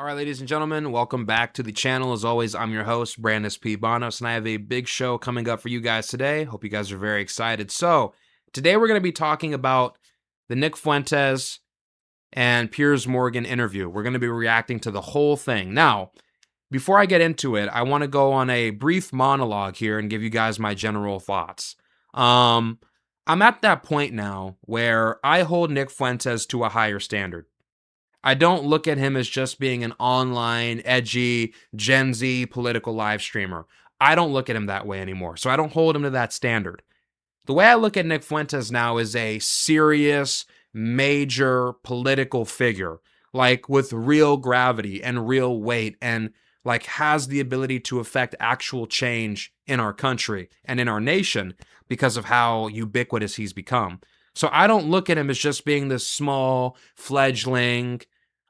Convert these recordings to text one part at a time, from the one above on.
All right, ladies and gentlemen, welcome back to the channel. As always, I'm your host, Brandis P. Bonos, and I have a big show coming up for you guys today. Hope you guys are very excited. So, today we're going to be talking about the Nick Fuentes and Piers Morgan interview. We're going to be reacting to the whole thing. Now, before I get into it, I want to go on a brief monologue here and give you guys my general thoughts. I'm at that point now where I hold Nick Fuentes to a higher standard. I don't look at him as just being an online, edgy, Gen Z political live streamer. I don't look at him that way anymore, so I don't hold him to that standard. The way I look at Nick Fuentes now is a serious, major political figure, like with real gravity and real weight, and like has the ability to affect actual change in our country and in our nation because of how ubiquitous he's become. So I don't look at him as just being this small fledgling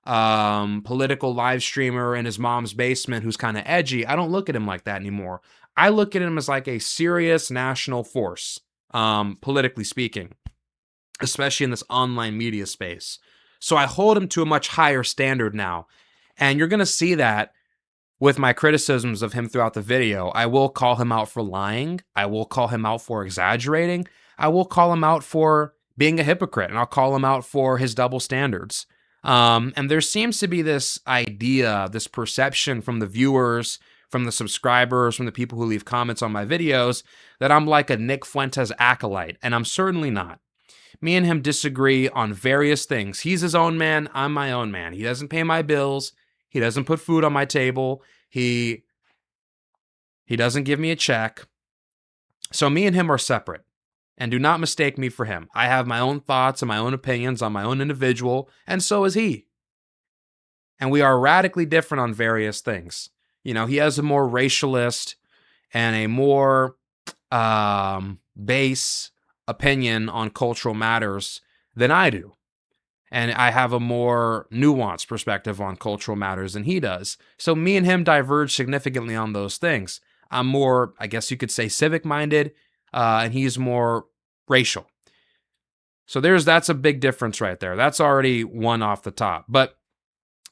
political live streamer in his mom's basement who's kind of edgy. I don't look at him like that anymore. I look at him as like a serious national force, politically speaking, especially in this online media space. So I hold him to a much higher standard now. And you're going to see that with my criticisms of him throughout the video. I will call him out for lying. I will call him out for exaggerating. I will call him out for being a hypocrite, and I'll call him out for his double standards. And there seems to be this idea, this perception from the viewers, from the subscribers, from the people who leave comments on my videos, that I'm like a Nick Fuentes acolyte, and I'm certainly not. Me and him disagree on various things. He's his own man, I'm my own man. He doesn't pay my bills, he doesn't put food on my table, he doesn't give me a check. So me and him are separate. And do not mistake me for him. I have my own thoughts and my own opinions on my own individual, and so is he. And we are radically different on various things. You know, he has a more racialist and a more base opinion on cultural matters than I do. And I have a more nuanced perspective on cultural matters than he does. So me and him diverge significantly on those things. I'm more, I guess you could say, civic-minded, and he's more racial. So that's a big difference right there. That's already one off the top. But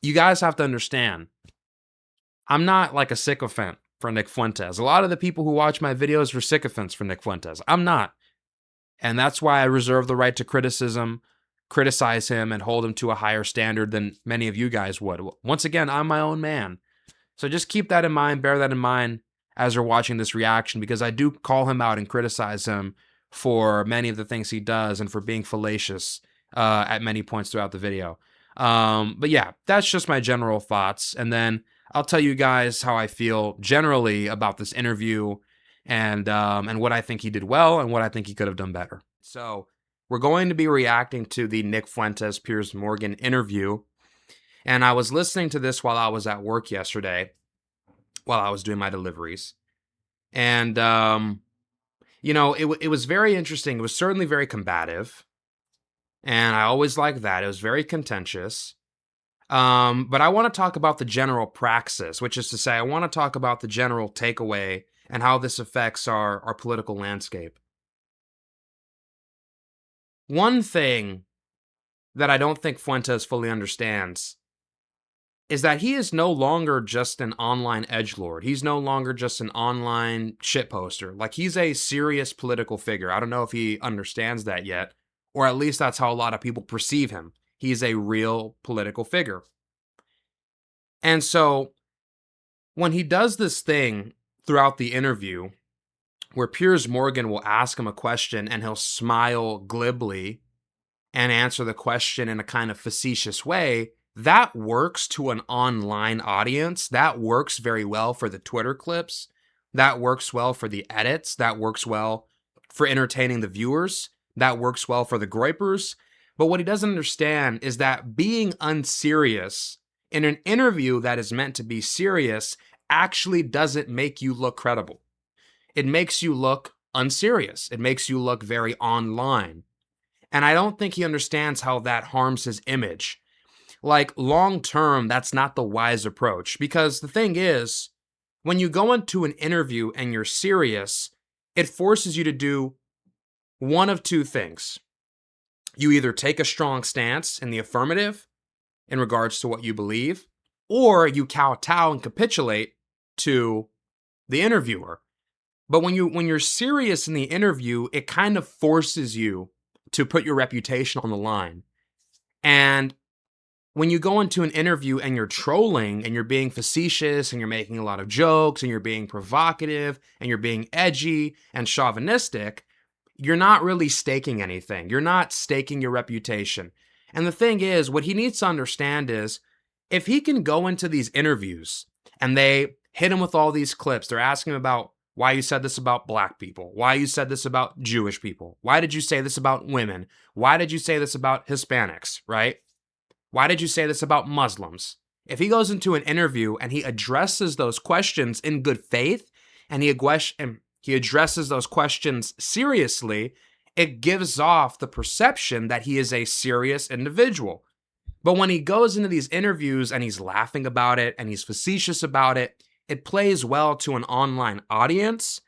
you guys have to understand, I'm not like a sycophant for Nick Fuentes. A lot of the people who watch my videos are sycophants for Nick Fuentes. I'm not. And that's why I reserve the right to criticism, criticize him, and hold him to a higher standard than many of you guys would. Once again, I'm my own man. So just keep that in mind, bear that in mind as you're watching this reaction, because I do call him out and criticize him for many of the things he does and for being fallacious at many points throughout the video. But yeah, that's just my general thoughts. And then I'll tell you guys how I feel generally about this interview and what I think he did well and what I think he could have done better. So we're going to be reacting to the Nick Fuentes Piers Morgan interview. And I was listening to this while I was at work yesterday, while I was doing my deliveries. And, you know, it was very interesting. It was certainly very combative. And I always like that. It was very contentious. But I want to talk about the general praxis, which is to say, I want to talk about the general takeaway and how this affects our political landscape. One thing that I don't think Fuentes fully understands is that he is no longer just an online edgelord. He's no longer just an online shitposter. Like, he's a serious political figure. I don't know if he understands that yet, or at least that's how a lot of people perceive him. He's a real political figure. And so when he does this thing throughout the interview where Piers Morgan will ask him a question and he'll smile glibly and answer the question in a kind of facetious way, that works to an online audience. That works very well for the Twitter clips. That works well for the edits. That works well for entertaining the viewers. That works well for the groypers. But what he doesn't understand is that being unserious in an interview that is meant to be serious actually doesn't make you look credible. It makes you look unserious. It makes you look very online. And I don't think he understands how that harms his image. Like, long term, that's not the wise approach. Because the thing is, when you go into an interview and you're serious, it forces you to do one of two things. You either take a strong stance in the affirmative in regards to what you believe, or you kowtow and capitulate to the interviewer. But when you're serious in the interview, it kind of forces you to put your reputation on the line. And when you go into an interview and you're trolling and you're being facetious and you're making a lot of jokes and you're being provocative and you're being edgy and chauvinistic, you're not really staking anything. You're not staking your reputation. And the thing is, what he needs to understand is if he can go into these interviews and they hit him with all these clips, they're asking him about why you said this about black people, why you said this about Jewish people, why did you say this about women, why did you say this about Hispanics, right? Why did you say this about Muslims? If he goes into an interview and he addresses those questions in good faith and he addresses those questions seriously, it gives off the perception that he is a serious individual. But when he goes into these interviews and he's laughing about it and he's facetious about it, it plays well to an online audience,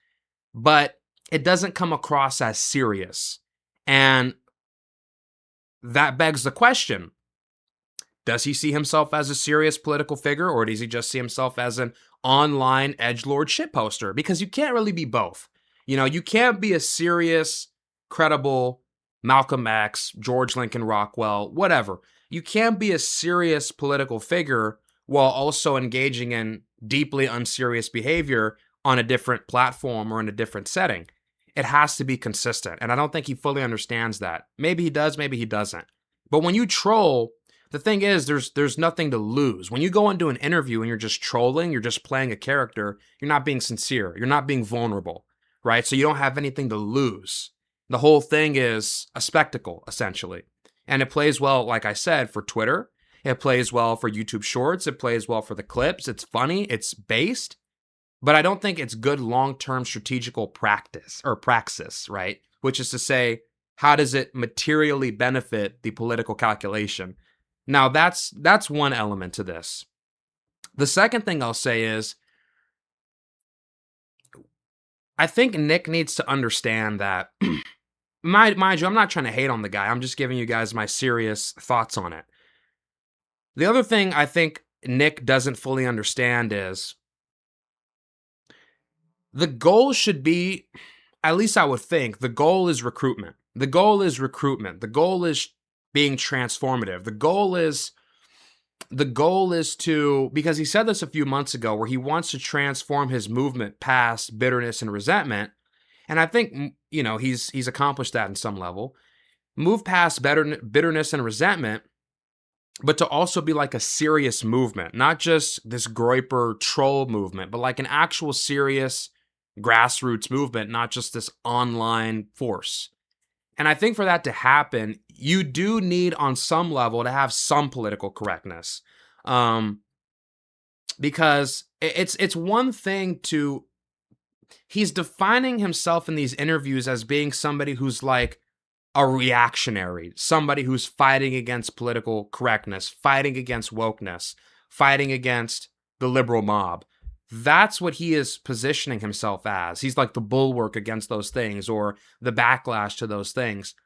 but it doesn't come across as serious. And that begs the question, does he see himself as a serious political figure, or does he just see himself as an online edgelord shitposter? Because you can't really be both. You know, you can't be a serious, credible Malcolm X, George Lincoln Rockwell, whatever. You can't be a serious political figure while also engaging in deeply unserious behavior on a different platform or in a different setting. It has to be consistent. And I don't think he fully understands that. Maybe he does, maybe he doesn't. But when you troll, the thing is, there's nothing to lose. When you go into an interview and you're just trolling, you're just playing a character, you're not being sincere, you're not being vulnerable, right? So you don't have anything to lose. The whole thing is a spectacle, essentially. And it plays well, like I said, for Twitter. It plays well for YouTube Shorts. It plays well for the clips. It's funny. It's based. But I don't think it's good long-term strategical practice or praxis, right? Which is to say, how does it materially benefit the political calculation? Now, that's one element to this. The second thing I'll say is, I think Nick needs to understand that, mind you, I'm not trying to hate on the guy. I'm just giving you guys my serious thoughts on it. The other thing I think Nick doesn't fully understand is the goal should be, at least I would think, the goal is recruitment. The goal is recruitment. The goal is being transformative. The goal is to, because he said this a few months ago, where he wants to transform his movement past bitterness and resentment. And I think, you know, he's accomplished that in some level. Move past bitterness and resentment, but to also be like a serious movement, not just this Groyper troll movement, but like an actual serious grassroots movement, not just this online force. And I think for that to happen, you do need on some level to have some political correctness. Because it's one thing to, he's defining himself in these interviews as being somebody who's like a reactionary, somebody who's fighting against political correctness, fighting against wokeness, fighting against the liberal mob. That's what he is positioning himself as. He's like the bulwark against those things or the backlash to those things.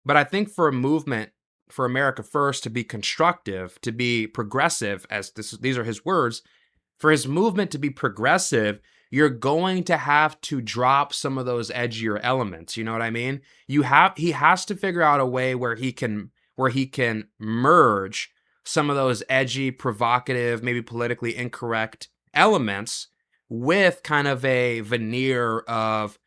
But I think for a movement, for America First to be constructive, to be progressive, as these are his words, for his movement to be progressive, you're going to have to drop some of those edgier elements. You know what I mean? He has to figure out a way where he can merge some of those edgy, provocative, maybe politically incorrect elements with kind of a veneer of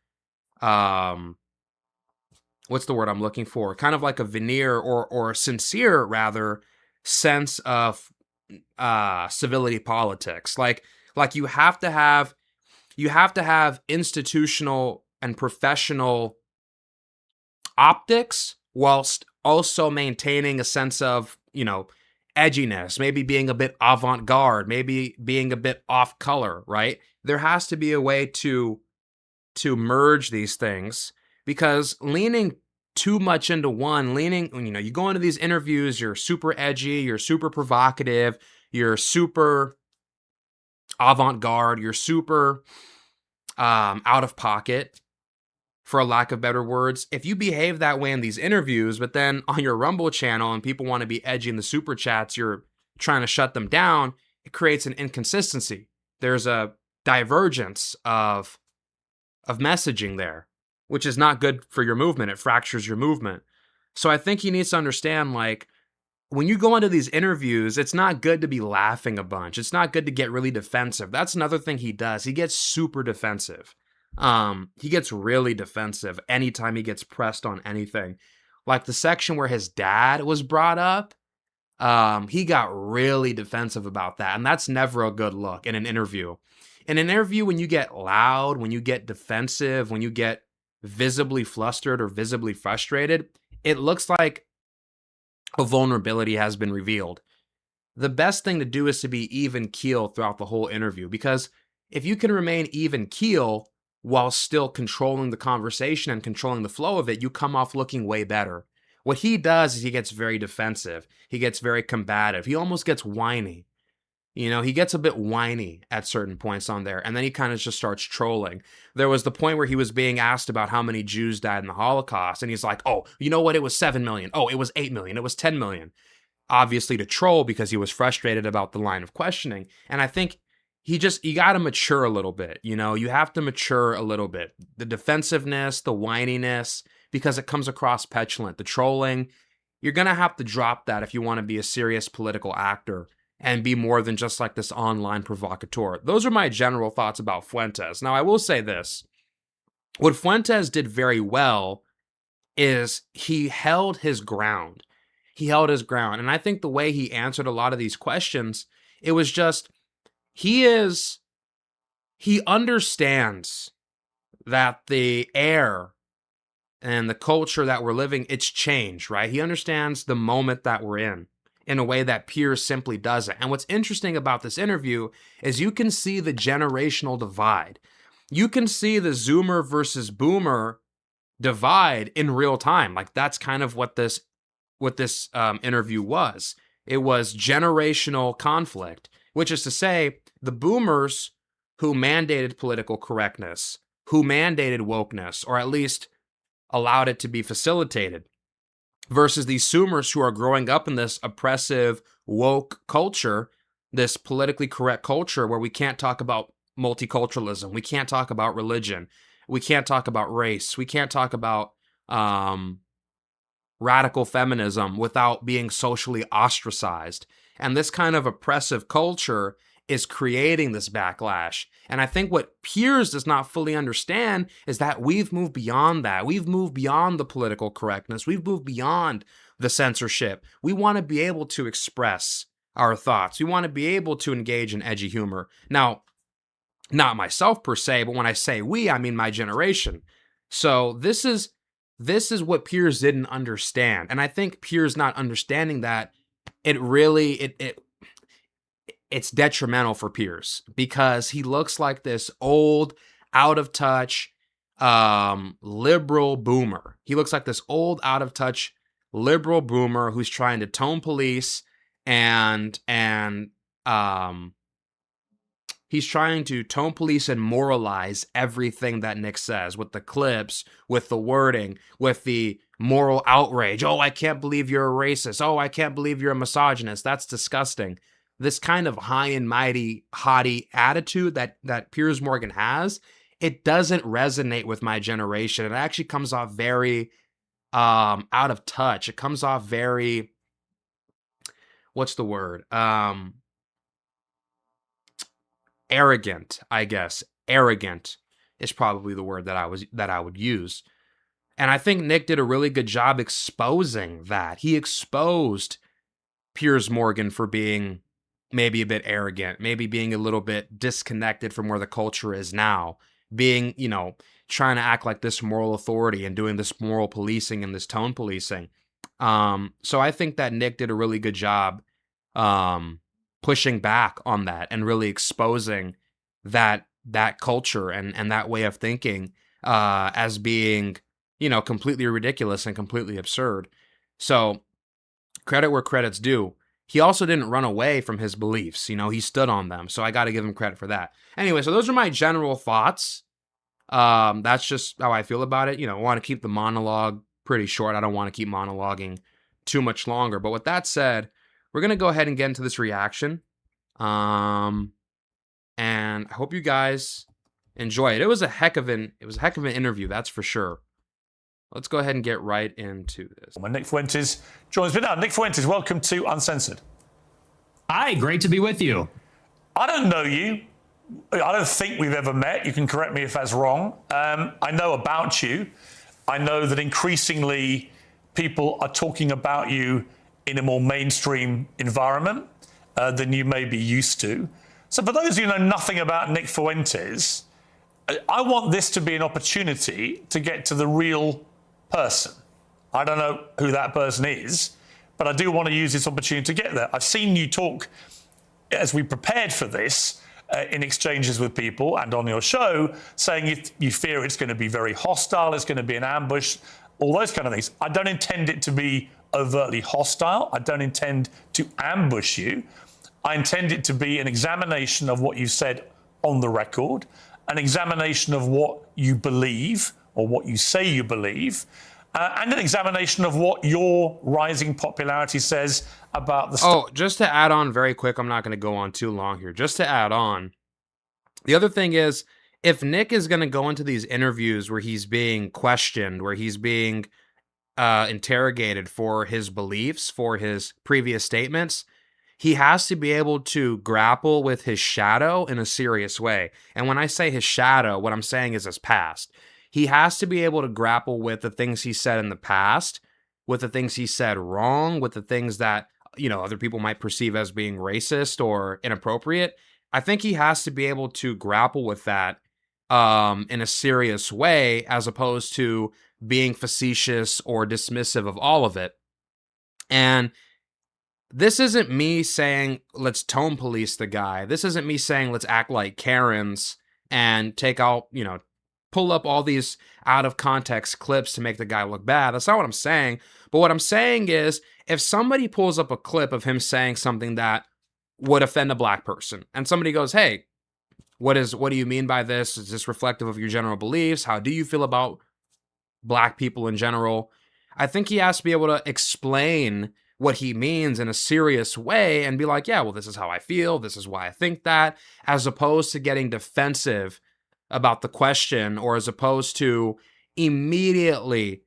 what's the word I'm looking for? Kind of like a veneer or a sincere rather sense of civility politics. Like you have to have institutional and professional optics whilst also maintaining a sense of, you know, edginess, maybe being a bit avant-garde, maybe being a bit off color, right? There has to be a way to merge these things, because leaning too much into one, you go into these interviews, you're super edgy, you're super provocative, you're super avant-garde, you're super out of pocket, for a lack of better words. If you behave that way in these interviews, but then on your Rumble channel and people want to be edgy in the super chats, you're trying to shut them down, it creates an inconsistency. There's a divergence of messaging there, which is not good for your movement. It fractures your movement. So I think he needs to understand, like, when you go into these interviews, it's not good to be laughing a bunch. It's not good to get really defensive. That's another thing he does. He gets super defensive. He gets really defensive anytime he gets pressed on anything. Like the section where his dad was brought up, he got really defensive about that. And that's never a good look in an interview. In an interview, when you get loud, when you get defensive, when you get visibly flustered or visibly frustrated, it looks like a vulnerability has been revealed. The best thing to do is to be even keel throughout the whole interview, because if you can remain even keel while still controlling the conversation and controlling the flow of it, you come off looking way better. What he does is he gets very defensive. He gets very combative. He almost gets whiny. You know, he gets a bit whiny at certain points on there, and then he kind of just starts trolling. There was the point where he was being asked about how many Jews died in the Holocaust, and he's like, oh, you know what? It was 7 million. Oh, it was 8 million. It was 10 million. Obviously to troll because he was frustrated about the line of questioning. And I think you got to mature a little bit. You know, you have to mature a little bit. The defensiveness, the whininess, because it comes across petulant. The trolling, you're going to have to drop that if you want to be a serious political actor and be more than just like this online provocateur. Those are my general thoughts about Fuentes. Now, I will say this. What Fuentes did very well is he held his ground. He held his ground. And I think the way he answered a lot of these questions, it was just, he understands that the air and the culture that we're living, it's changed, right? He understands the moment that we're in a way that Piers simply doesn't. And what's interesting about this interview is you can see the generational divide. You can see the Zoomer versus Boomer divide in real time. Like that's kind of what this interview was. It was generational conflict, which is to say the Boomers who mandated political correctness, who mandated wokeness, or at least allowed it to be facilitated, versus these Zoomers who are growing up in this oppressive, woke culture, this politically correct culture where we can't talk about multiculturalism, we can't talk about religion, we can't talk about race, we can't talk about radical feminism without being socially ostracized. And this kind of oppressive culture is creating this backlash. And I think what Piers does not fully understand is that we've moved beyond that. We've moved beyond the political correctness. We've moved beyond the censorship. We want to be able to express our thoughts. We want to be able to engage in edgy humor. Now, not myself per se, but when I say we, I mean my generation. So this is what Piers didn't understand. And I think Piers not understanding that, it's detrimental for Piers because he looks like this old, out of touch, liberal boomer. He looks like this old, out of touch, liberal boomer who's trying to tone police and he's trying to tone police and moralize everything that Nick says with the clips, with the wording, with the moral outrage. Oh, I can't believe you're a racist. Oh, I can't believe you're a misogynist. That's disgusting. This kind of high and mighty, haughty attitude that Piers Morgan has, it doesn't resonate with my generation. It actually comes off very out of touch. It comes off very, what's the word? Arrogant, I guess. Arrogant is probably the word that I would use. And I think Nick did a really good job exposing that. He exposed Piers Morgan for being maybe a bit arrogant, maybe being a little bit disconnected from where the culture is now, being, trying to act like this moral authority and doing this moral policing and this tone policing. So I think that Nick did a really good job pushing back on that and really exposing that culture and that way of thinking as being, completely ridiculous and completely absurd. So credit where credit's due. He also didn't run away from his beliefs. He stood on them. So I got to give him credit for that. Anyway, so those are my general thoughts. That's just how I feel about it. I want to keep the monologue pretty short. I don't want to keep monologuing too much longer. But with that said, we're going to go ahead and get into this reaction. And I hope you guys enjoy it. It was a heck of an interview, that's for sure. Let's go ahead and get right into this. Nick Fuentes joins me now. Nick Fuentes, welcome to Uncensored. Hi, great to be with you. I don't know you. I don't think we've ever met. You can correct me if that's wrong. I know about you. I know that increasingly people are talking about you in a more mainstream environment than you may be used to. So for those of you who know nothing about Nick Fuentes, I want this to be an opportunity to get to the real person. I don't know who that person is, but I do want to use this opportunity to get there. I've seen you talk as we prepared for this in exchanges with people and on your show, saying you fear it's going to be very hostile, it's going to be an ambush, all those kind of things. I don't intend it to be overtly hostile. I don't intend to ambush you. I intend it to be an examination of what you said on the record, an examination of what you believe or what you say you believe, and an examination of what your rising popularity says about the... Oh, just to add on very quick, I'm not going to go on too long here. Just to add on, the other thing is, if Nick is going to go into these interviews where he's being questioned, where he's being interrogated for his beliefs, for his previous statements, he has to be able to grapple with his shadow in a serious way. And when I say his shadow, what I'm saying is his past. He has to be able to grapple with the things he said in the past, with the things he said wrong, with the things that, you know, other people might perceive as being racist or inappropriate. I think he has to be able to grapple with that in a serious way, as opposed to being facetious or dismissive of all of it. And this isn't me saying, let's tone police the guy. This isn't me saying, let's act like Karens and take out, you know, pull up all these out of context clips to make the guy look bad. That's not what I'm saying. But what I'm saying is, if somebody pulls up a clip of him saying something that would offend a black person, and somebody goes, hey, what do you mean by this? Is this reflective of your general beliefs? How do you feel about black people in general? I think he has to be able to explain what he means in a serious way and be like, yeah, well, this is how I feel. This is why I think that, as opposed to getting defensive about the question, or as opposed to immediately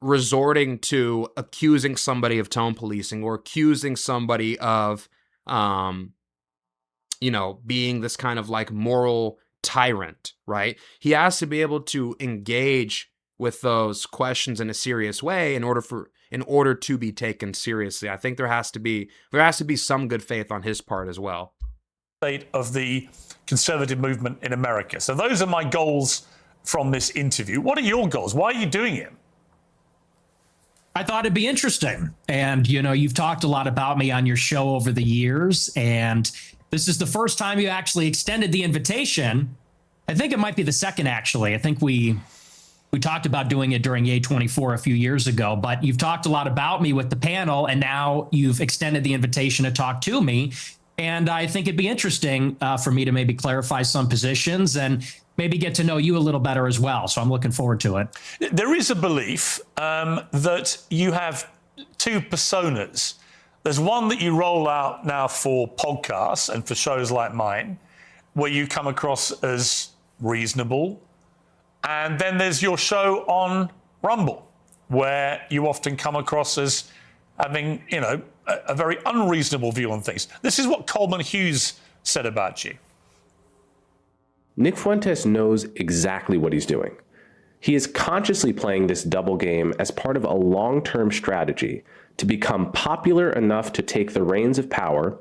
resorting to accusing somebody of tone policing, or accusing somebody of, you know, being this kind of like moral tyrant, right? He has to be able to engage with those questions in a serious way in order to be taken seriously. I think there has to be some good faith on his part as well. State of the conservative movement in America. So those are my goals from this interview. What are your goals? Why are you doing it? I thought it'd be interesting. And, you know, you've talked a lot about me on your show over the years, and this is the first time you actually extended the invitation. I think it might be the second, actually. I think we talked about doing it during A24 a few years ago, but you've talked a lot about me with the panel, and now you've extended the invitation to talk to me. And I think it'd be interesting for me to maybe clarify some positions and maybe get to know you a little better as well. So I'm looking forward to it. There is a belief that you have two personas. There's one that you roll out now for podcasts and for shows like mine, where you come across as reasonable. And then there's your show on Rumble, where you often come across as having, you know, a very unreasonable view on things. This is what Coleman Hughes said about you. Nick Fuentes knows exactly what he's doing. He is consciously playing this double game as part of a long-term strategy to become popular enough to take the reins of power,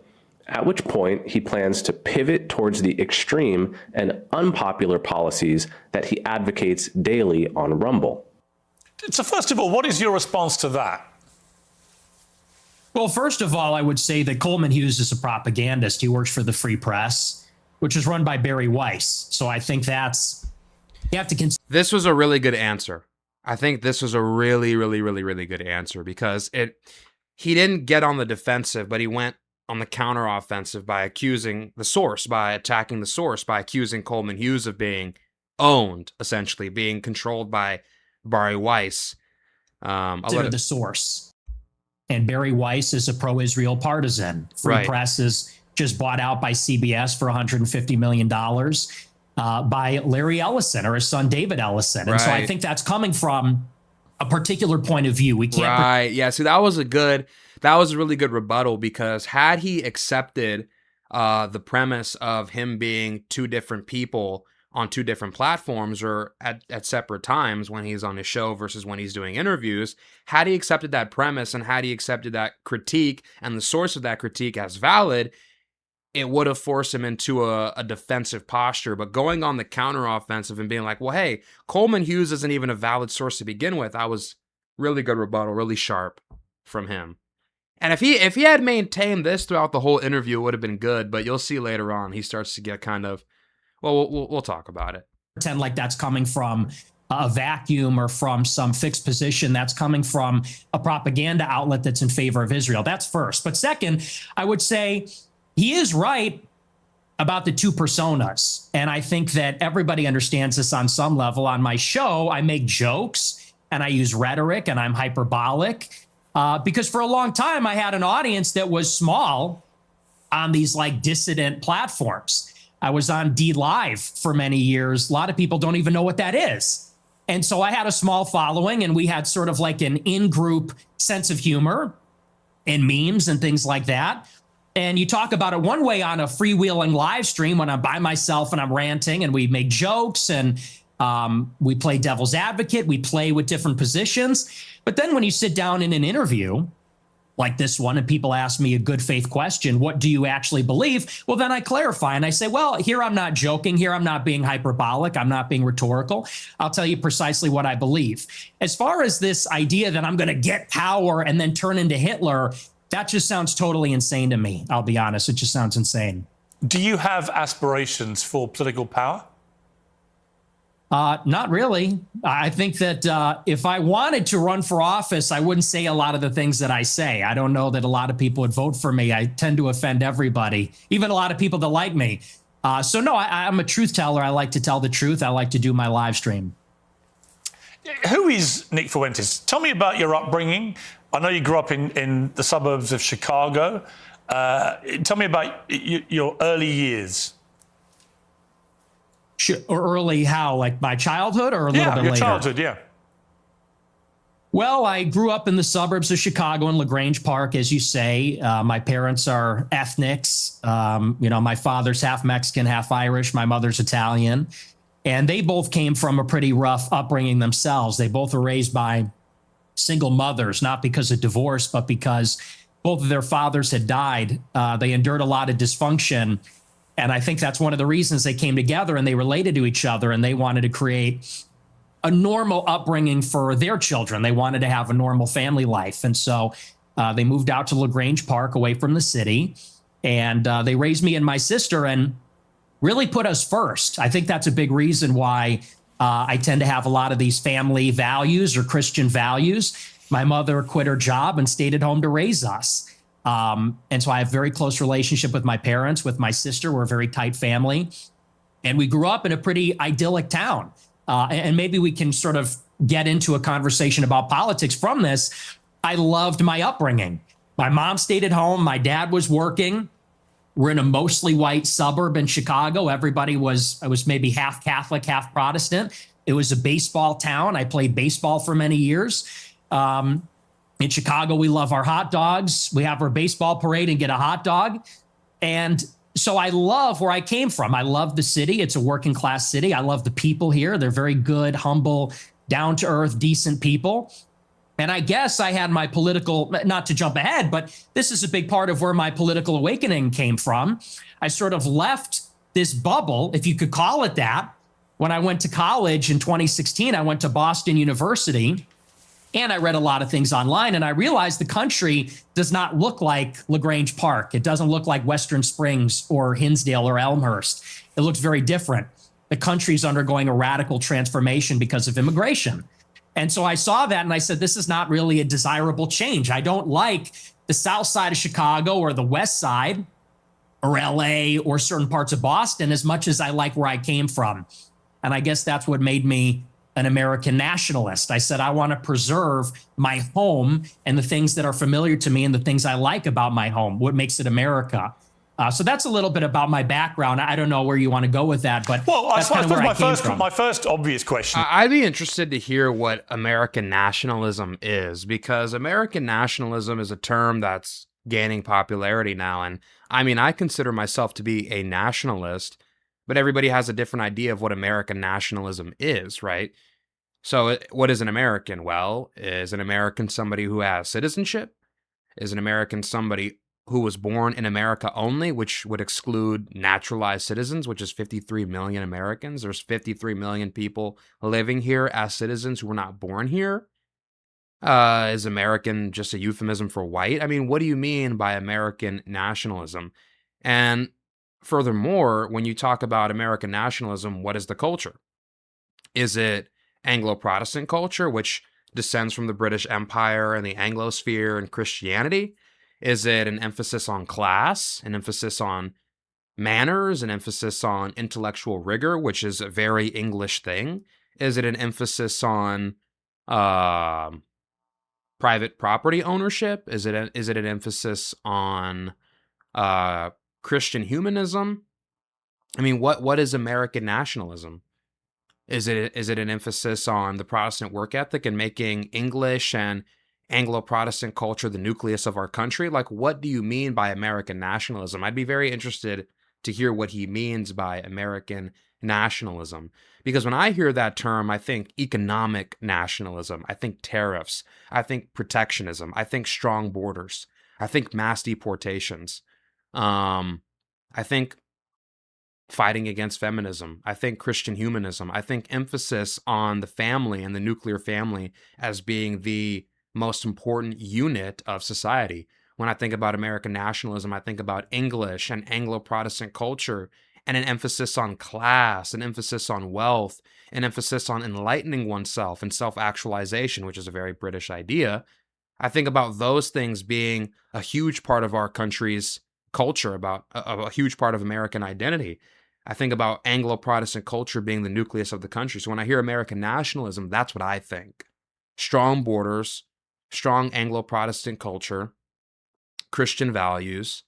at which point he plans to pivot towards the extreme and unpopular policies that he advocates daily on Rumble. So first of all, what is your response to that? Well, first of all, I would say that Coleman Hughes is a propagandist. He works for the Free Press, which is run by Barry Weiss. So I think that's, you have to consider. This was a really good answer. I think this was a really, really, really, really good answer, because he didn't get on the defensive, but he went on the counteroffensive by accusing the source, by attacking the source, by accusing Coleman Hughes of being owned, essentially being controlled by Barry Weiss. Consider the source. And Barry Weiss is a pro-Israel partisan. Free Press is just bought out by CBS for $150 million by Larry Ellison or his son, David Ellison. And so I Right. think that's coming from a particular point of view. We can't. Right. Yeah. See, that was a really good rebuttal, because had he accepted the premise of him being two different people on two different platforms, or at separate times when he's on his show versus when he's doing interviews, had he accepted that premise and had he accepted that critique and the source of that critique as valid, it would have forced him into a defensive posture. But going on the counteroffensive and being like, well, hey, Coleman Hughes isn't even a valid source to begin with, that was really good rebuttal, really sharp from him. And if he had maintained this throughout the whole interview, it would have been good. But you'll see later on, he starts to get kind of, well, we'll talk about it. Pretend like that's coming from a vacuum or from some fixed position. That's coming from a propaganda outlet that's in favor of Israel. That's first. But second, I would say he is right about the two personas. And I think that everybody understands this on some level. On my show, I make jokes and I use rhetoric and I'm hyperbolic because for a long time, I had an audience that was small on these like dissident platforms. I was on D Live for many years. A lot of people don't even know what that is. And so I had a small following, and we had sort of like an in-group sense of humor and memes and things like that. And you talk about it one way on a freewheeling live stream when I'm by myself and I'm ranting, and we make jokes and we play devil's advocate. We play with different positions. But then when you sit down in an interview like this one, and people ask me a good faith question, what do you actually believe? Well, then I clarify and I say, well, here I'm not joking. Here I'm not being hyperbolic. I'm not being rhetorical. I'll tell you precisely what I believe. As far as this idea that I'm going to get power and then turn into Hitler, that just sounds totally insane to me. I'll be honest. It just sounds insane. Do you have aspirations for political power? Not really. I think that if I wanted to run for office, I wouldn't say a lot of the things that I say. I don't know that a lot of people would vote for me. I tend to offend everybody, even a lot of people that like me. So no, I'm a truth teller. I like to tell the truth. I like to do my live stream. Who is Nick Fuentes? Tell me about your upbringing. I know you grew up in the suburbs of Chicago. Tell me about your early years. Or early how? Like my childhood or a little bit your later? Childhood, yeah. Well, I grew up in the suburbs of Chicago in LaGrange Park, as you say. My parents are ethnics. My father's half Mexican, half Irish. My mother's Italian. And they both came from a pretty rough upbringing themselves. They both were raised by single mothers, not because of divorce, but because both of their fathers had died. They endured a lot of dysfunction. And I think that's one of the reasons they came together and they related to each other, and they wanted to create a normal upbringing for their children. They wanted to have a normal family life. And so they moved out to LaGrange Park away from the city, and they raised me and my sister and really put us first. I think that's a big reason why I tend to have a lot of these family values or Christian values. My mother quit her job and stayed at home to raise us. And so I have a very close relationship with my parents, with my sister. We're a very tight family. And we grew up in a pretty idyllic town. And maybe we can sort of get into a conversation about politics from this. I loved my upbringing. My mom stayed at home. My dad was working. We're in a mostly white suburb in Chicago. I was maybe half Catholic, half Protestant. It was a baseball town. I played baseball for many years. In Chicago, we love our hot dogs. We have our baseball parade and get a hot dog. And so I love where I came from. I love the city. It's a working class city. I love the people here. They're very good, humble, down to earth, decent people. And I guess I had my political, not to jump ahead, but this is a big part of where my political awakening came from. I sort of left this bubble, if you could call it that. When I went to college in 2016, I went to Boston University. And I read a lot of things online, and I realized the country does not look like LaGrange Park. It doesn't look like Western Springs or Hinsdale or Elmhurst. It looks very different. The country's undergoing a radical transformation because of immigration. And so I saw that and I said, this is not really a desirable change. I don't like the south side of Chicago or the west side or LA or certain parts of Boston as much as I like where I came from. And I guess that's what made me an American nationalist. I said, I want to preserve my home and the things that are familiar to me and the things I like about my home, what makes it America. So that's a little bit about my background. I don't know where you want to go with that, but Well, I that's kind of suppose where I came from. my first obvious question. I'd be interested to hear what American nationalism is, because American nationalism is a term that's gaining popularity now. And I mean, I consider myself to be a nationalist, but everybody has a different idea of what American nationalism is, right? So, what is an American? Well, is an American somebody who has citizenship? Is an American somebody who was born in America only, which would exclude naturalized citizens, which is 53 million Americans? There's 53 million people living here as citizens who were not born here. Is American just a euphemism for white? I mean, what do you mean by American nationalism? And furthermore, when you talk about American nationalism, what is the culture? Is it Anglo-Protestant culture, which descends from the British Empire and the Anglosphere and Christianity? Is it an emphasis on class, an emphasis on manners, an emphasis on intellectual rigor, which is a very English thing? Is it an emphasis on private property ownership? Is it an emphasis on Christian humanism? I mean, what is American nationalism? Is it an emphasis on the Protestant work ethic and making English and Anglo-Protestant culture the nucleus of our country? Like, what do you mean by American nationalism? I'd be very interested to hear what he means by American nationalism. Because when I hear that term, I think economic nationalism, I think tariffs, I think protectionism, I think strong borders, I think mass deportations, I think fighting against feminism, I think Christian humanism, I think emphasis on the family and the nuclear family as being the most important unit of society. When I think about American nationalism, I think about English and Anglo-Protestant culture and an emphasis on class, an emphasis on wealth, an emphasis on enlightening oneself and self-actualization, which is a very British idea. I think about those things being a huge part of our country's culture, about a huge part of American identity. I think about Anglo-Protestant culture being the nucleus of the country. So when I hear American nationalism, that's what I think. Strong borders, strong Anglo-Protestant culture, Christian values,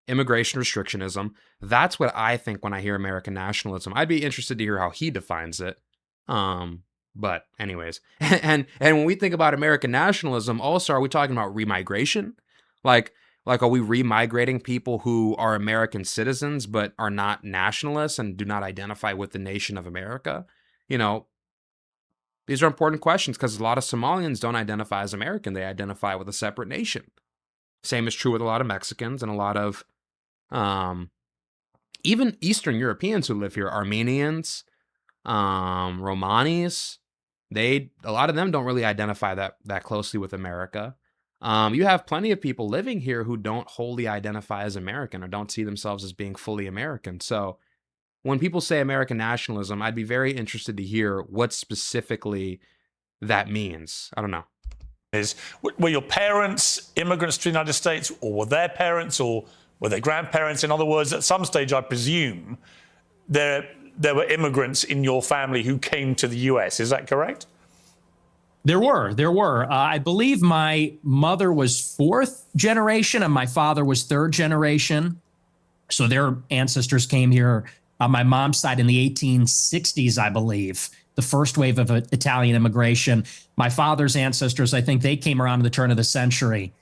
immigration restrictionism. That's what I think when I hear American nationalism. I'd be interested to hear how he defines it. But anyways, and when we think about American nationalism, also, are we talking about remigration? Like, are we remigrating people who are American citizens but are not nationalists and do not identify with the nation of America? You know, these are important questions because a lot of Somalians don't identify as American. They identify with a separate nation. Same is true with a lot of Mexicans and a lot of even Eastern Europeans who live here, Armenians, Romanis. A lot of them don't really identify that closely with America. You have plenty of people living here who don't wholly identify as American or don't see themselves as being fully American. So when people say American nationalism, I'd be very interested to hear what specifically that means. I don't know. Were your parents immigrants to the United States, or were their parents, or were their grandparents? In other words, at some stage, I presume there were immigrants in your family who came to the US. Is that correct? There were. I believe my mother was fourth generation and my father was third generation. So their ancestors came here on my mom's side in the 1860s, I believe, the first wave of Italian immigration. My father's ancestors, I think they came around at the turn of the century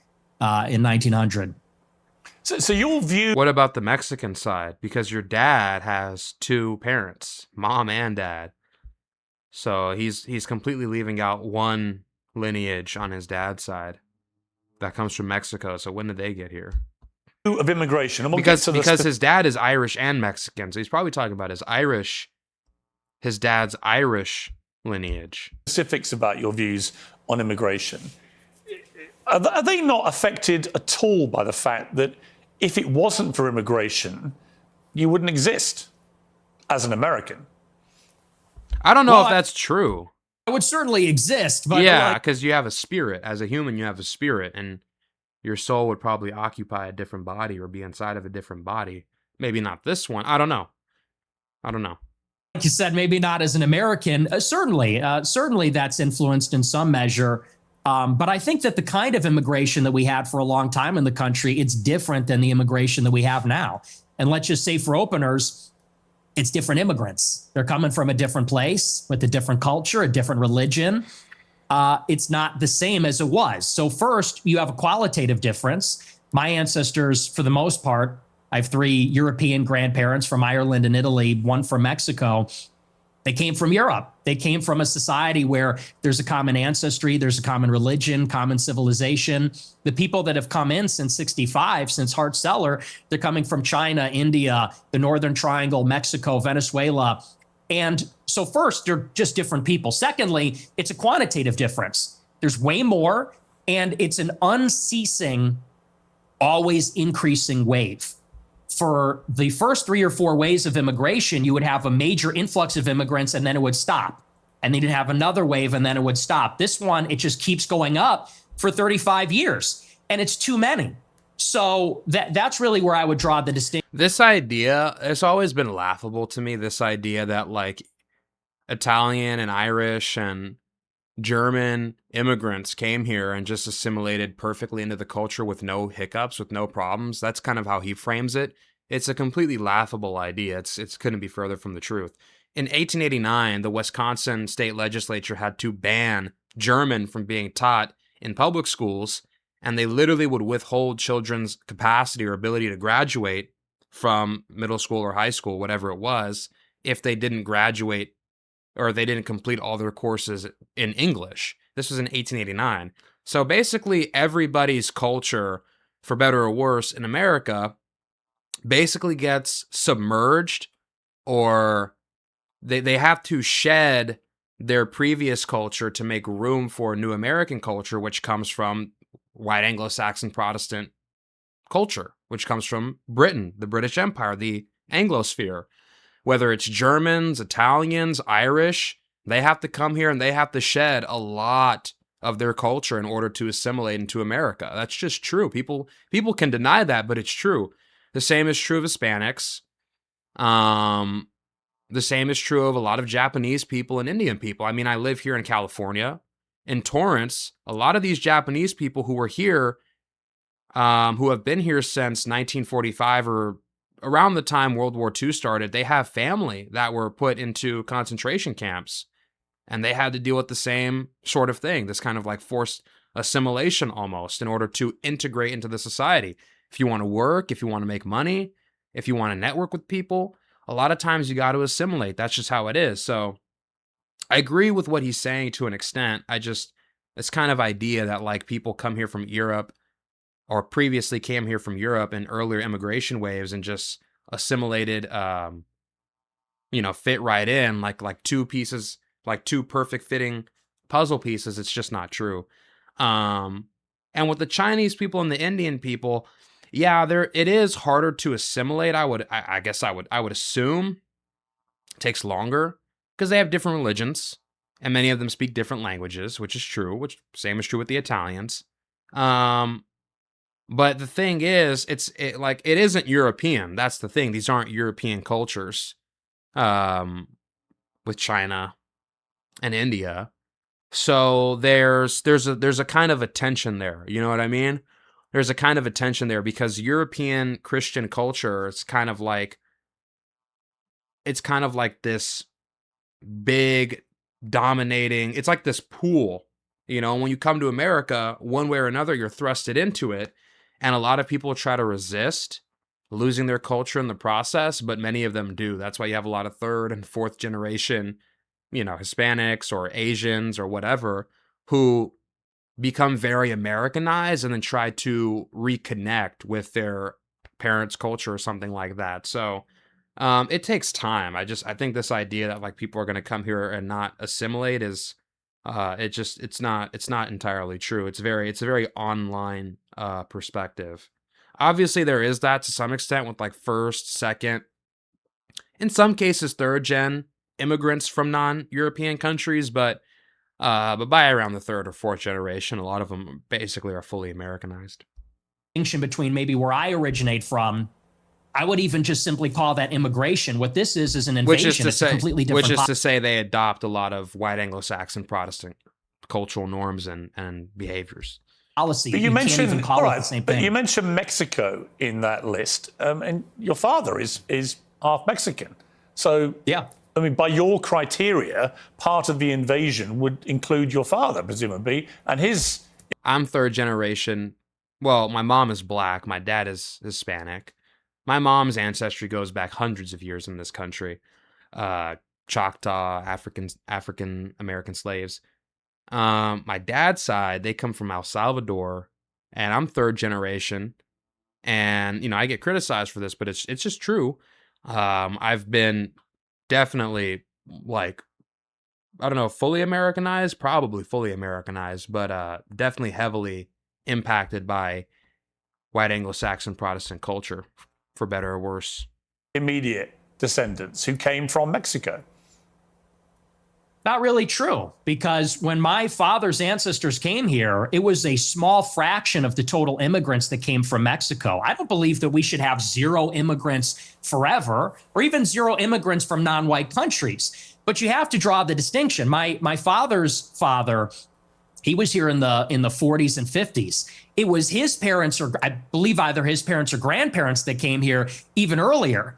in 1900. So your view... What about the Mexican side? Because your dad has two parents, mom and dad. So he's completely leaving out one lineage on his dad's side that comes from Mexico. So when did they get here? Of immigration. And we'll because his dad is Irish and Mexican. So he's probably talking about his dad's Irish lineage. Specifics about your views on immigration. Are they not affected at all by the fact that if it wasn't for immigration, you wouldn't exist as an American? I don't know if that's true. I would certainly exist, but yeah, because you have a spirit. As a human, you have a spirit, and your soul would probably occupy a different body or be inside of a different body. Maybe not this one. I don't know. Like you said, maybe not as an American. Certainly that's influenced in some measure But I think that the kind of immigration that we had for a long time in the country, it's different than the immigration that we have now. And let's just say for openers, it's different immigrants. They're coming from a different place with a different culture, a different religion. It's not the same as it was. So first, you have a qualitative difference. My ancestors, for the most part, I have 3 European grandparents from Ireland and Italy, 1 from Mexico. They came from Europe. They came from a society where there's a common ancestry, there's a common religion, common civilization. The people that have come in since 65, since Hart-Celler, they're coming from China, India, the Northern Triangle, Mexico, Venezuela. And so first, they're just different people. Secondly, it's a quantitative difference. There's way more, and it's an unceasing, always increasing wave. For the first 3 or 4 waves of immigration, you would have a major influx of immigrants and then it would stop. And then you'd have another wave and then it would stop. This one, it just keeps going up for 35 years and it's too many. So that's really where I would draw the distinction. This idea, it's always been laughable to me, this idea that like Italian and Irish and German immigrants came here and just assimilated perfectly into the culture with no hiccups, with no problems. That's kind of how he frames it. It's a completely laughable idea. It couldn't be further from the truth. In 1889, the Wisconsin state legislature had to ban German from being taught in public schools, and they literally would withhold children's capacity or ability to graduate from middle school or high school, whatever it was, if they didn't graduate or they didn't complete all their courses in English. This was in 1889. So basically everybody's culture, for better or worse, in America basically gets submerged, or they have to shed their previous culture to make room for new American culture, which comes from white Anglo-Saxon Protestant culture, which comes from Britain, the British Empire, the Anglosphere. Whether it's Germans, Italians, Irish, they have to come here and they have to shed a lot of their culture in order to assimilate into America. That's just true. People can deny that, but it's true. The same is true of Hispanics. The same is true of a lot of Japanese people and Indian people. I mean, I live here in California. In Torrance, a lot of these Japanese people who were here, who have been here since 1945 or around the time World War II started, they have family that were put into concentration camps, and they had to deal with the same sort of thing, this kind of like forced assimilation almost, in order to integrate into the society. If you want to work, if you want to make money, if you want to network with people, a lot of times you got to assimilate. That's just how it is. So I agree with what he's saying to an extent. This kind of idea that like people come here from Europe or previously came here from Europe in earlier immigration waves and just assimilated, fit right in like 2 pieces, like 2 perfect fitting puzzle pieces. It's just not true. And with the Chinese people and the Indian people, yeah, it is harder to assimilate. I guess I would assume it takes longer because they have different religions and many of them speak different languages, which is true, which same is true with the Italians. But the thing is, it isn't European. That's the thing. These aren't European cultures, with China and India. So there's a kind of a tension there. You know what I mean? There's a kind of a tension there because European Christian culture, it's kind of like this big dominating. It's like this pool. When you come to America, one way or another, you're thrusted into it. And a lot of people try to resist losing their culture in the process, but many of them do. That's why you have a lot of 3rd and 4th generation, Hispanics or Asians or whatever, who become very Americanized and then try to reconnect with their parents' culture or something like that. So it takes time. I think this idea that like people are going to come here and not assimilate is it's not entirely true. It's a very online perspective. Obviously there is that to some extent with like 1st, 2nd, in some cases 3rd gen immigrants from non-European countries, but by around the 3rd or 4th generation, a lot of them basically are fully Americanized. Between maybe where I originate from, I would even just simply call that immigration. What this is an invasion. It's a completely different. Which is to say they adopt a lot of white Anglo-Saxon Protestant cultural norms and behaviors. Policy. But you can't mentioned even call it the same but thing. you mentioned Mexico in that list, and your father is half Mexican. So Yeah. I mean, by your criteria, part of the invasion would include your father, presumably, and his. I'm third generation. Well, my mom is black. My dad is Hispanic. My mom's ancestry goes back hundreds of years in this country. Choctaw, African American slaves. My dad's side, they come from El Salvador, and I'm third generation. And I get criticized for this, but it's just true. I've been definitely, like, I don't know, fully Americanized, probably fully Americanized, but definitely heavily impacted by white Anglo-Saxon Protestant culture, for better or worse. Immediate descendants who came from Mexico. Not really true, because when my father's ancestors came here, it was a small fraction of the total immigrants that came from Mexico. I don't believe that we should have zero immigrants forever, or even zero immigrants from non-white countries. But you have to draw the distinction. My father's father, he was here in the 40s and 50s. It was his parents, or I believe either his parents or grandparents, that came here even earlier.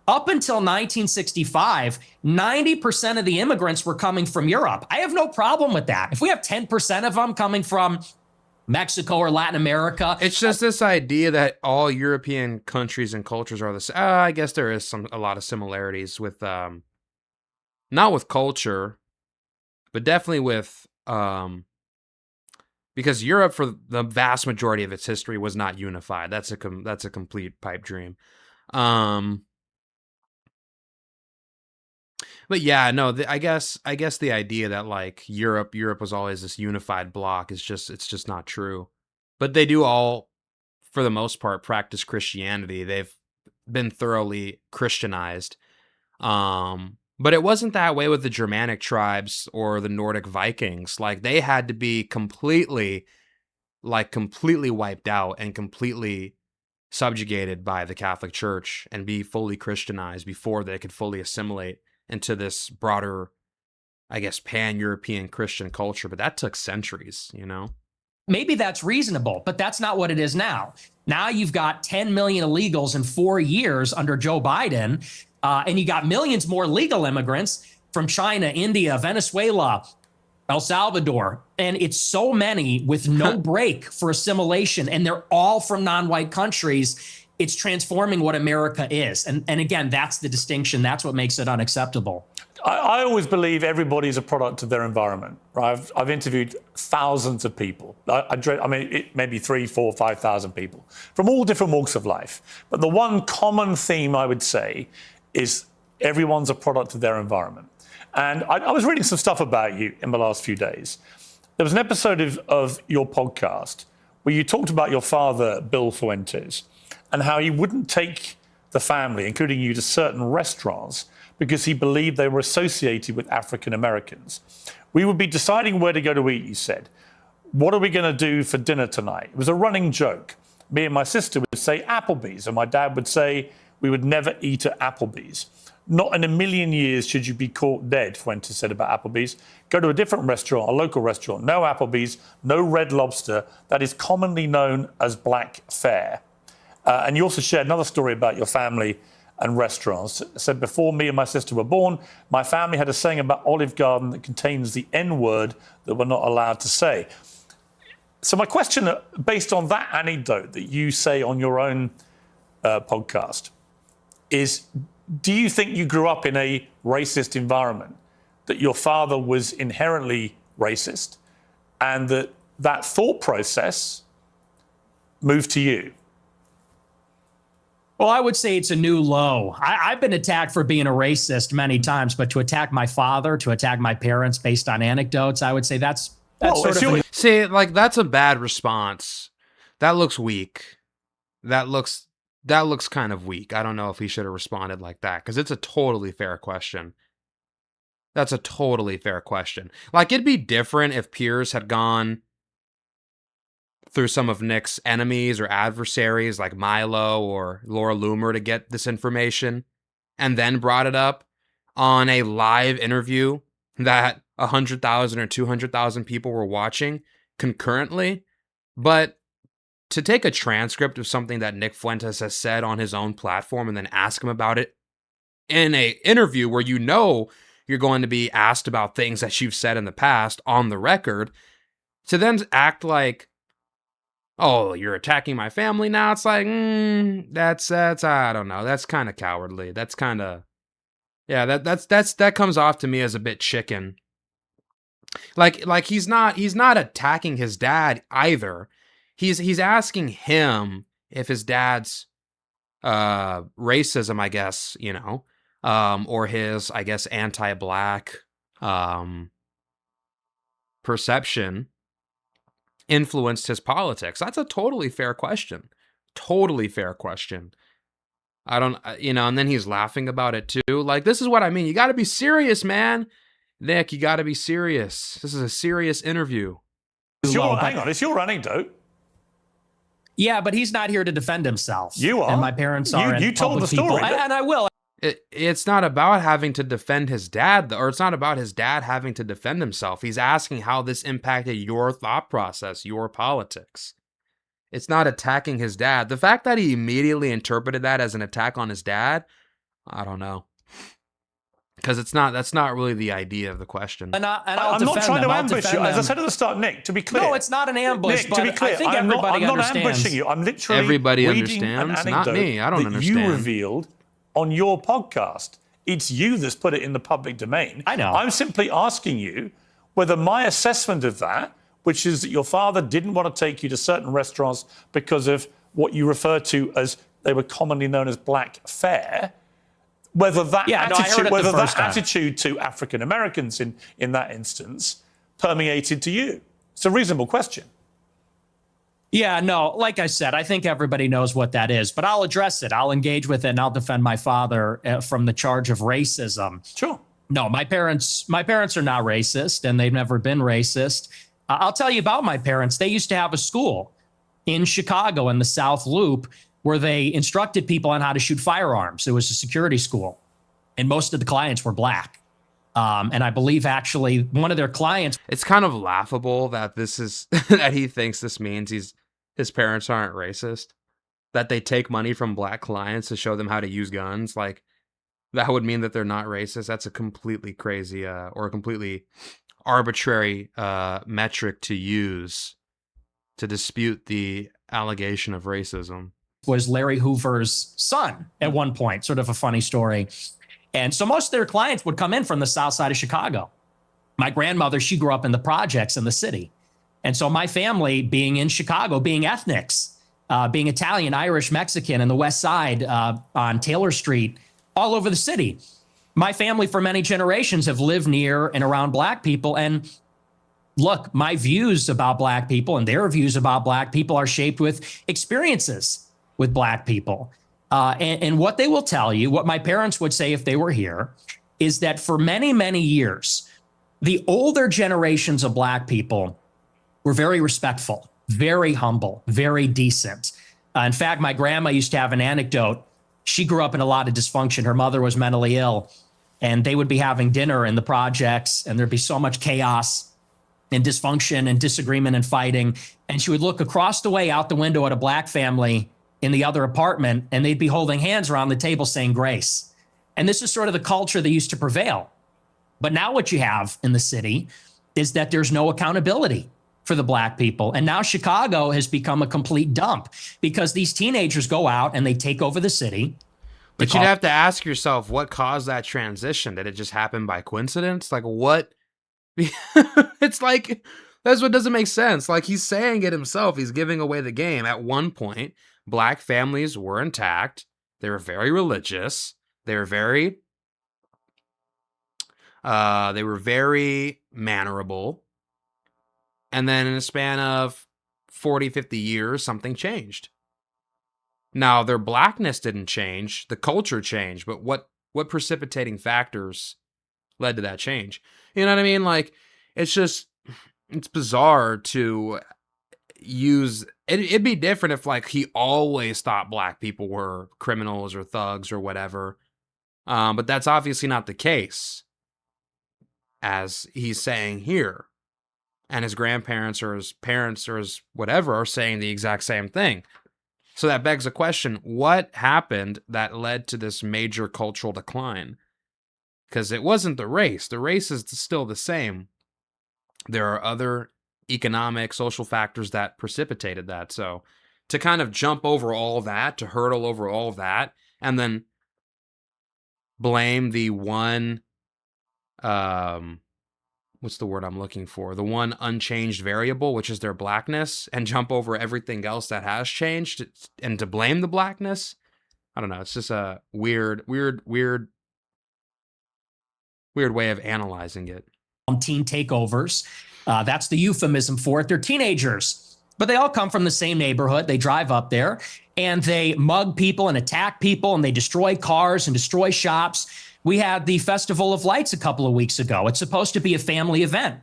Up until 1965, 90% of the immigrants were coming from Europe. I have no problem with that. If we have 10% of them coming from Mexico or Latin America. It's just this idea that all European countries and cultures are the same. I guess there is a lot of similarities with, not with culture, but definitely with, because Europe, for the vast majority of its history, was not unified. That's a complete pipe dream. But yeah, no, I guess the idea that, like, Europe was always this unified bloc it's just not true. But they do all, for the most part, practice Christianity. They've been thoroughly Christianized. But it wasn't that way with the Germanic tribes or the Nordic Vikings. Like, they had to be completely wiped out and completely subjugated by the Catholic Church and be fully Christianized before they could fully assimilate into this broader, I guess, pan-European Christian culture. But that took centuries, Maybe that's reasonable, but that's not what it is now. Now you've got 10 million illegals in 4 years under Joe Biden, and you got millions more legal immigrants from China, India, Venezuela, El Salvador. And it's so many with no break for assimilation, and they're all from non-white countries. It's transforming what America is. And again, that's the distinction. That's what makes it unacceptable. I always believe everybody is a product of their environment. Right? I've interviewed thousands of people. Maybe 3, 4, 5,000 people from all different walks of life. But the one common theme I would say is everyone's a product of their environment. And I was reading some stuff about you in the last few days. There was an episode of your podcast where you talked about your father, Bill Fuentes, and how he wouldn't take the family, including you, to certain restaurants because he believed they were associated with African Americans. We would be deciding where to go to eat, you said. What are we going to do for dinner tonight? It was a running joke. Me and my sister would say Applebee's, and my dad would say we would never eat at Applebee's. Not in a million years should you be caught dead, Fuentes said about Applebee's. Go to a different restaurant, a local restaurant. No Applebee's, no Red Lobster. That is commonly known as black fare. And you also shared another story about your family and restaurants. It said, before me and my sister were born, my family had a saying about Olive Garden that contains the N-word that we're not allowed to say. So my question, based on that anecdote that you say on your own podcast, is do you think you grew up in a racist environment, that your father was inherently racist, and that thought process moved to you? Well, I would say it's a new low. I've been attacked for being a racist many times, but to attack my father, to attack my parents based on anecdotes, I would say that's See, like, that's a bad response. That looks weak. That looks kind of weak. I don't know if he should have responded like that, because it's a totally fair question. That's a totally fair question. Like, it'd be different if Piers had gone through some of Nick's enemies or adversaries like Milo or Laura Loomer to get this information and then brought it up on a live interview that 100,000 or 200,000 people were watching concurrently. But to take a transcript of something that Nick Fuentes has said on his own platform and then ask him about it in a interview where you know you're going to be asked about things that you've said in the past on the record, to then act like, oh, you're attacking my family now. It's like, that's I don't know. That's kind of cowardly. That's kind of, yeah, that comes off to me as a bit chicken. Like he's not attacking his dad either. He's asking him if his dad's racism, I guess, or his, I guess, anti-black perception influenced his politics. That's a totally fair question. Totally fair question. I don't, and then he's laughing about it too. Like, this is what I mean. You got to be serious, man. Nick, you got to be serious. This is a serious interview. Hang on, it's your anecdote. Yeah, but he's not here to defend himself. You are. And my parents are. You told the story. And I will. It's not about having to defend his dad, or it's not about his dad having to defend himself. He's asking how this impacted your thought process, your politics. It's not attacking his dad. The fact that he immediately interpreted that as an attack on his dad, I don't know. Because that's not really the idea of the question. I'm not trying to ambush you. As I said at the start, Nick, to be clear. No, it's not an ambush. Nick, to be clear, I think I'm not understands. ambushing you. I'm literally everybody reading understands. An Not me. I don't that understand. You revealed on your podcast. It's you that's put it in the public domain. I know. I'm simply asking you whether my assessment of that, which is that your father didn't want to take you to certain restaurants because of what you refer to as, they were commonly known as black fare, whether that attitude to African Americans in that instance permeated to you. It's a reasonable question. Yeah, no, like I said, I think everybody knows what that is, but I'll address it. I'll engage with it, and I'll defend my father from the charge of racism. Sure. No, my parents are not racist, and they've never been racist. I'll tell you about my parents. They used to have a school in Chicago in the South Loop where they instructed people on how to shoot firearms. It was a security school, and most of the clients were black. And I believe actually one of their clients. It's kind of laughable that this is that he thinks this means his parents aren't racist, that they take money from black clients to show them how to use guns. Like, that would mean that they're not racist. That's a completely crazy or a completely arbitrary metric to use to dispute the allegation of racism. Was Larry Hoover's son at one point, sort of a funny story. And so most of their clients would come in from the south side of Chicago. My grandmother, she grew up in the projects in the city. And so my family, being in Chicago, being ethnics, being Italian, Irish, Mexican, in the west side on Taylor Street, all over the city. My family for many generations have lived near and around black people. And look, my views about black people and their views about black people are shaped with experiences with black people. And what they will tell you, what my parents would say if they were here, is that for many, many years, the older generations of black people were very respectful, very humble, very decent. In fact, my grandma used to have an anecdote. She grew up in a lot of dysfunction. Her mother was mentally ill, and they would be having dinner in the projects, and there'd be so much chaos and dysfunction and disagreement and fighting. And she would look across the way out the window at a black family in the other apartment, and they'd be holding hands around the table saying grace. And this is sort of the culture that used to prevail. But now what you have in the city is that there's no accountability for the black people. And now Chicago has become a complete dump because these teenagers go out and they take over the city. But you'd have to ask yourself, what caused that transition? Did it just happen by coincidence? Like, what? It's like, that's what doesn't make sense. Like, he's saying it himself. He's giving away the game. At one point, black families were intact. They were very religious. They were very mannerable. And then in a span of 40, 50 years, something changed. Now, their blackness didn't change. The culture changed. But what precipitating factors led to that change? You know what I mean? Like, it's bizarre to use. It'd be different if, like, he always thought black people were criminals or thugs or whatever. But that's obviously not the case. as he's saying here. And his grandparents or his parents or his whatever are saying the exact same thing. So that begs the question, what happened that led to this major cultural decline? Because it wasn't the race. The race is still the same. There are other economic, social factors that precipitated that. So to kind of jump over all that, to hurdle over all that, and then blame the one, what's the word I'm looking for? The one unchanged variable, which is their blackness, and jump over everything else that has changed, and to blame the blackness. I don't know. It's just a weird way of analyzing it. Teen takeovers. That's the euphemism for it. They're teenagers, but they all come from the same neighborhood. They drive up there and they mug people and attack people and they destroy cars and destroy shops. We had the Festival of Lights a couple of weeks ago. It's supposed to be a family event.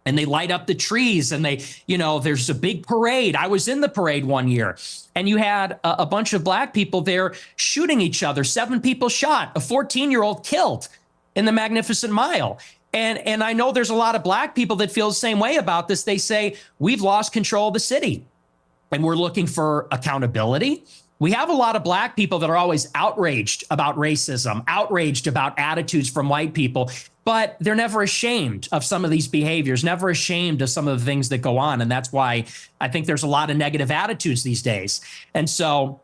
And they light up the trees and they, there's a big parade. I was in the parade one year and you had a bunch of black people there shooting each other. 7 people shot, a 14-year-old killed in the Magnificent Mile. And I know there's a lot of black people that feel the same way about this. They say, we've lost control of the city and we're looking for accountability. We have a lot of black people that are always outraged about racism, outraged about attitudes from white people, but they're never ashamed of some of these behaviors, never ashamed of some of the things that go on. And that's why I think there's a lot of negative attitudes these days. And so,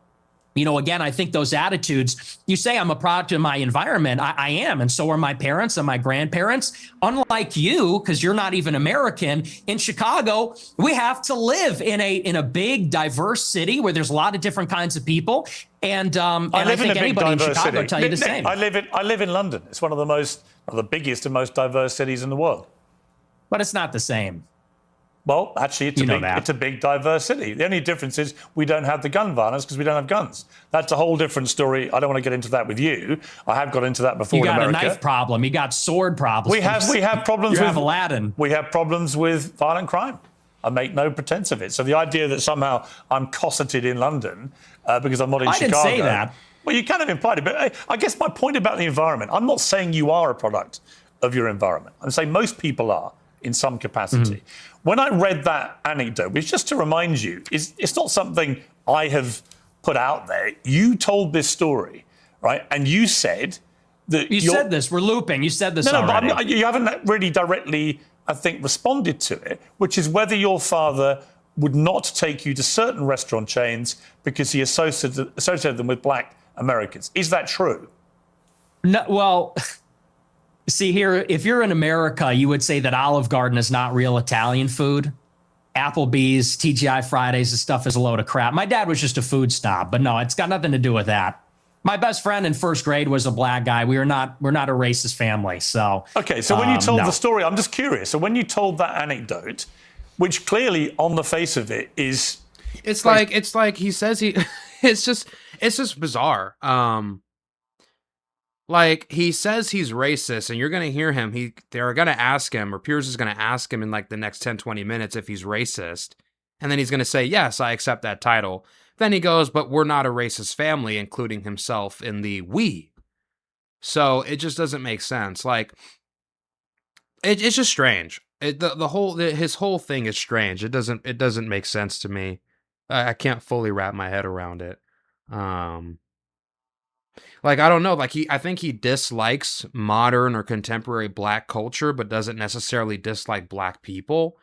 again, I think those attitudes, you say I'm a product of my environment. I am. And so are my parents and my grandparents. Unlike you, because you're not even American, in Chicago, we have to live in a big, diverse city where there's a lot of different kinds of people. And I think anybody in Chicago will tell you the same. I live in London. It's one of the biggest and most diverse cities in the world. But it's not the same. Well, actually, it's a big, diverse city. The only difference is we don't have the gun violence because we don't have guns. That's a whole different story. I don't want to get into that with you. I have got into that before in America. You got a knife problem. You got sword problems. We have problems with Aladdin. We have problems with violent crime. I make no pretense of it. So the idea that somehow I'm cosseted in London because I'm not in Chicago. I didn't say that. Well, you kind of implied it. But I guess my point about the environment, I'm not saying you are a product of your environment. I'm saying most people are in some capacity. Mm-hmm. When I read that anecdote, which just to remind you, it's not something I have put out there. You told this story, right? And you said that you said this. We're looping. You said this already. No, but you haven't really directly, I think, responded to it, which is whether your father would not take you to certain restaurant chains because he associated them with black Americans. Is that true? No, well... See here, if you're in America, you would say that Olive Garden is not real Italian food. Applebee's, TGI Fridays, this stuff is a load of crap. My dad was just a food snob, but no, it's got nothing to do with that. My best friend in first grade was a black guy. We're not a racist family. So okay, so when you told the story, I'm just curious. So when you told that anecdote, which clearly on the face of it is, it's like he says it's just bizarre. Like, he says he's racist, and you're going to hear him. They're going to ask him, or Piers is going to ask him in like the next 10, 20 minutes if he's racist. And then he's going to say, yes, I accept that title. Then he goes, but we're not a racist family, including himself in the we. So it just doesn't make sense. Like, it's just strange. His whole thing is strange. It doesn't make sense to me. I can't fully wrap my head around it. Like, I don't know, I think he dislikes modern or contemporary black culture, but doesn't necessarily dislike black people.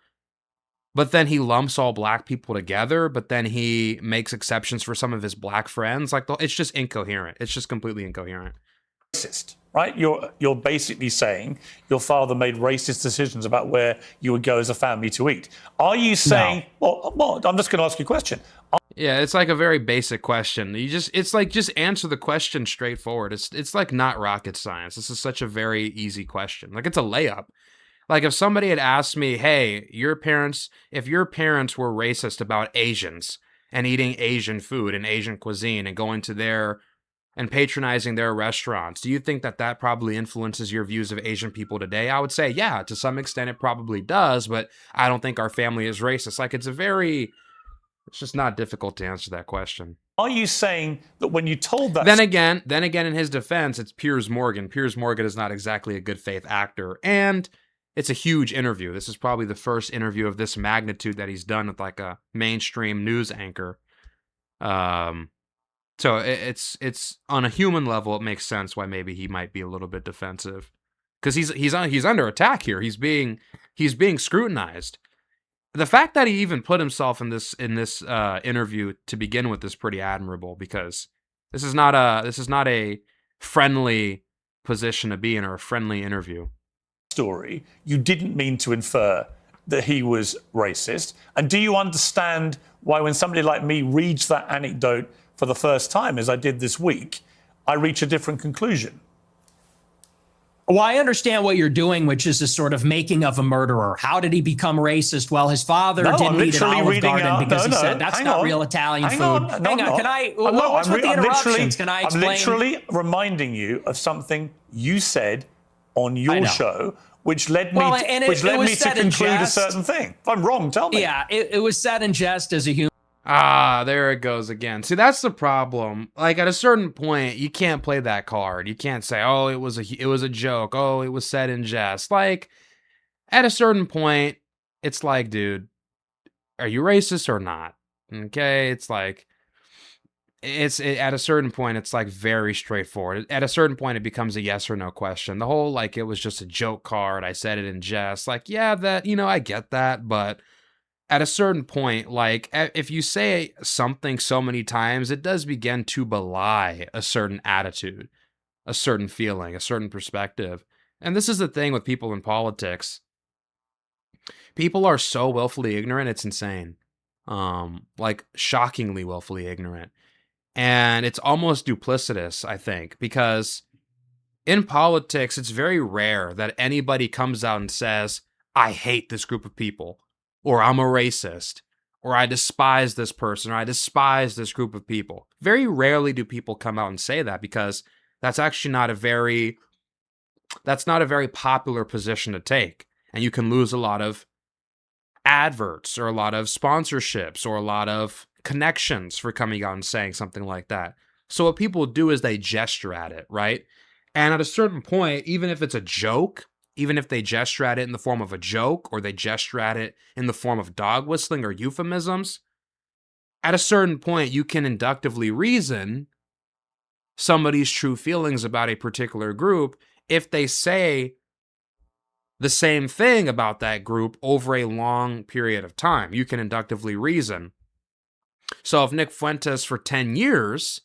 But then he lumps all black people together, but then he makes exceptions for some of his black friends. Like, it's just incoherent. It's just completely incoherent. Racist, right? You're basically saying your father made racist decisions about where you would go as a family to eat. Are you saying, no. Well, I'm just going to ask you a question. Yeah, it's like a very basic question. It's like, just answer the question straightforward. It's like not rocket science. This is such a very easy question. Like, it's a layup. Like, if somebody had asked me, hey, if your parents were racist about Asians and eating Asian food and Asian cuisine and going to and patronizing their restaurants, do you think that probably influences your views of Asian people today? I would say, yeah, to some extent it probably does, but I don't think our family is racist. Like, it's just not difficult to answer that question. Are you saying that when you told that... Then again, in his defense, it's Piers Morgan. Piers Morgan is not exactly a good faith actor. And it's a huge interview. This is probably the first interview of this magnitude that he's done with like a mainstream news anchor. So it's on a human level, it makes sense why maybe he might be a little bit defensive, because he's under attack here. He's being scrutinized. The fact that he even put himself in this interview to begin with is pretty admirable, because this is not a friendly position to be in, or a friendly interview. Story, you didn't mean to infer that he was racist. And do you understand why when somebody like me reads that anecdote for the first time, as I did this week, I reach a different conclusion? Well, I understand what you're doing, which is a sort of making of a murderer. How did he become racist? Well, his father didn't eat an Olive Garden because he said that's not real Italian food. Hang on, can I? What's with the interruptions? Can I explain? I'm literally reminding you of something you said on your show, which led me to conclude a certain thing. If I'm wrong, tell me. Yeah, it was said in jest as a human. Ah, there it goes again. See, that's the problem. Like, at a certain point, you can't play that card. You can't say, "Oh, it was a joke. Oh, it was said in jest." Like, at a certain point, it's like, dude, are you racist or not? Okay, it's like, at a certain point, it's like very straightforward. At a certain point, it becomes a yes or no question. The whole, like, it was just a joke card, I said it in jest. Like, yeah, that, I get that, but at a certain point, like, if you say something so many times, it does begin to belie a certain attitude, a certain feeling, a certain perspective. And this is the thing with people in politics. People are so willfully ignorant, it's insane. Like, shockingly willfully ignorant. And it's almost duplicitous, I think, because in politics, it's very rare that anybody comes out and says, "I hate this group of people," or "I'm a racist," or "I despise this person," or "I despise this group of people." Very rarely do people come out and say that, because that's actually not a very popular position to take. And you can lose a lot of adverts, or a lot of sponsorships, or a lot of connections for coming out and saying something like that. So what people do is they gesture at it, right? And at a certain point, even if it's a joke, even if they gesture at it in the form of a joke, or they gesture at it in the form of dog whistling or euphemisms, at a certain point, you can inductively reason somebody's true feelings about a particular group if they say the same thing about that group over a long period of time. You can inductively reason. So if Nick Fuentes for 10 years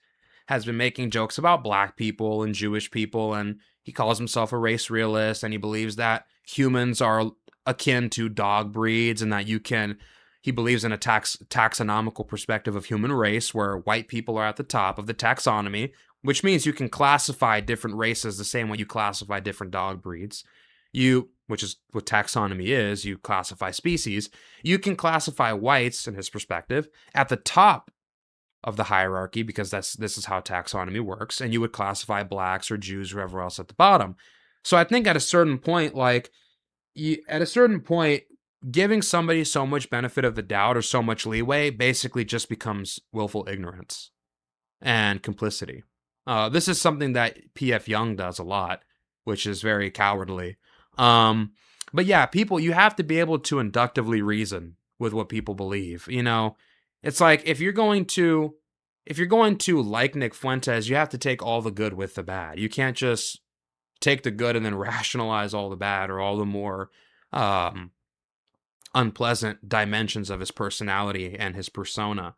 has been making jokes about black people and Jewish people, and he calls himself a race realist, and he believes that humans are akin to dog breeds, and that he believes in a taxonomical perspective of human race, where white people are at the top of the taxonomy, which means you can classify different races the same way you classify different dog breeds. Which is what taxonomy is, you classify species. You can classify whites, in his perspective, at the top of the hierarchy, because this is how taxonomy works, and you would classify blacks or Jews, whoever else, at the bottom. So I think at a certain point, giving somebody so much benefit of the doubt or so much leeway basically just becomes willful ignorance and complicity. This is something that P.F. Young does a lot, which is very cowardly. But yeah, you have to be able to inductively reason with what people believe. It's like, if you're going to like Nick Fuentes, you have to take all the good with the bad. You can't just take the good and then rationalize all the bad, or all the more unpleasant dimensions of his personality and his persona.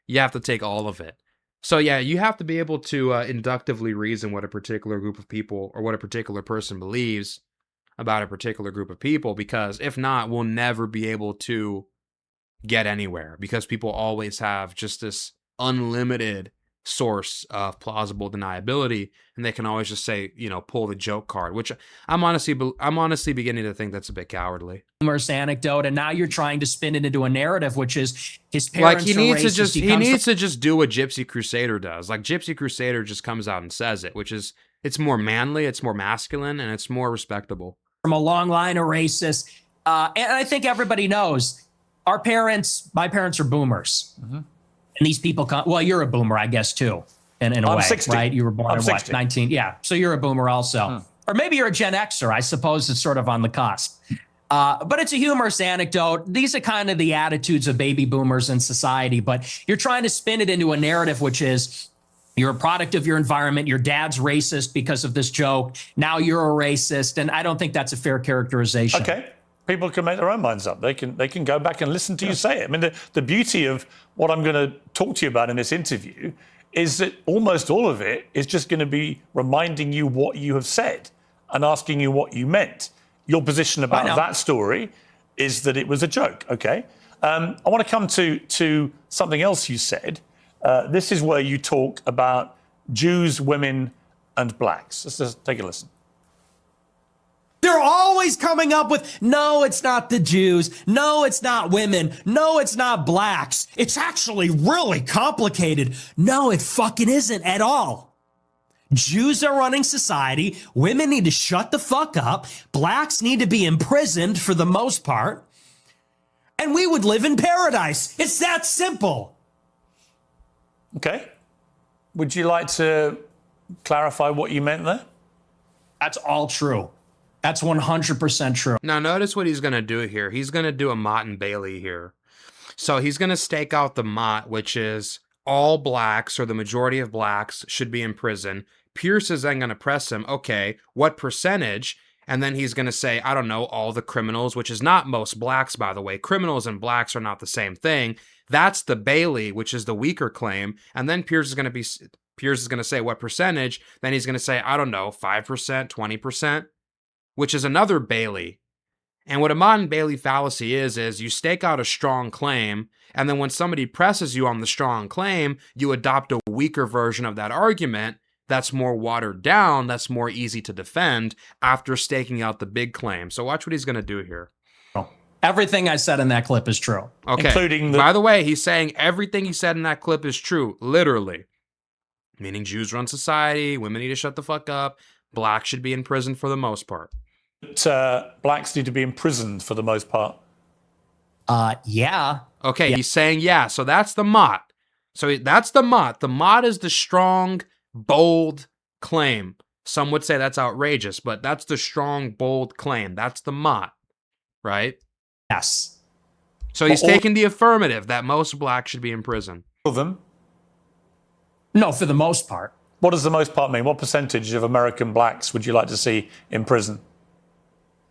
You have to take all of it. So yeah, you have to be able to inductively reason what a particular group of people, or what a particular person believes about a particular group of people, because if not, we'll never be able to get anywhere, because people always have just this unlimited source of plausible deniability, and they can always just say, pull the joke card, which I'm honestly beginning to think that's a bit cowardly. Humorous anecdote, and now you're trying to spin it into a narrative, which is his parents. Like, he needs to just do what Gypsy Crusader does. Like, Gypsy Crusader just comes out and says it, which is, it's more manly, it's more masculine, and it's more respectable. From a long line of racists, and I think everybody knows my parents are boomers. Mm-hmm. And these people well, you're a boomer, I guess, too, in a way, 60. right? You were born in 60. 19? Yeah. So you're a boomer also. or maybe you're a Gen Xer. I suppose it's sort of on the cusp. But it's a humorous anecdote. These are kind of the attitudes of baby boomers in society, but you're trying to spin it into a narrative, which is you're a product of your environment. Your dad's racist because of this joke. Now you're a racist. And I don't think that's a fair characterization. Okay. People can make their own minds up. They can go back and listen to you say it. I mean, the beauty of what I'm going to talk to you about in this interview is that almost all of it is just going to be reminding you what you have said and asking you what you meant. Your position about that story is that it was a joke, okay? I want to come to something else you said. This is where you talk about Jews, women, and blacks. Let's just take a listen. They're always coming up with, no, it's not the Jews. No, it's not women. No, it's not blacks. It's actually really complicated. No, it fucking isn't at all. Jews are running society. Women need to shut the fuck up. Blacks need to be imprisoned for the most part. And we would live in paradise. It's that simple. Okay. Would you like to clarify what you meant there? That's all true. That's 100% true. Now, notice what he's going to do here. He's going to do a Mott and Bailey here. So he's going to stake out the Mott, which is all blacks or the majority of blacks should be in prison. Piers is then going to press him, okay, what percentage? And then he's going to say, I don't know, all the criminals, which is not most blacks, by the way. Criminals and blacks are not the same thing. That's the Bailey, which is the weaker claim. And then Piers is going to say what percentage? Then he's going to say, I don't know, 5%, 20%, which is another Bailey. And what a Mott and Bailey fallacy is you stake out a strong claim, and then when somebody presses you on the strong claim, you adopt a weaker version of that argument that's more watered down, that's more easy to defend after staking out the big claim. So watch what he's going to do here. Everything I said in that clip is true. Okay. Including By the way, he's saying everything he said in that clip is true, literally. Meaning Jews run society, women need to shut the fuck up, blacks should be in prison for the most part. Blacks need to be imprisoned for the most part. Yeah. Okay, yeah. He's saying yeah, so that's the Mott. So that's the Mott. The Mott is the strong, bold claim. Some would say that's outrageous, but that's the strong, bold claim. That's the Mott, right? Yes. So he's taking the affirmative that most blacks should be in prison. All of them? No, for the most part. What does the most part mean? What percentage of American blacks would you like to see in prison?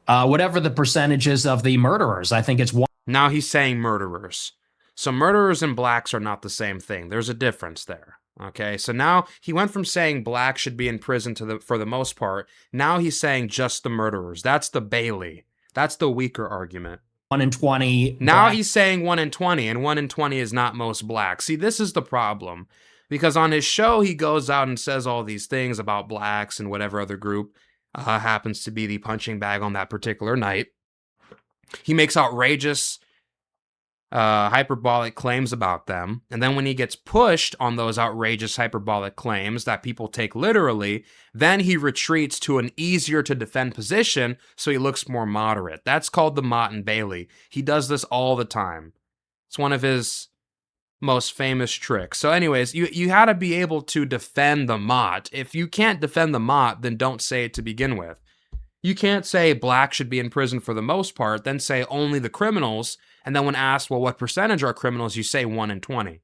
Whatever the percentages of the murderers, I think it's one. Now he's saying murderers. So murderers and blacks are not the same thing. There's a difference there. Okay, so now he went from saying blacks should be in prison for the most part. Now he's saying just the murderers. That's the Bailey. That's the weaker argument. 1 in 20. Now he's saying 1 in 20, and 1 in 20 is not most blacks. See, this is the problem. Because on his show, he goes out and says all these things about blacks and whatever other group happens to be the punching bag on that particular night. He makes outrageous, hyperbolic claims about them. And then when he gets pushed on those outrageous, hyperbolic claims that people take literally, then he retreats to an easier to defend position so he looks more moderate. That's called the Mott and Bailey. He does this all the time. It's one of his most famous tricks. So anyways, you had to be able to defend the Mott. If you can't defend the Mott, then don't say it to begin with. You can't say black should be in prison for the most part, then say only the criminals, and then when asked, well, what percentage are criminals, you say 1 in 20,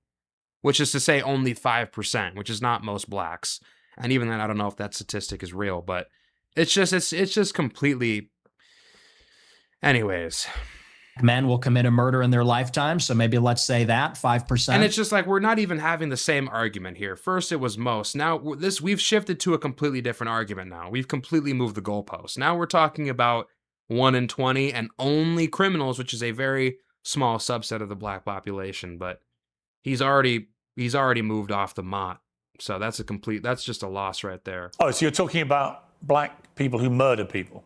which is to say only 5%, which is not most blacks. And even then, I don't know if that statistic is real, but it's just completely... Anyways... Men will commit a murder in their lifetime, so maybe let's say that 5%. And it's just like we're not even having the same argument here. First it was most. Now we've shifted to a completely different argument now. We've completely moved the goalposts. Now we're talking about 1 in 20 and only criminals, which is a very small subset of the black population, but he's already moved off the Mott. So that's just a loss right there. Oh, so you're talking about black people who murder people?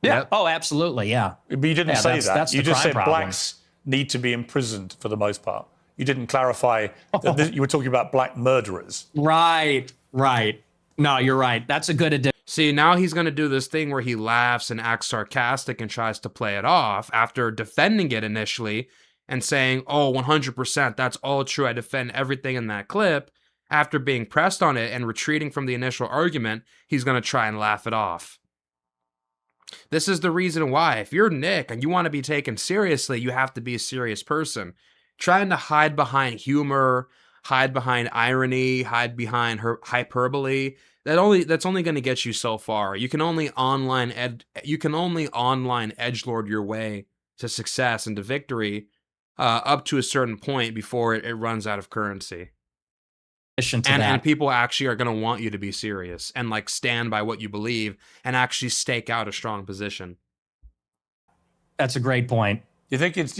Yeah. Yep. Oh, absolutely. Yeah. But you didn't say that. That's You the just crime said problem. blacks need to be imprisoned for the most part. You didn't clarify that you were talking about black murderers. Right. No, you're right. That's a good addition. See, now he's going to do this thing where he laughs and acts sarcastic and tries to play it off after defending it initially and saying, oh, 100%, that's all true. I defend everything in that clip. After being pressed on it and retreating from the initial argument, he's going to try and laugh it off. This is the reason why, if you're Nick and you want to be taken seriously, you have to be a serious person. Trying to hide behind humor, hide behind irony, hide behind hyperbole, that's only going to get you so far. You can only online edgelord your way to success and to victory up to a certain point before it runs out of currency. And people actually are going to want you to be serious and like stand by what you believe and actually stake out a strong position. That's a great point. You think it's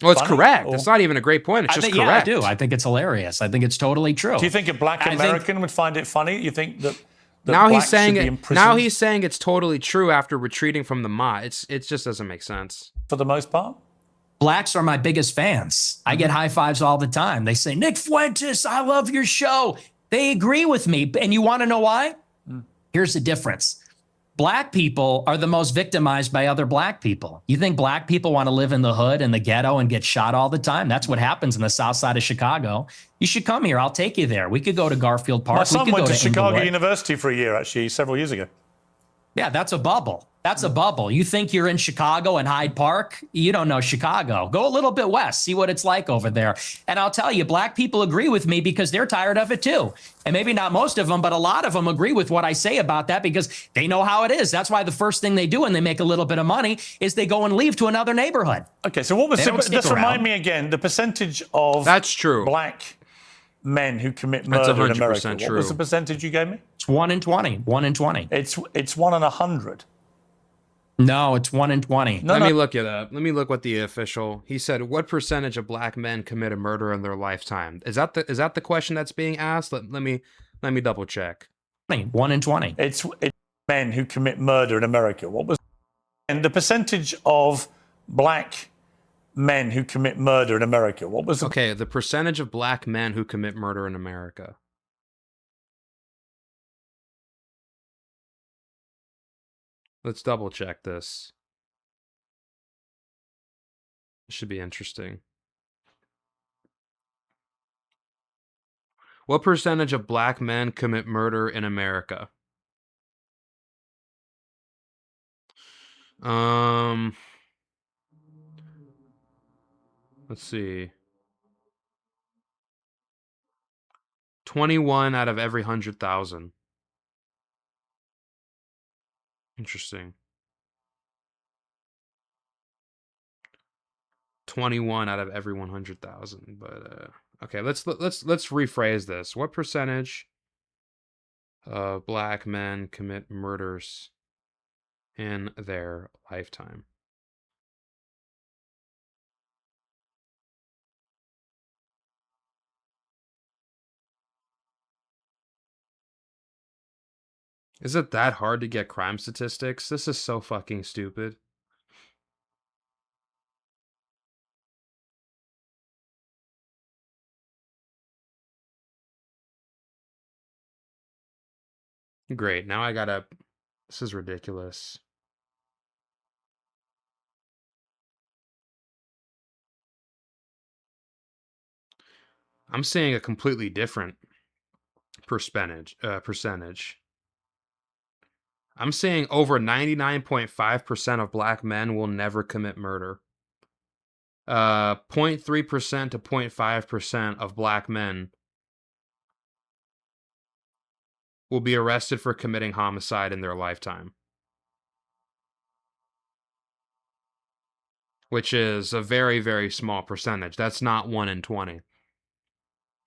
well, it's funny, correct. or- It's not even a great point. It's just correct. Yeah, I do. I think it's hilarious. I think it's totally true. Do you think a black American would find it funny? You think that now blacks he's saying should be it. imprisoned Now he's saying it's totally true after retreating from the mob. It just doesn't make sense. for the most part? Blacks are my biggest fans. I get high fives all the time. They say, Nick Fuentes, I love your show. They agree with me. And you want to know why? Here's the difference. Black people are the most victimized by other black people. You think black people want to live in the hood and the ghetto and get shot all the time? That's what happens in the south side of Chicago. You should come here. I'll take you there. We could go to Garfield Park. My son we could went go to Chicago Inglewood. University for a year, actually, several years ago. Yeah, that's a bubble. That's a bubble. You think you're in Chicago and Hyde Park? You don't know Chicago. Go a little bit west, see what it's like over there. And I'll tell you, black people agree with me because they're tired of it too. And maybe not most of them, but a lot of them agree with what I say about that because they know how it is. That's why the first thing they do when they make a little bit of money is they go and leave to another neighborhood. Okay, so what was just remind me again, the percentage of That's true. black men who commit murder in America. True. What was the percentage you gave me? It's 1 in 20. 1 in 20. It's 1 in 100. No, it's 1 in 20. No, Let no. me look it up. Let me look what the official. He said, "What percentage of black men commit a murder in their lifetime?" Is that the question that's being asked? Let me double check. 1 in 20. It's men who commit murder in America. What was and the percentage of black men who commit murder in America? What was the Okay, the percentage of black men who commit murder in America. Let's double check this. This should be interesting. What percentage of black men commit murder in America? Let's see. 21 out of every 100,000. Interesting. 21 out of every 100,000. But okay, let's rephrase this. What percentage of black men commit murders in their lifetime? Is it that hard to get crime statistics? This is so fucking stupid. Great. Now I gotta. This is ridiculous. I'm seeing a completely different percentage. I'm saying over 99.5% of black men will never commit murder. 0.3% to 0.5% of black men will be arrested for committing homicide in their lifetime. Which is a very, very small percentage. That's not 1 in 20.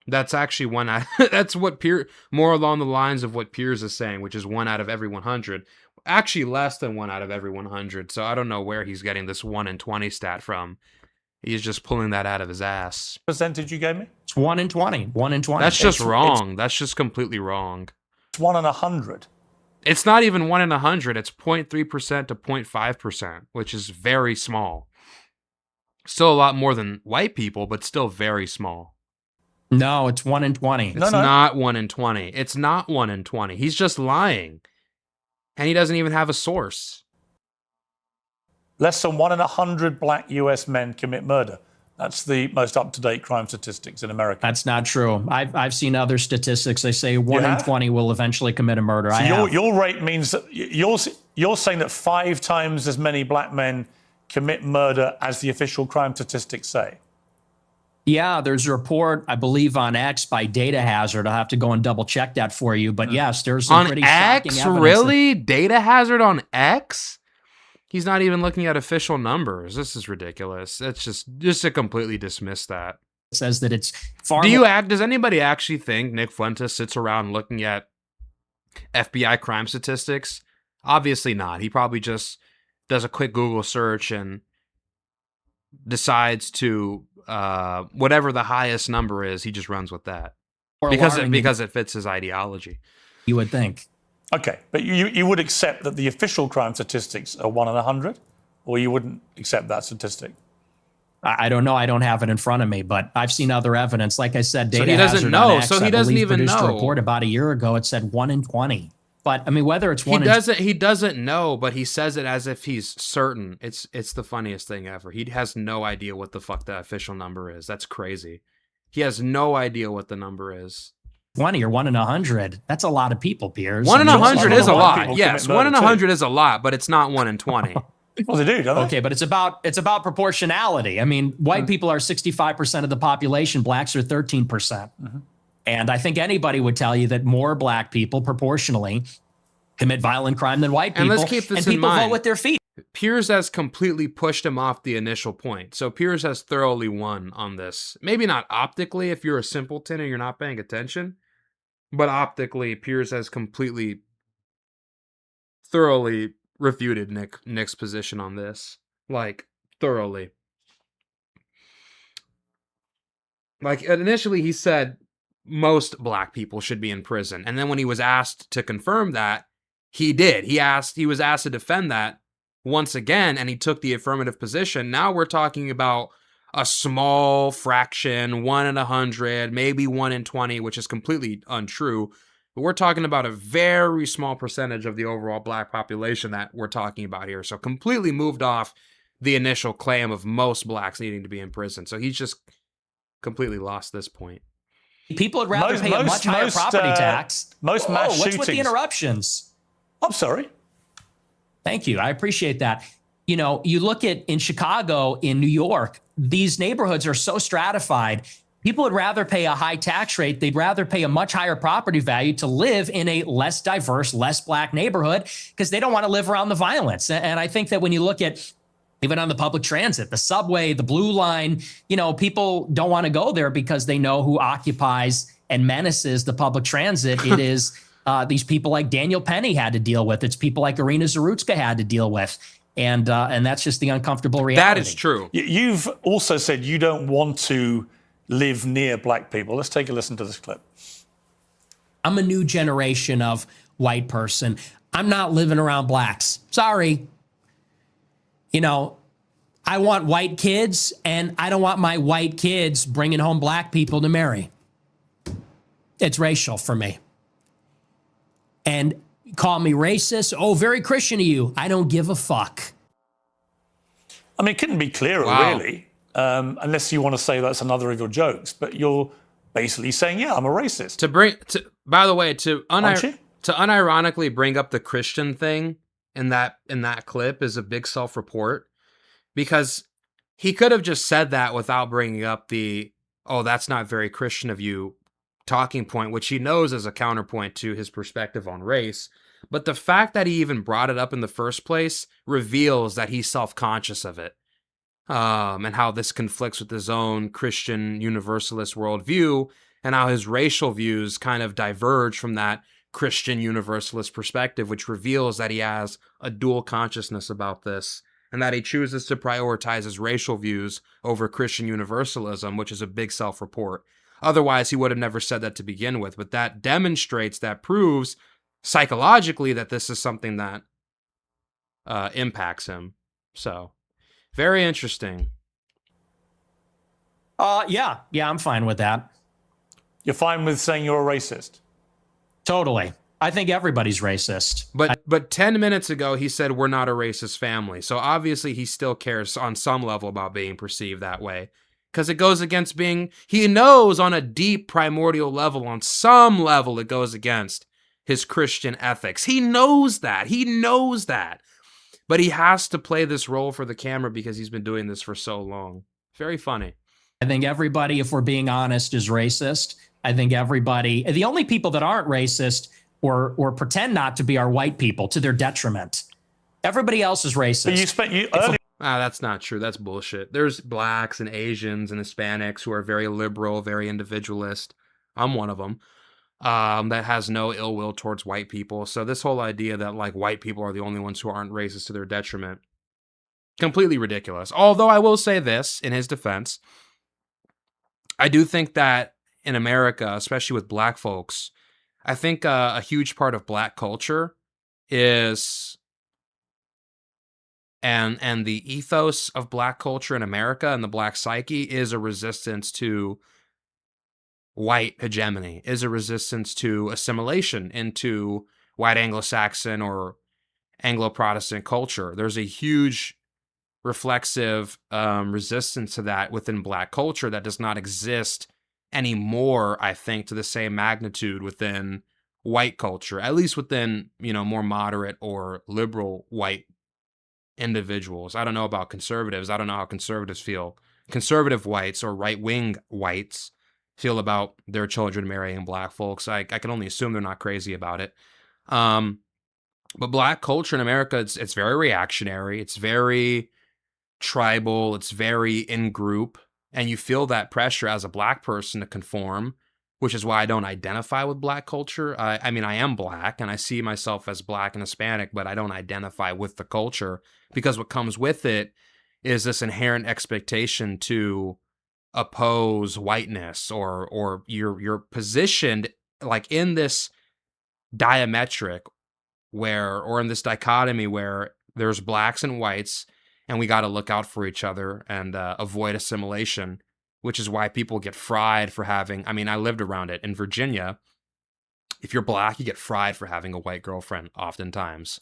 That's actually one out. That's what more along the lines of what Piers is saying, which is 1 out of every 100. Actually, less than 1 out of every 100. So I don't know where he's getting this 1 in 20 stat from. He's just pulling that out of his ass. percentage you gave me? It's 1 in 20. 1 in 20. That's just wrong. That's just completely wrong. It's 1 in 100. It's not even 1 in 100. It's 0.3% to 0.5%, which is very small. Still a lot more than white people, but still very small. No, it's 1 in 20. It's not 1 in 20. It's not 1 in 20. He's just lying. And he doesn't even have a source. Less than 1 in 100 black US men commit murder. That's the most up-to-date crime statistics in America. That's not true. I've seen other statistics. They say 1 in have? 20 will eventually commit a murder. So your rate means that you're saying that 5 times as many black men commit murder as the official crime statistics say. Yeah, there's a report, I believe, on X by Data Hazard. I'll have to go and double check that for you. But yes, there's some On pretty shocking X, evidence. really? Data hazard on X? He's not even looking at official numbers. This is ridiculous. It's just to completely dismiss that. It says that it's far more. Does anybody actually think Nick Fuentes sits around looking at FBI crime statistics? Obviously not. He probably just does a quick Google search and decides to whatever the highest number is, he just runs with that because it fits his ideology. You would think. Okay, but you would accept that the official crime statistics are 1 in 100, or you wouldn't accept that statistic? I don't know. I don't have it in front of me, but I've seen other evidence. Like I said, Data he doesn't Hazard know. on X, So he I doesn't believe, even produced know. a report about a year ago. It said 1 in 20. But I mean, whether it's one, he doesn't know, but he says it as if he's certain. It's the funniest thing ever. He has no idea what the fuck the official number is. That's crazy. He has no idea what the number is. 20 or 1 in 100. That's a lot of people, Piers. 1 in 100 is a lot. People Yes, commit 1 in murder 100 is a lot, but it's not 1 in 20. Well, they do, don't they? Okay, but it's about proportionality. I mean, white people are 65% of the population. Blacks are 13%. Mm-hmm. And I think anybody would tell you that more black people proportionally commit violent crime than white people. And let's keep this in people mind. vote with their feet. Piers has completely pushed him off the initial point. So Piers has thoroughly won on this. Maybe not optically if you're a simpleton and you're not paying attention, but optically, Piers has completely, thoroughly refuted Nick's position on this. Like, thoroughly. Like, initially he said most black people should be in prison. And then when he was asked to confirm that, he did. He was asked to defend that once again, and he took the affirmative position. Now we're talking about a small fraction, 1 in 100, maybe 1 in 20, which is completely untrue. But we're talking about a very small percentage of the overall black population that we're talking about here. So completely moved off the initial claim of most blacks needing to be in prison. So he's just completely lost this point. People would rather pay a much higher property tax. Most mass shootings. What's with the interruptions? I'm sorry. Thank you. I appreciate that. You know, you look at in Chicago, in New York, these neighborhoods are so stratified. People would rather pay a high tax rate. They'd rather pay a much higher property value to live in a less diverse, less black neighborhood because they don't want to live around the violence. And I think that when you look at even on the public transit, the subway, the blue line, you know, people don't want to go there because they know who occupies and menaces the public transit. It is these people like Daniel Penny had to deal with. It's people like Irina Zarutska had to deal with. And that's just the uncomfortable reality. That is true. You've also said you don't want to live near black people. Let's take a listen to this clip. I'm a new generation of white person. I'm not living around blacks. Sorry. You know, I want white kids, and I don't want my white kids bringing home black people to marry. It's racial for me. And call me racist. Oh, very Christian of you. I don't give a fuck. I mean, it couldn't be clearer, really, unless you want to say that's another of your jokes. But you're basically saying, yeah, I'm a racist. By the way, to unironically bring up the Christian thing in that clip is a big self-report, because he could have just said that without bringing up the, oh, that's not very Christian of you talking point, which he knows is a counterpoint to his perspective on race. But the fact that he even brought it up in the first place reveals that he's self-conscious of it, and how this conflicts with his own Christian universalist worldview, and how his racial views kind of diverge from that Christian universalist perspective, which reveals that he has a dual consciousness about this, and that he chooses to prioritize his racial views over Christian universalism, which is a big self-report. Otherwise, he would have never said that to begin with. But that proves psychologically that this is something that impacts him. So, very interesting. Yeah, I'm fine with that. You're fine with saying you're a racist? Totally. I think everybody's racist. But 10 minutes ago, he said we're not a racist family. So obviously he still cares on some level about being perceived that way. because it goes against he knows on a deep primordial level, on some level, it goes against his Christian ethics. He knows that. But he has to play this role for the camera because he's been doing this for so long. Very funny. I think everybody, if we're being honest, is racist. I think everybody, the only people that aren't racist or pretend not to be are white people to their detriment. Everybody else is racist. But That's not true. That's bullshit. There's blacks and Asians and Hispanics who are very liberal, very individualist. I'm one of them. That has no ill will towards white people. So this whole idea that like white people are the only ones who aren't racist to their detriment, completely ridiculous. Although I will say this in his defense, I do think that in America, especially with black folks, I think a huge part of black culture is and the ethos of black culture in America and the black psyche is a resistance to white hegemony, is a resistance to assimilation into white Anglo-Saxon or Anglo-Protestant culture. There's a huge reflexive resistance to that within black culture that does not exist anymore, I think, to the same magnitude within white culture, at least within, more moderate or liberal white individuals. I don't know about conservatives. I don't know how conservatives feel. Conservative whites or right-wing whites feel about their children marrying black folks. I can only assume they're not crazy about it. But black culture in America, it's very reactionary. It's very tribal. It's very in-group. And you feel that pressure as a black person to conform, which is why I don't identify with black culture. I mean, I am black, and I see myself as black and Hispanic, but I don't identify with the culture because what comes with it is this inherent expectation to oppose whiteness, or you're positioned like in this diametric or in this dichotomy where there's blacks and whites, and we got to look out for each other and avoid assimilation, which is why people get fried for having, I lived around it in Virginia. If you're black, you get fried for having a white girlfriend oftentimes.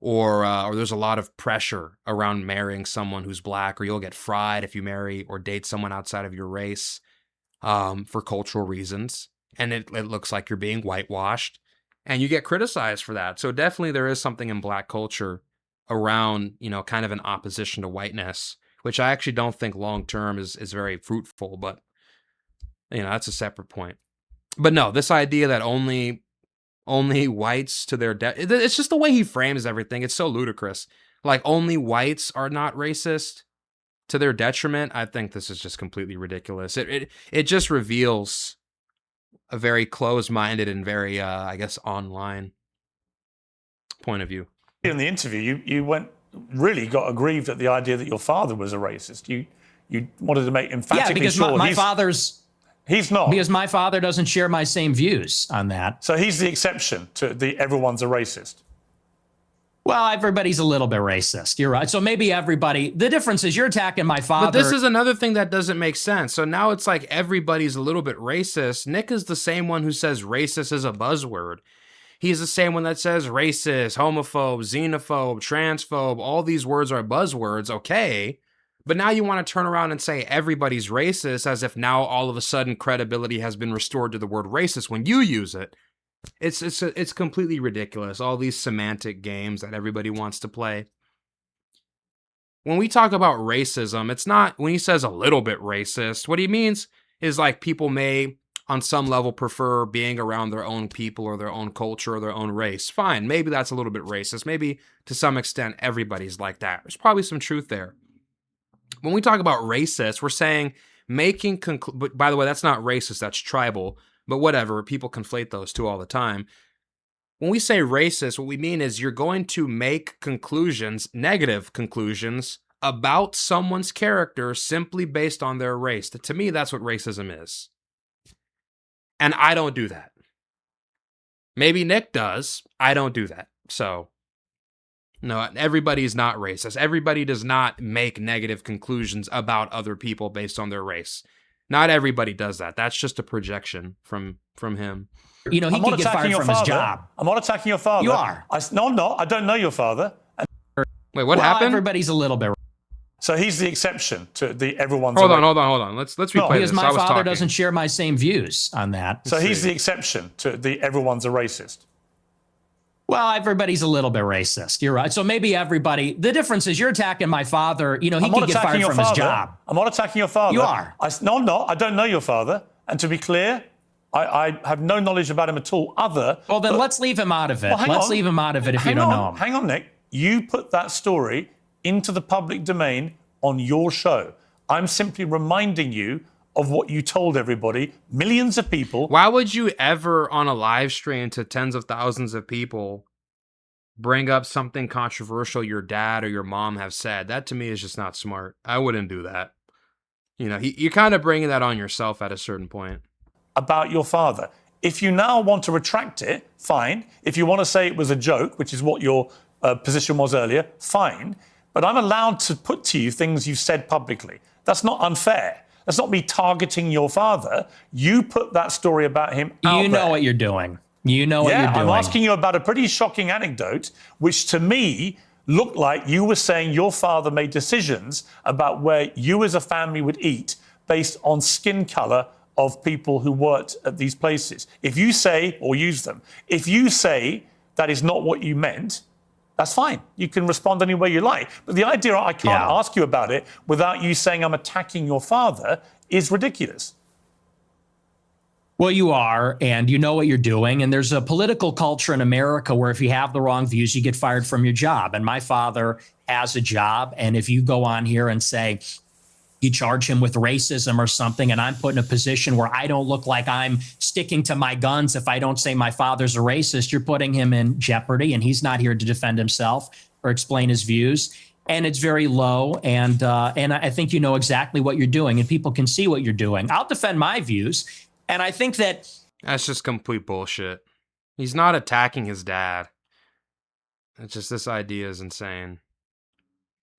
Or there's a lot of pressure around marrying someone who's black, or you'll get fried if you marry or date someone outside of your race for cultural reasons. And it looks like you're being whitewashed, and you get criticized for that. So definitely there is something in black culture around, kind of an opposition to whiteness, which I actually don't think long-term is very fruitful, but, that's a separate point. But no, this idea that only whites to their death, it's just the way he frames everything. It's so ludicrous. Like, only whites are not racist to their detriment. I think this is just completely ridiculous. It just reveals a very closed-minded and very, I guess, online point of view. In the interview, you got aggrieved at the idea that your father was a racist. You wanted to make emphatically because sure my father's... He's not. Because my father doesn't share my same views on that. So he's the exception to everyone's a racist. Well, everybody's a little bit racist. You're right. So maybe everybody, the difference is you're attacking my father. But this is another thing that doesn't make sense. So now it's like everybody's a little bit racist. Nick is the same one who says racist is a buzzword. He's the same one that says racist, homophobe, xenophobe, transphobe. All these words are buzzwords. Okay. But now you want to turn around and say everybody's racist as if now all of a sudden credibility has been restored to the word racist when you use it. It's completely ridiculous. All these semantic games that everybody wants to play. When we talk about racism, it's not when he says a little bit racist. What he means is like people may on some level prefer being around their own people or their own culture or their own race. Fine, maybe that's a little bit racist. Maybe to some extent everybody's like that. There's probably some truth there. When we talk about racist, we're saying but by the way, that's not racist, that's tribal, but whatever, people conflate those two all the time. When we say racist, what we mean is you're going to make conclusions, negative conclusions, about someone's character simply based on their race. To me, that's what racism is. And I don't do that. Maybe Nick does. I don't do that. So... no, everybody's not racist. Everybody does not make negative conclusions about other people based on their race. Not everybody does that. That's just a projection from him. He could get fired from his job. I'm not attacking your father. You are. No, I'm not. I don't know your father. Wait, what happened? Everybody's a little bit. So he's the exception to the everyone's. Hold on. Let's replay Because this. my I was father talking. doesn't share my same views on that. So he's the exception to the everyone's a racist. Well, everybody's a little bit racist. You're right. So maybe everybody. The difference is you're attacking my father. You know, he could get fired from his job. I'm not attacking your father. You are. No, I'm not. I don't know your father. And to be clear, I have no knowledge about him at all. Well, then let's leave him out of it. Let's leave him out of it if you don't know him. Hang on, Nick. You put that story into the public domain on your show. I'm simply reminding you of what you told everybody, millions of people. Why would you ever, on a live stream to tens of thousands of people, bring up something controversial your dad or your mom have said? That to me is just not smart. I wouldn't do that. You know, you're kind of bringing that on yourself at a certain point. About your father. If you now want to retract it, fine. If you want to say it was a joke, which is what your position was earlier, fine. But I'm allowed to put to you things you've said publicly. That's not unfair. That's not me targeting your father. You put that story about him out there. You know what you're doing. You know what you're doing. I'm asking you about a pretty shocking anecdote, which to me looked like you were saying your father made decisions about where you as a family would eat based on skin color of people who worked at these places. If you say, or use them, if you say that is not what you meant, that's fine. You can respond any way you like. But the idea I can't ask you about it without you saying I'm attacking your father is ridiculous. Well, you are, and you know what you're doing. And there's a political culture in America where if you have the wrong views, you get fired from your job. And my father has a job. And if you go on here and say, you charge him with racism or something, and I'm put in a position where I don't look like I'm sticking to my guns if I don't say my father's a racist, you're putting him in jeopardy, and he's not here to defend himself or explain his views. And it's very low, and I think you know exactly what you're doing, and people can see what you're doing. I'll defend my views, and I think that's just complete bullshit. He's not attacking his dad. It's just this idea is insane.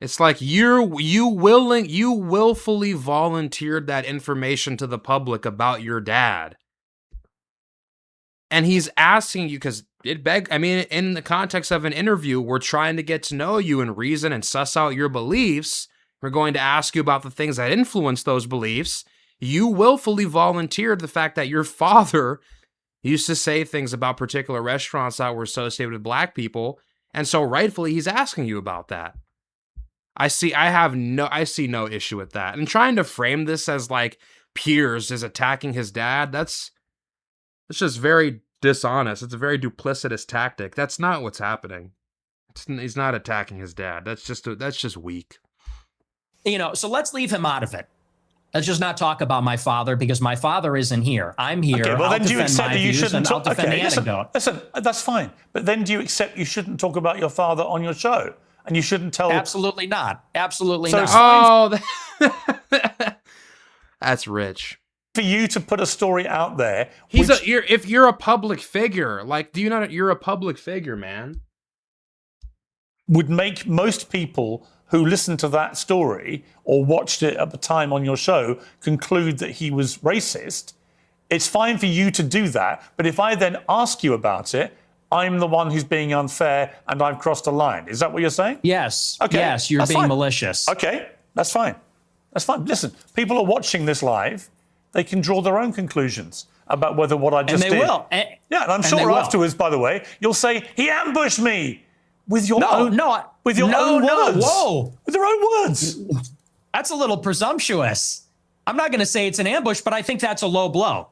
It's like you willfully volunteered that information to the public about your dad. And he's asking you because in the context of an interview, we're trying to get to know you and reason and suss out your beliefs. We're going to ask you about the things that influence those beliefs. You willfully volunteered the fact that your father used to say things about particular restaurants that were associated with black people. And so rightfully, he's asking you about that. I see no issue with that. And trying to frame this as like Piers is attacking his dad, it's just very dishonest. It's a very duplicitous tactic. That's not what's happening. He's not attacking his dad. That's just weak. You know, so let's leave him out of it. Let's just not talk about my father because my father isn't here. I'm here. Okay, well, then do you accept that you shouldn't talk? I'll defend the anecdote. Listen, that's fine. But then do you accept you shouldn't talk about your father on your show? And you shouldn't tell... Absolutely not. Absolutely so not. Oh, that's rich. For you to put a story out there... if you're a public figure, like, do you know that you're a public figure, man? Would make most people who listened to that story or watched it at the time on your show conclude that he was racist. It's fine for you to do that. But if I then ask you about it, I'm the one who's being unfair and I've crossed a line. Is that what you're saying? Yes. Okay. Yes, you're being malicious. Okay, that's fine. That's fine. Listen, people are watching this live. They can draw their own conclusions about whether what I just did. And they will. Yeah, and I'm sure afterwards, by the way, you'll say, he ambushed me with your own words. With your own words. That's a little presumptuous. I'm not going to say it's an ambush, but I think that's a low blow.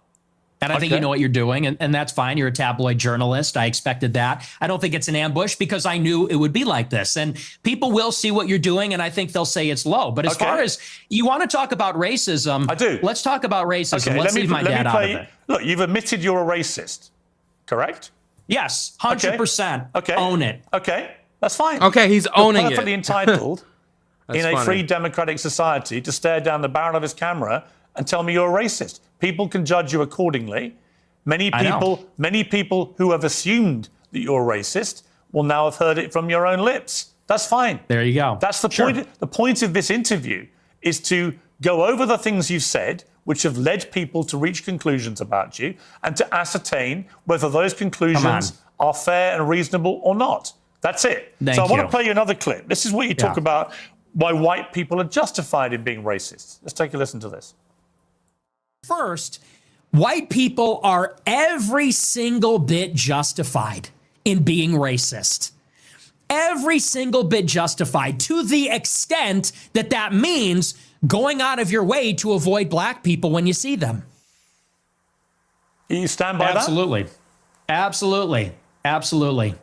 And I think you know what you're doing, and that's fine. You're a tabloid journalist. I expected that. I don't think it's an ambush because I knew it would be like this. And people will see what you're doing, and I think they'll say it's low. But as far as you want to talk about racism, I do. Let's talk about racism. Let's leave my dad out of it. Look, you've admitted you're a racist, correct? Yes, 100%. Okay. Own it. Okay, that's fine. Okay, he's owning it. You're perfectly entitled in a funny. free democratic society to stare down the barrel of his camera and tell me you're a racist. People can judge you accordingly. Many people who have assumed that you're a racist will now have heard it from your own lips. That's fine. There you go. That's the point. The point of this interview is to go over the things you've said, which have led people to reach conclusions about you, and to ascertain whether those conclusions are fair and reasonable or not. That's it. Thank so I want you. to play you another clip. This is what you talk about why white people are justified in being racist. Let's take a listen to this. First, white people are every single bit justified in being racist. Every single bit justified, to the extent that that means going out of your way to avoid black people when you see them. You stand by that? Absolutely. Absolutely. Absolutely.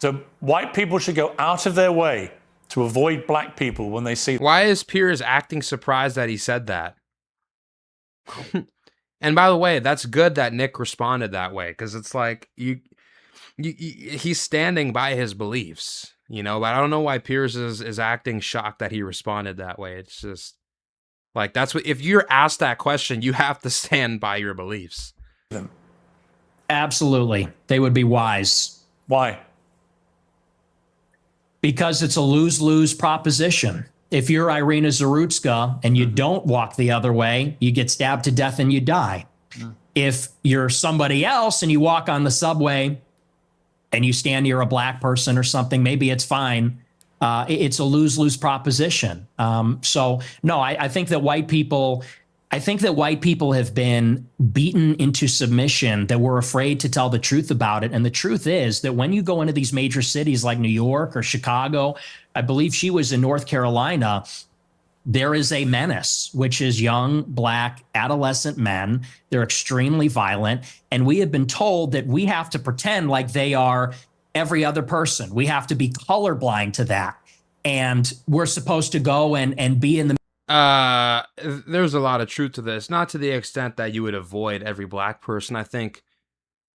So white people should go out of their way to avoid black people when they see them. Why is Piers acting surprised that he said that? And by the way, that's good that Nick responded that way, because it's like he's standing by his beliefs, you know. But I don't know why Piers is acting shocked that he responded that way. It's just like, that's what, if you're asked that question, you have to stand by your beliefs. Absolutely. They would be wise. Why? Because it's a lose-lose proposition. If you're Irina Zarutska and you don't walk the other way, you get stabbed to death and you die. If you're somebody else and you walk on the subway and you stand near a black person or something, maybe it's fine. It's a lose-lose proposition. So no, I think that white people have been beaten into submission, that we're afraid to tell the truth about it. And the truth is that when you go into these major cities like New York or Chicago, I believe she was in North Carolina, there is a menace, which is young, black, adolescent men. They're extremely violent. And we have been told that we have to pretend like they are every other person. We have to be colorblind to that. And we're supposed to go and be in the there's a lot of truth to this, not to the extent that you would avoid every black person. I think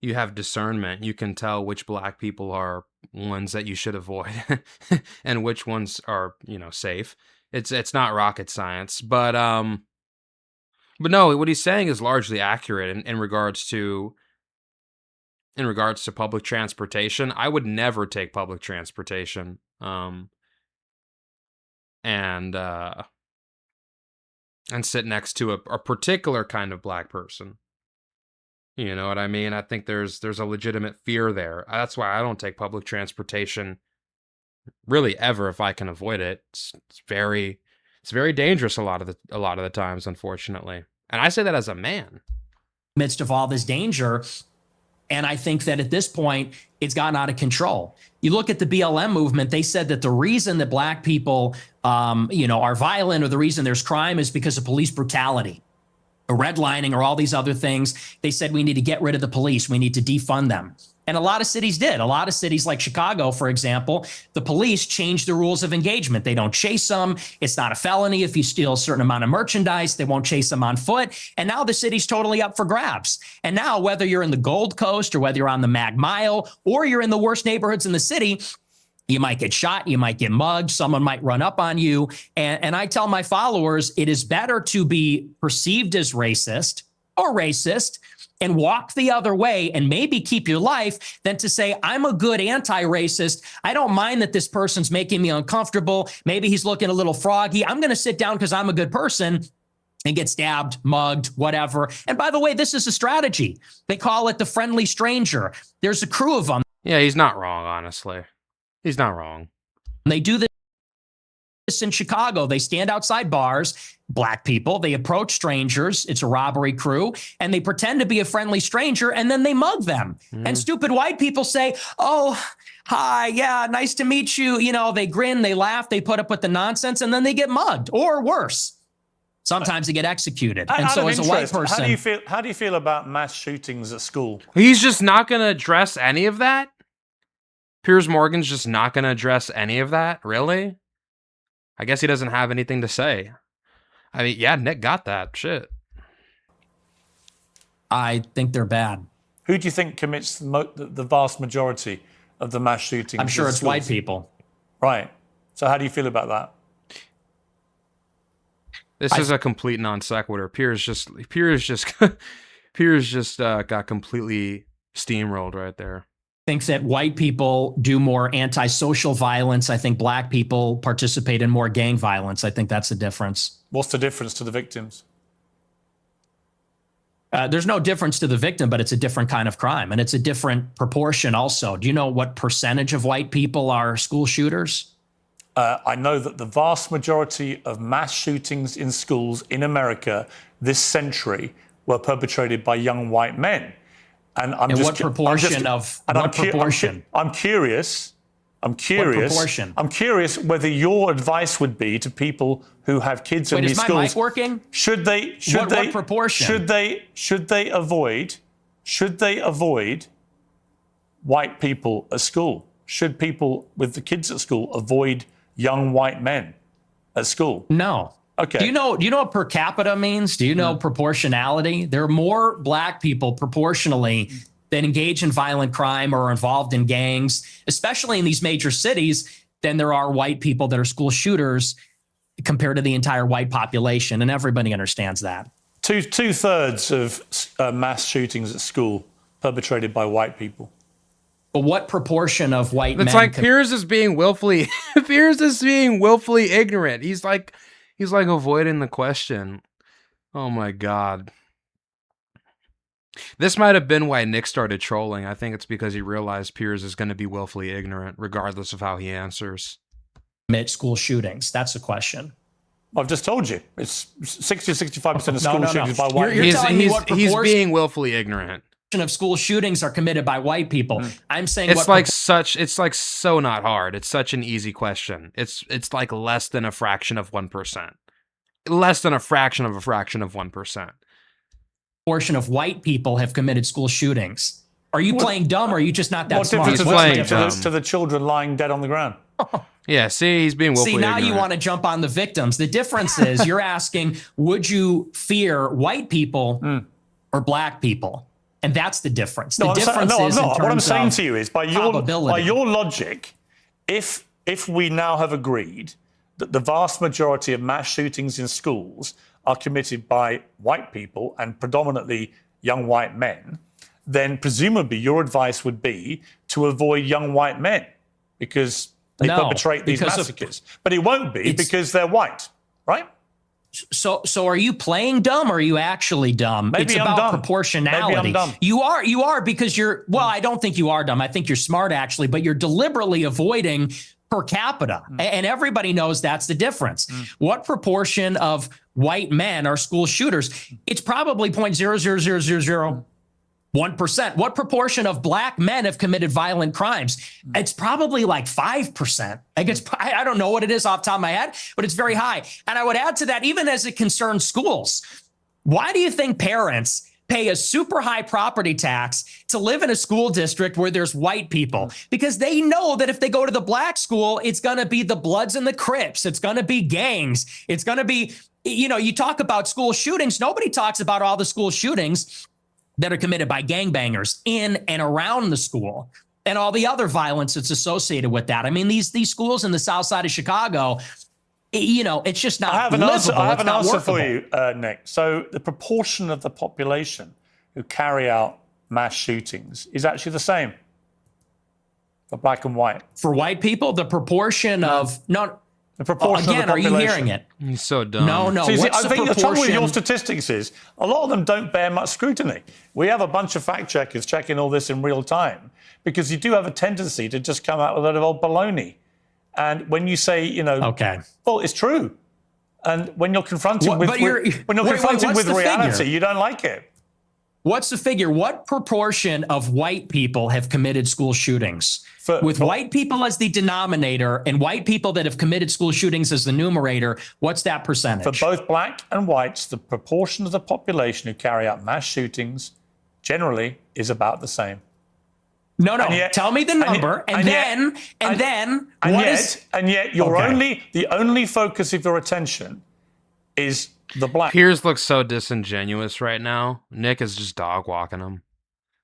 you have discernment. You can tell which black people are ones that you should avoid and which ones are, you know, safe. It's not rocket science, but no, what he's saying is largely accurate in regards to public transportation. I would never take public transportation. And sit next to a particular kind of black person. You know what I mean? I think there's a legitimate fear there. That's why I don't take public transportation really ever if I can avoid it. It's very dangerous a lot of the times, unfortunately. And I say that as a man. Midst of all this danger. And I think that at this point, it's gotten out of control. You look at the BLM movement, they said that the reason that black people, are violent, or the reason there's crime, is because of police brutality, or redlining, or all these other things. They said we need to get rid of the police. We need to defund them. And a lot of cities did. A lot of cities like Chicago, for example, the police changed the rules of engagement. They don't chase them. It's not a felony if you steal a certain amount of merchandise. They won't chase them on foot. And now the city's totally up for grabs. And now, whether you're in the Gold Coast or whether you're on the Mag Mile or you're in the worst neighborhoods in the city, you might get shot, you might get mugged, someone might run up on you. And I tell my followers, it is better to be perceived as racist or racist and walk the other way and maybe keep your life than to say, I'm a good anti-racist. I don't mind that this person's making me uncomfortable. Maybe he's looking a little froggy. I'm going to sit down because I'm a good person and get stabbed, mugged, whatever. And by the way, this is a strategy. They call it the friendly stranger. There's a crew of them. Yeah, he's not wrong, honestly. He's not wrong. They do this in Chicago. They stand outside bars, black people. They approach strangers. It's a robbery crew, and they pretend to be a friendly stranger, and then they mug them. And stupid white people say, oh, hi, yeah, nice to meet you. You know, they grin, they laugh, they put up with the nonsense, and then they get mugged, or worse. Sometimes they get executed. And so as a white person... How do you feel about mass shootings at school? He's just not going to address any of that? Piers Morgan's just not going to address any of that? Really? I guess he doesn't have anything to say. I mean, yeah, Nick got that. Shit. I think they're bad. Who do you think commits the vast majority of the mass shootings? I'm sure it's white people. Right. So how do you feel about that? This is a complete non sequitur. Piers just got completely steamrolled right there. Think that white people do more antisocial violence. I think black people participate in more gang violence. I think that's the difference. What's the difference to the victims? There's no difference to the victim, but it's a different kind of crime, and it's a different proportion also. Do you know what percentage of white people are school shooters? I know that the vast majority of mass shootings in schools in America this century were perpetrated by young white men. And I'm And just what proportion of and what proportion? I'm curious. What proportion? I'm curious whether your advice would be to people who have kids in Wait, these is my schools. mic working? What proportion? Should they avoid white people at school? Should people with the kids at school avoid young white men at school? No. Okay. Do you know what per capita means? Do you know proportionality? There are more black people proportionally that engage in violent crime or are involved in gangs, especially in these major cities, than there are white people that are school shooters compared to the entire white population. And everybody understands that. Two-thirds of mass shootings at school perpetrated by white people. But what proportion of white men? It's like Piers is being willfully ignorant. He's like avoiding the question. Oh my God. This might have been why Nick started trolling. I think it's because he realized Piers is going to be willfully ignorant, regardless of how he answers. Commit school shootings? That's the question. I've just told you. It's 60-65% of school shootings by white people. You're telling me what he's being willfully ignorant. Of school shootings are committed by white people. I'm saying it's like so not hard. It's such an easy question. It's like less than a fraction of 1%. Less than a fraction of 1%. Portion of white people have committed school shootings. Are you playing dumb, or are you just not that smart? What difference does it make to the children lying dead on the ground? Yeah, see, he's being willfully ignorant. See, now you want to jump on the victims. The difference is you're asking, would you fear white people or black people? And that's the difference. The difference is in terms what I'm saying of to you is, by your logic, if we now have agreed that the vast majority of mass shootings in schools are committed by white people and predominantly young white men, then presumably your advice would be to avoid young white men because they perpetrate these massacres. But it won't be because they're white, right? So are you playing dumb, or are you actually dumb? Maybe it's I'm about dumb. proportionality. Maybe I'm dumb. You are because you're, well, I don't think you are dumb. I think you're smart actually, but you're deliberately avoiding per capita. And everybody knows that's the difference. What proportion of white men are school shooters? It's probably 0.00001%. What proportion of black men have committed violent crimes? It's probably like 5%. I don't know what it is off the top of my head, but it's very high. And I would add to that, even as it concerns schools, why do you think parents pay a super high property tax to live in a school district where there's white people? Because they know that if they go to the black school, it's going to be the Bloods and the Crips. It's going to be gangs. It's going to be, you talk about school shootings. Nobody talks about all the school shootings that are committed by gangbangers in and around the school and all the other violence that's associated with that. I mean, these schools in the south side of Chicago, it's just not livable. I have an answer for you, Nick. So the proportion of the population who carry out mass shootings is actually the same for black and white. For white people, the proportion of the proportion again, of the population. are you hearing it? He's so dumb. No. See, What's I think the the trouble with proportion? your statistics is a lot of them don't bear much scrutiny. We have a bunch of fact checkers checking all this in real time because you do have a tendency to just come out with a lot of old baloney. And when you say, okay, well, it's true. And when you're confronted with reality, you don't like it. What's the figure? What proportion of white people have committed school shootings? With white people as the denominator and white people that have committed school shootings as the numerator, what's that percentage? For both black and whites, the proportion of the population who carry out mass shootings generally is about the same. No. Tell me the number, and then the only focus of your attention is the black. Piers looks so disingenuous right now. Nick is just dog walking him.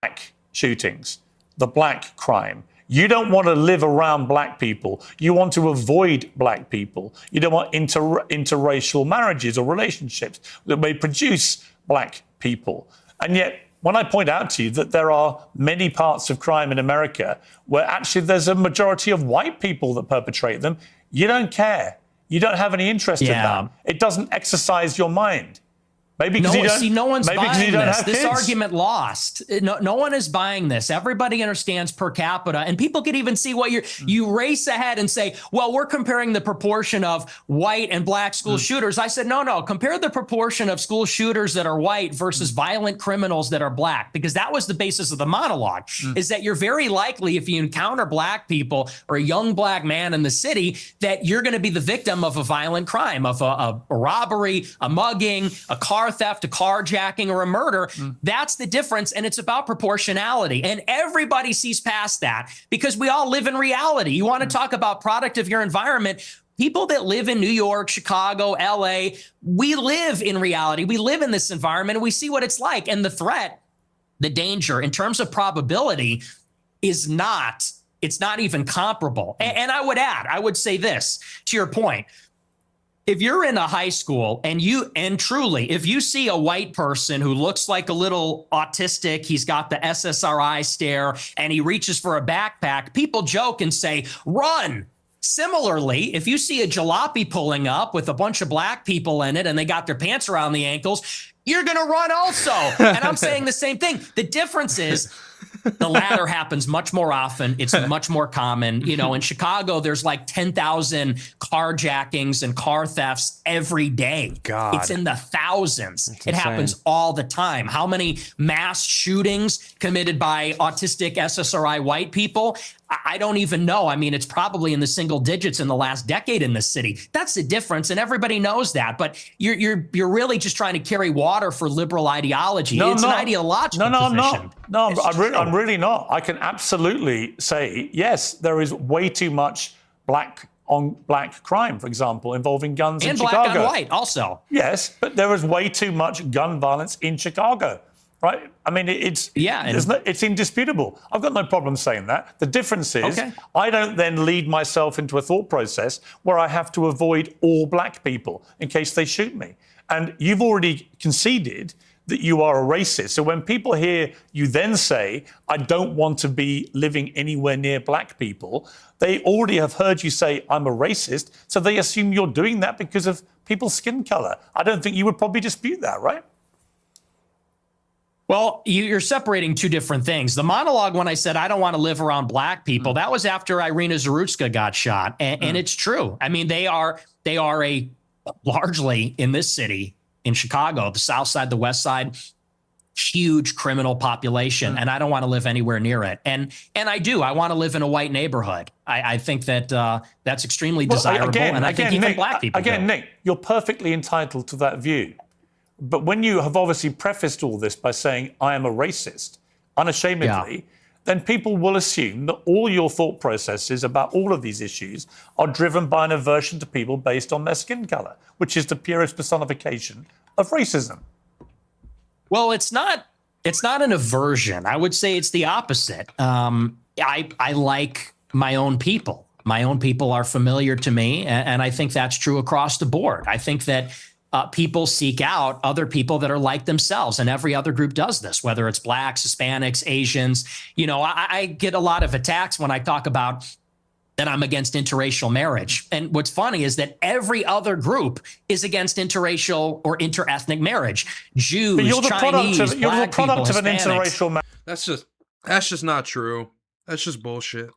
Black shootings, the black crime. You don't want to live around black people. You want to avoid black people. You don't want interracial marriages or relationships that may produce black people. And yet, when I point out to you that there are many parts of crime in America where actually there's a majority of white people that perpetrate them, you don't care. You don't have any interest in that. It doesn't exercise your mind. Maybe because no one's buying this. This kids. argument lost. No one is buying this. Everybody understands per capita, and people can even see what you race ahead and say, well, we're comparing the proportion of white and black school shooters. I said, no, compare the proportion of school shooters that are white versus violent criminals that are black, because that was the basis of the monologue, is that you're very likely, if you encounter black people or a young black man in the city, that you're going to be the victim of a violent crime, of a robbery, a mugging, a car theft, a carjacking, or a murder. That's the difference. And it's about proportionality. And everybody sees past that because we all live in reality. You want to talk about product of your environment. People that live in New York, Chicago, LA, we live in reality. We live in this environment and we see what it's like. And the threat, the danger in terms of probability it's not even comparable. And I would say this to your point. If you're in a high school and truly, if you see a white person who looks like a little autistic, he's got the SSRI stare and he reaches for a backpack, people joke and say, run. Similarly, if you see a jalopy pulling up with a bunch of black people in it and they got their pants around the ankles, you're going to run also. And I'm saying the same thing. The difference is the latter happens much more often. It's much more common. You know, in Chicago, there's like 10,000 carjackings and car thefts every day. God. It's in the thousands. It happens all the time. How many mass shootings committed by autistic SSRI white people? I don't even know. I mean, it's probably in the single digits in the last decade in this city. That's the difference, and everybody knows that. But you're really just trying to carry water for liberal ideology. It's an ideological position. I'm really not. I can absolutely say yes. There is way too much black on black crime, for example, involving guns in Chicago. And black on white, also. Yes, but there is way too much gun violence in Chicago. Right? I mean, it's indisputable. I've got no problem saying that. The difference is I don't then lead myself into a thought process where I have to avoid all black people in case they shoot me. And you've already conceded that you are a racist. So when people hear you then say, I don't want to be living anywhere near black people, they already have heard you say, I'm a racist. So they assume you're doing that because of people's skin color. I don't think you would probably dispute that, right? Well, you're separating two different things. The monologue, when I said I don't want to live around black people, that was after Irina Zarutska got shot. And it's true. I mean, they are a largely in this city, in Chicago, the South Side, the West Side, huge criminal population. And I don't want to live anywhere near it. And I do. I want to live in a white neighborhood. I think that that's extremely desirable. And I think even black people do. Nick, you're perfectly entitled to that view. But when you have obviously prefaced all this by saying, I am a racist, unashamedly, then people will assume that all your thought processes about all of these issues are driven by an aversion to people based on their skin color, which is the purest personification of racism. Well, it's not an aversion. I would say it's the opposite. I like my own people. My own people are familiar to me, and I think that's true across the board. I think that people seek out other people that are like themselves, and every other group does this, whether it's blacks, Hispanics, Asians. You know, I get a lot of attacks when I talk about that I'm against interracial marriage. And what's funny is that every other group is against interracial or interethnic marriage. Jews, but you're the Chinese, you're the product people, of an interracial marriage. That's just not true. That's just bullshit.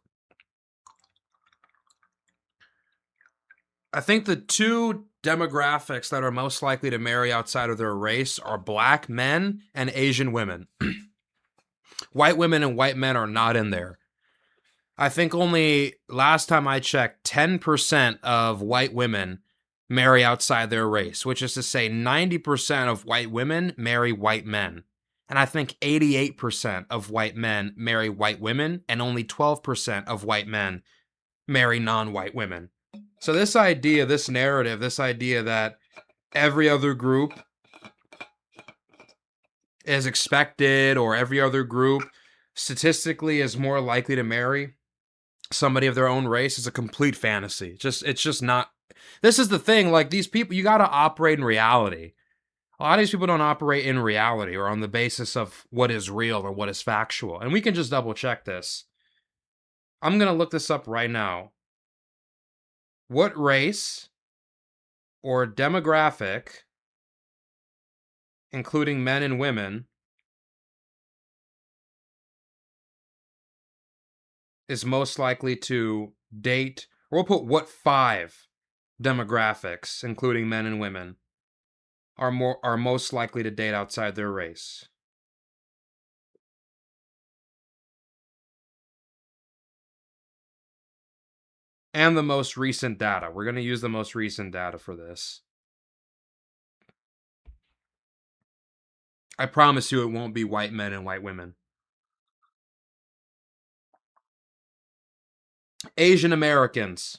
I think the two demographics that are most likely to marry outside of their race are black men and Asian women. White women and white men are not in there. I think only last time I checked, 10% of white women marry outside their race, which is to say 90% of white women marry white men. And I think 88% of white men marry white women, and only 12% of white men marry non-white women. So this idea, this narrative, this idea that every other group is expected, or every other group statistically is more likely to marry somebody of their own race, is a complete fantasy. It's just not. This is the thing, like, these people, you got to operate in reality. A lot of these people don't operate in reality or on the basis of what is real or what is factual. And we can just double check this. I'm going to look this up right now. What race or demographic including men and women, is most likely to date, or we'll put what 5 demographics, including men and women, are most likely to date outside their race. And the most recent data. We're going to use the most recent data for this. I promise you it won't be white men and white women. Asian Americans.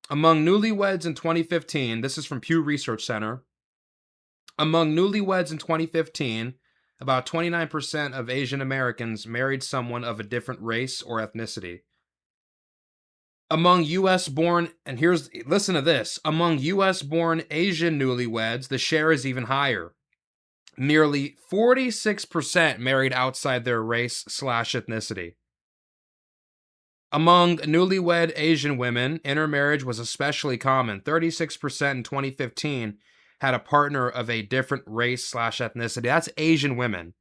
Among newlyweds in 2015, this is from Pew Research Center. Among newlyweds in 2015, about 29% of Asian Americans married someone of a different race or ethnicity. Among US born, and listen to this, among US born Asian newlyweds, the share is even higher. Nearly 46% married outside their race/ethnicity. Among newlywed Asian women, intermarriage was especially common. 36% in 2015 had a partner of a different race/ethnicity. That's Asian women.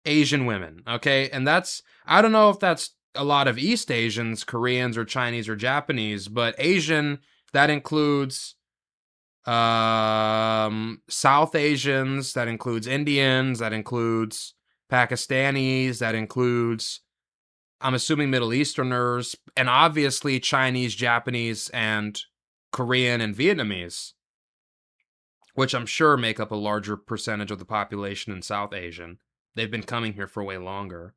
Asian women, okay? And I don't know if that's a lot of East Asians, Koreans or Chinese or Japanese, but Asian, that includes South Asians, that includes Indians, that includes Pakistanis, that includes, I'm assuming, Middle Easterners, and obviously Chinese, Japanese, and Korean and Vietnamese, which I'm sure make up a larger percentage of the population in South Asian. They've been coming here for way longer.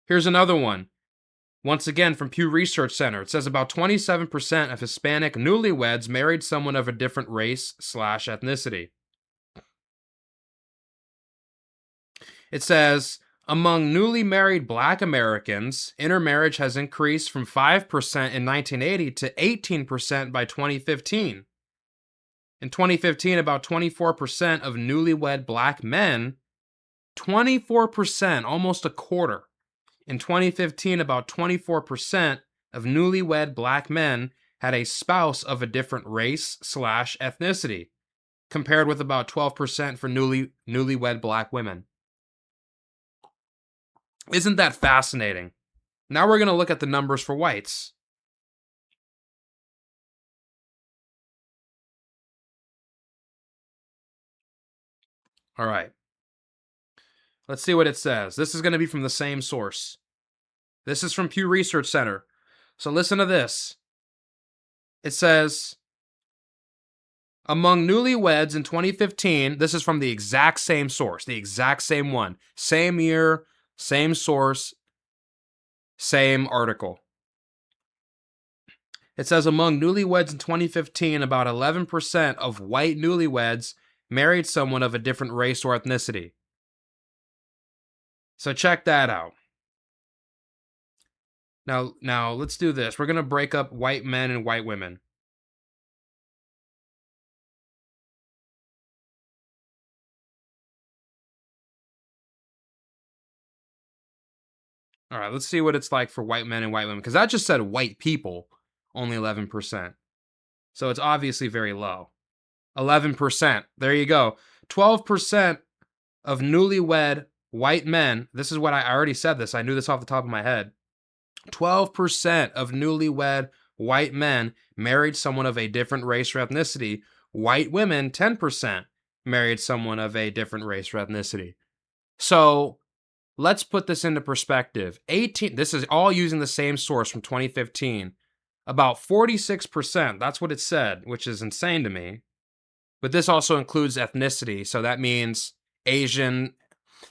Here's another one. Once again, from Pew Research Center. It says about 27% of Hispanic newlyweds married someone of a different race/ethnicity. It says, among newly married Black Americans, intermarriage has increased from 5% in 1980 to 18% by 2015. In 2015, about 24% of newlywed Black men, 24%, almost a quarter. In 2015, about 24% of newlywed Black men had a spouse of a different race/ethnicity, compared with about 12% for newlywed Black women. Isn't that fascinating? Now we're going to look at the numbers for whites. All right. Let's see what it says. This is going to be from the same source. This is from Pew Research Center. So listen to this. It says, among newlyweds in 2015, this is from the exact same source, the exact same one. Same year, same source, same article. It says, among newlyweds in 2015, about 11% of white newlyweds married someone of a different race or ethnicity. So check that out. Now let's do this. We're going to break up white men and white women. All right, let's see what it's like for white men and white women, because that just said white people, only 11%. So it's obviously very low. 11%. There you go. 12% of newlywed white men, this is what I already said this. I knew this off the top of my head. 12% of newlywed white men married someone of a different race or ethnicity. White women, 10%, married someone of a different race or ethnicity. So let's put this into perspective. This is all using the same source from 2015. About 46%, that's what it said, which is insane to me. But this also includes ethnicity, so that means Asian.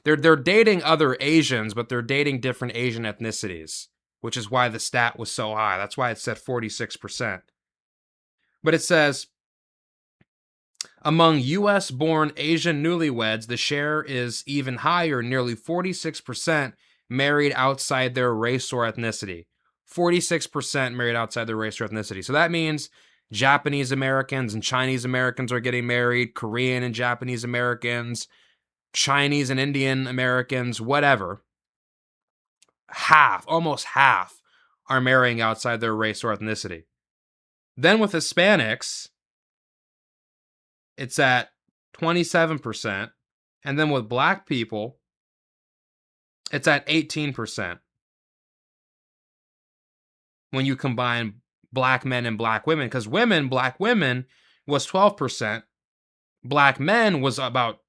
They're dating other Asians, but they're dating different Asian ethnicities, which is why the stat was so high. That's why it said 46%. But it says, among US-born Asian newlyweds, the share is even higher, nearly 46% married outside their race or ethnicity. 46% married outside their race or ethnicity. So that means Japanese Americans and Chinese Americans are getting married, Korean and Japanese Americans, Chinese and Indian Americans, whatever. Almost half, are marrying outside their race or ethnicity. Then with Hispanics, it's at 27%. And then with black people, it's at 18%. When you combine black men and black women, because black women was 12%. Black men was about,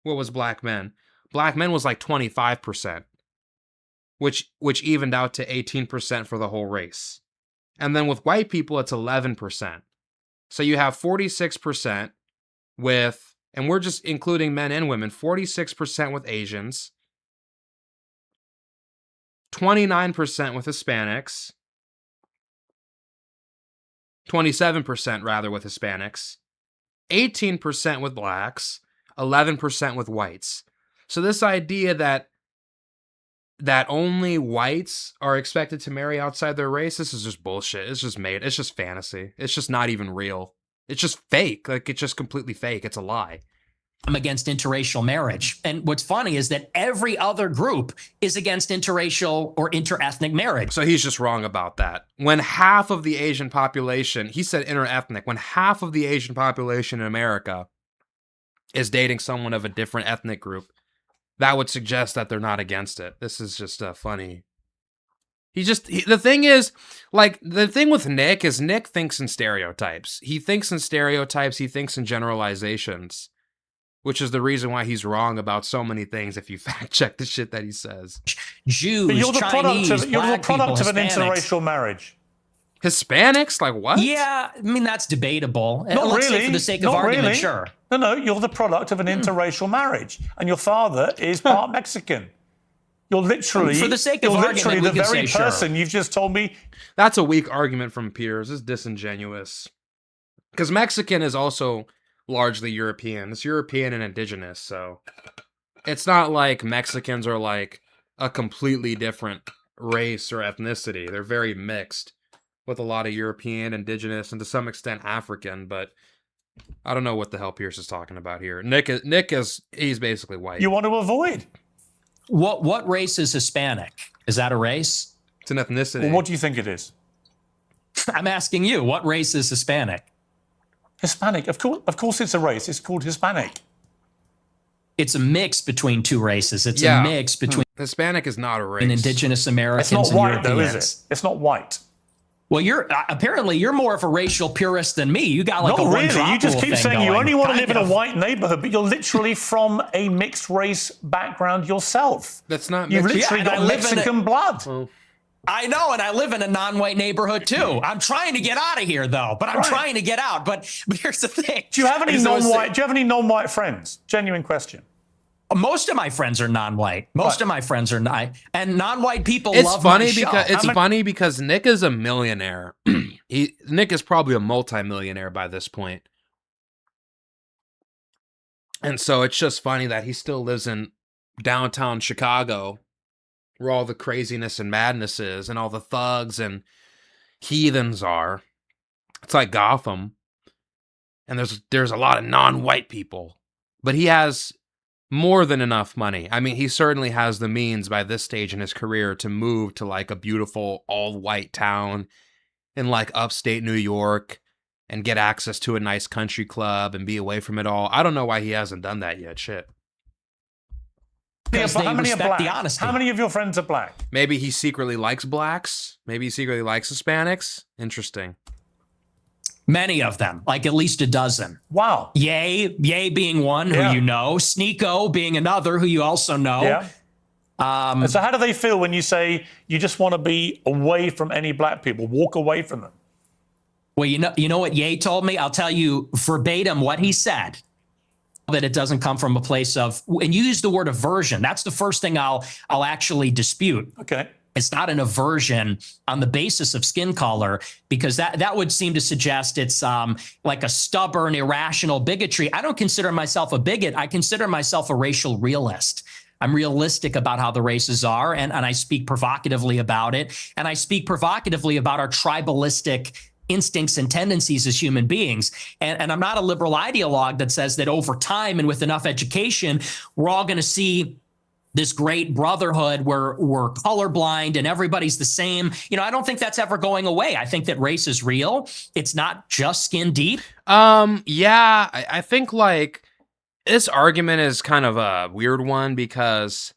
what was black men? Black men was like 25%, which evened out to 18% for the whole race. And then with white people, it's 11%. So you have 46% with, and we're just including men and women, 46% with Asians, 29% with Hispanics, 27% rather with Hispanics, 18% with blacks, 11% with whites. So this idea that only whites are expected to marry outside their race, this is just bullshit. It's just made. It's just fantasy. It's just not even real. It's just fake. Like, it's just completely fake. It's a lie. I'm against interracial marriage. And what's funny is that every other group is against interracial or interethnic marriage. So he's just wrong about that. When half of the Asian population, he said interethnic, when half of the Asian population in America is dating someone of a different ethnic group, that would suggest that they're not against it. This is just funny. The thing is, like, the thing with Nick is Nick thinks in stereotypes. He thinks in stereotypes. He thinks in generalizations, which is the reason why he's wrong about so many things if you fact check the shit that he says. Jews, But you're the Chinese, product of an Hispanics. interracial marriage. Hispanics? Like what? Yeah, I mean, that's debatable. Not Let's say really. for the sake of Not argument, really. sure. No, you're the product of an interracial marriage, and your father is part Mexican. You're literally, For the sake of you're argument, literally we the can very say sure. person you've just told me. That's a weak argument from Piers. It's disingenuous. Because Mexican is also largely European. It's European and indigenous, so it's not like Mexicans are like a completely different race or ethnicity. They're very mixed with a lot of European, indigenous, and to some extent African, but I don't know what the hell Piers is talking about here. Nick is he's basically white. You want to avoid. What race is Hispanic? Is that a race? It's an ethnicity. Well, what do you think it is? I'm asking you, what race is Hispanic? Hispanic. Of course, it's a race. It's called Hispanic. It's a mix between two races. It's Yeah. a mix between Hispanic is not a race. indigenous Americans It's not and white, though, Europeans. is it? It's not white. Well, apparently you're more of a racial purist than me. You got like Not a one really. drop You just rule keep thing saying you going. only want to live in Kind a of. white neighborhood, but you're literally from a mixed race background yourself. That's not You've mixed. literally Yeah, and I got live in Mexican blood. I know, and I live in a non-white neighborhood too. I'm trying to get out of here though, but I'm Right. trying to get out. But here's the thing. Do you have any As I was non-white? Do you have any non-white friends? Genuine question. Most of my friends are non-white. Most of my friends are not, and non-white people It's love funny my show. because funny because Nick is a millionaire. Nick is probably a multimillionaire by this point. And so it's just funny that he still lives in downtown Chicago, where all the craziness and madness is, and all the thugs and heathens are. It's like Gotham. And there's a lot of non-white people. But he has more than enough money. I mean, he certainly has the means by this stage in his career to move to like a beautiful all-white town in like upstate New York and get access to a nice country club and be away from it all. I don't know why he hasn't done that yet. Shit. Because but they how many are respect black? the honesty. How many of your friends are black? Maybe he secretly likes blacks. Maybe he secretly likes Hispanics. Interesting. Many of them, like at least a dozen. Wow. Ye being one Yeah. who you know, Sneeko being another who you also know. Yeah. So how do they feel when you say you just want to be away from any black people, walk away from them? Well, you know what Ye told me? I'll tell you verbatim what he said. That it doesn't come from a place of, and you use the word aversion. That's the first thing I'll actually dispute. Okay. It's not an aversion on the basis of skin color, because that would seem to suggest it's like a stubborn, irrational bigotry. I don't consider myself a bigot. I consider myself a racial realist. I'm realistic about how the races are, and I speak provocatively about it. And I speak provocatively about our tribalistic instincts and tendencies as human beings. And I'm not a liberal ideologue that says that over time and with enough education, we're all going to see this great brotherhood where we're colorblind and everybody's the same. I don't think that's ever going away. I think that race is real. It's not just skin deep. Yeah, I think like this argument is kind of a weird one because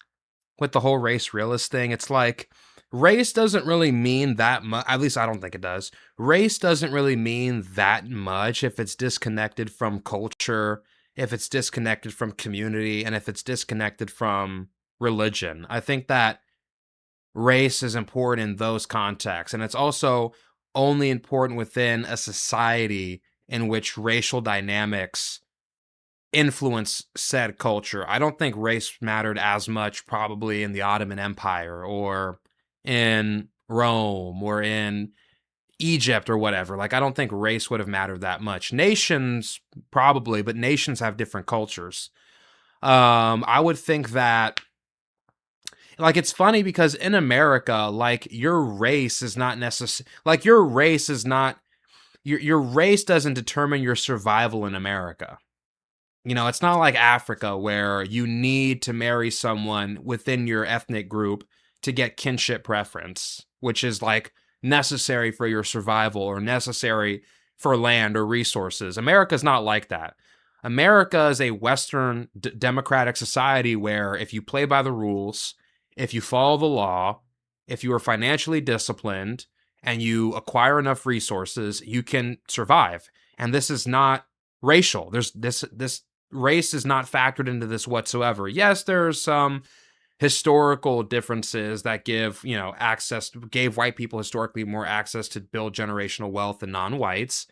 with the whole race realist thing, it's like race doesn't really mean that much. At least I don't think it does. Race doesn't really mean that much if it's disconnected from culture, if it's disconnected from community, and if it's disconnected from religion. I think that race is important in those contexts, and it's also only important within a society in which racial dynamics influence said culture. I don't think race mattered as much probably in the Ottoman Empire or in Rome or in Egypt or whatever. Like, I don't think race would have mattered that much. Nations probably, but nations have different cultures. I would think that, like, it's funny because in America, like, your race is not necessary. Like, your race is not, your race doesn't determine your survival in America. It's not like Africa where you need to marry someone within your ethnic group to get kinship preference, which is like necessary for your survival or necessary for land or resources. America's not like that. America is a Western democratic society where if you play by the rules, if you follow the law, if you are financially disciplined, and you acquire enough resources, you can survive. And this is not racial. There's this race is not factored into this whatsoever. Yes, there's some historical differences that gave white people historically more access to build generational wealth than non-whites,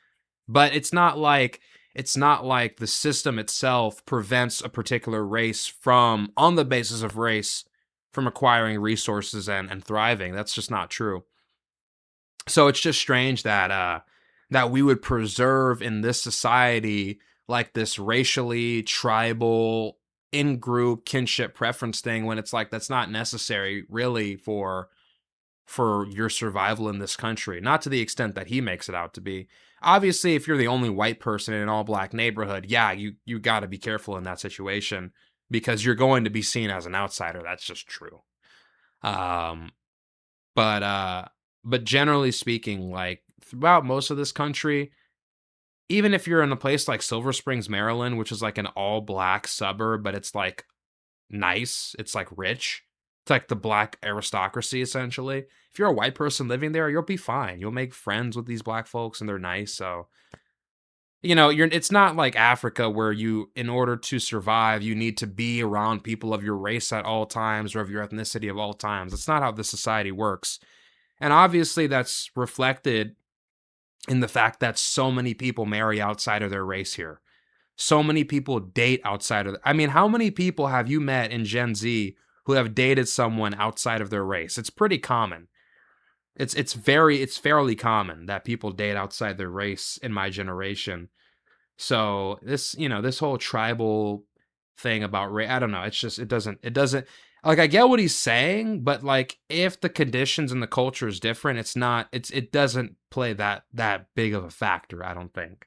but it's not like the system itself prevents a particular race from, on the basis of race, from acquiring resources and thriving. That's just not true. So it's just strange that we would preserve in this society like this racially tribal in-group kinship preference thing when it's like that's not necessary really for your survival in this country. Not to the extent that he makes it out to be. Obviously, if you're the only white person in an all-black neighborhood, yeah, you got to be careful in that situation because you're going to be seen as an outsider. That's just true. But generally speaking, like throughout most of this country, even if you're in a place like Silver Springs, Maryland, which is like an all-black suburb, but it's like nice, it's like rich, it's like the black aristocracy essentially. If you're a white person living there, you'll be fine. You'll make friends with these black folks and they're nice. So, it's not like Africa where in order to survive, you need to be around people of your race at all times or of your ethnicity of all times. That's not how this society works. And obviously that's reflected in the fact that so many people marry outside of their race here. So many people date outside of how many people have you met in Gen Z who have dated someone outside of their race? It's pretty common. It's fairly common that people date outside their race in my generation. So this whole tribal thing about race, I don't know, it doesn't like, I get what he's saying, but like if the conditions and the culture is different, it doesn't play that big of a factor, I don't think.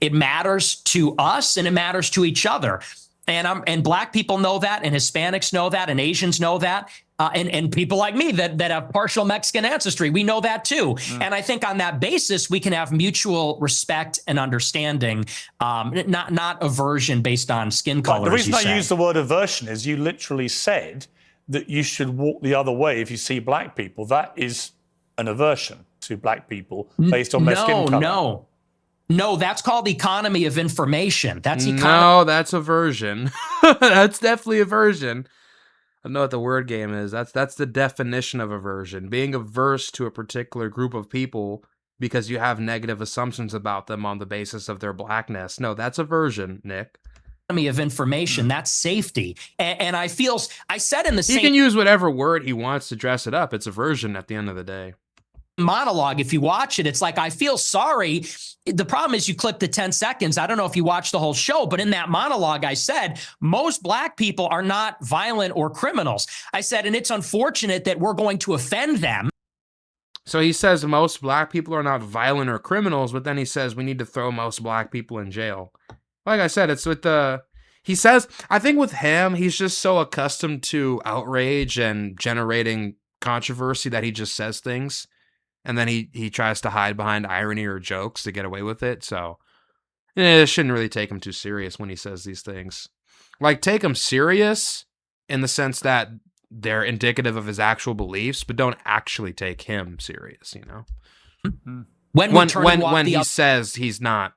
It matters to us and it matters to each other. And black people know that, and Hispanics know that, and Asians know that, and people like me that have partial Mexican ancestry, we know that too. And I think on that basis, we can have mutual respect and understanding, not aversion based on skin color. The reason I use the word aversion is you literally said that you should walk the other way if you see black people. That is an aversion to black people based on their skin color. No, that's called economy of information. That's No, that's aversion. That's definitely aversion. I don't know what the word game is. That's the definition of aversion. Being averse to a particular group of people because you have negative assumptions about them on the basis of their blackness. No, that's aversion, Nick. Economy of information, that's safety. And I said in the same... He can use whatever word he wants to dress it up. It's aversion at the end of the day. Monologue, if you watch it, it's like, I feel sorry. The problem is you clip the 10 seconds. I don't know if you watched the whole show, but in that monologue, I said, most black people are not violent or criminals. I said, and it's unfortunate that we're going to offend them. So he says most black people are not violent or criminals, but then he says we need to throw most black people in jail. Like I said, it's with He says, I think with him, he's just so accustomed to outrage and generating controversy that he just says things. And then he tries to hide behind irony or jokes to get away with it. So it shouldn't really take him too serious when he says these things. Like, take him serious in the sense that they're indicative of his actual beliefs, but don't actually take him serious, you know? When he says he's not,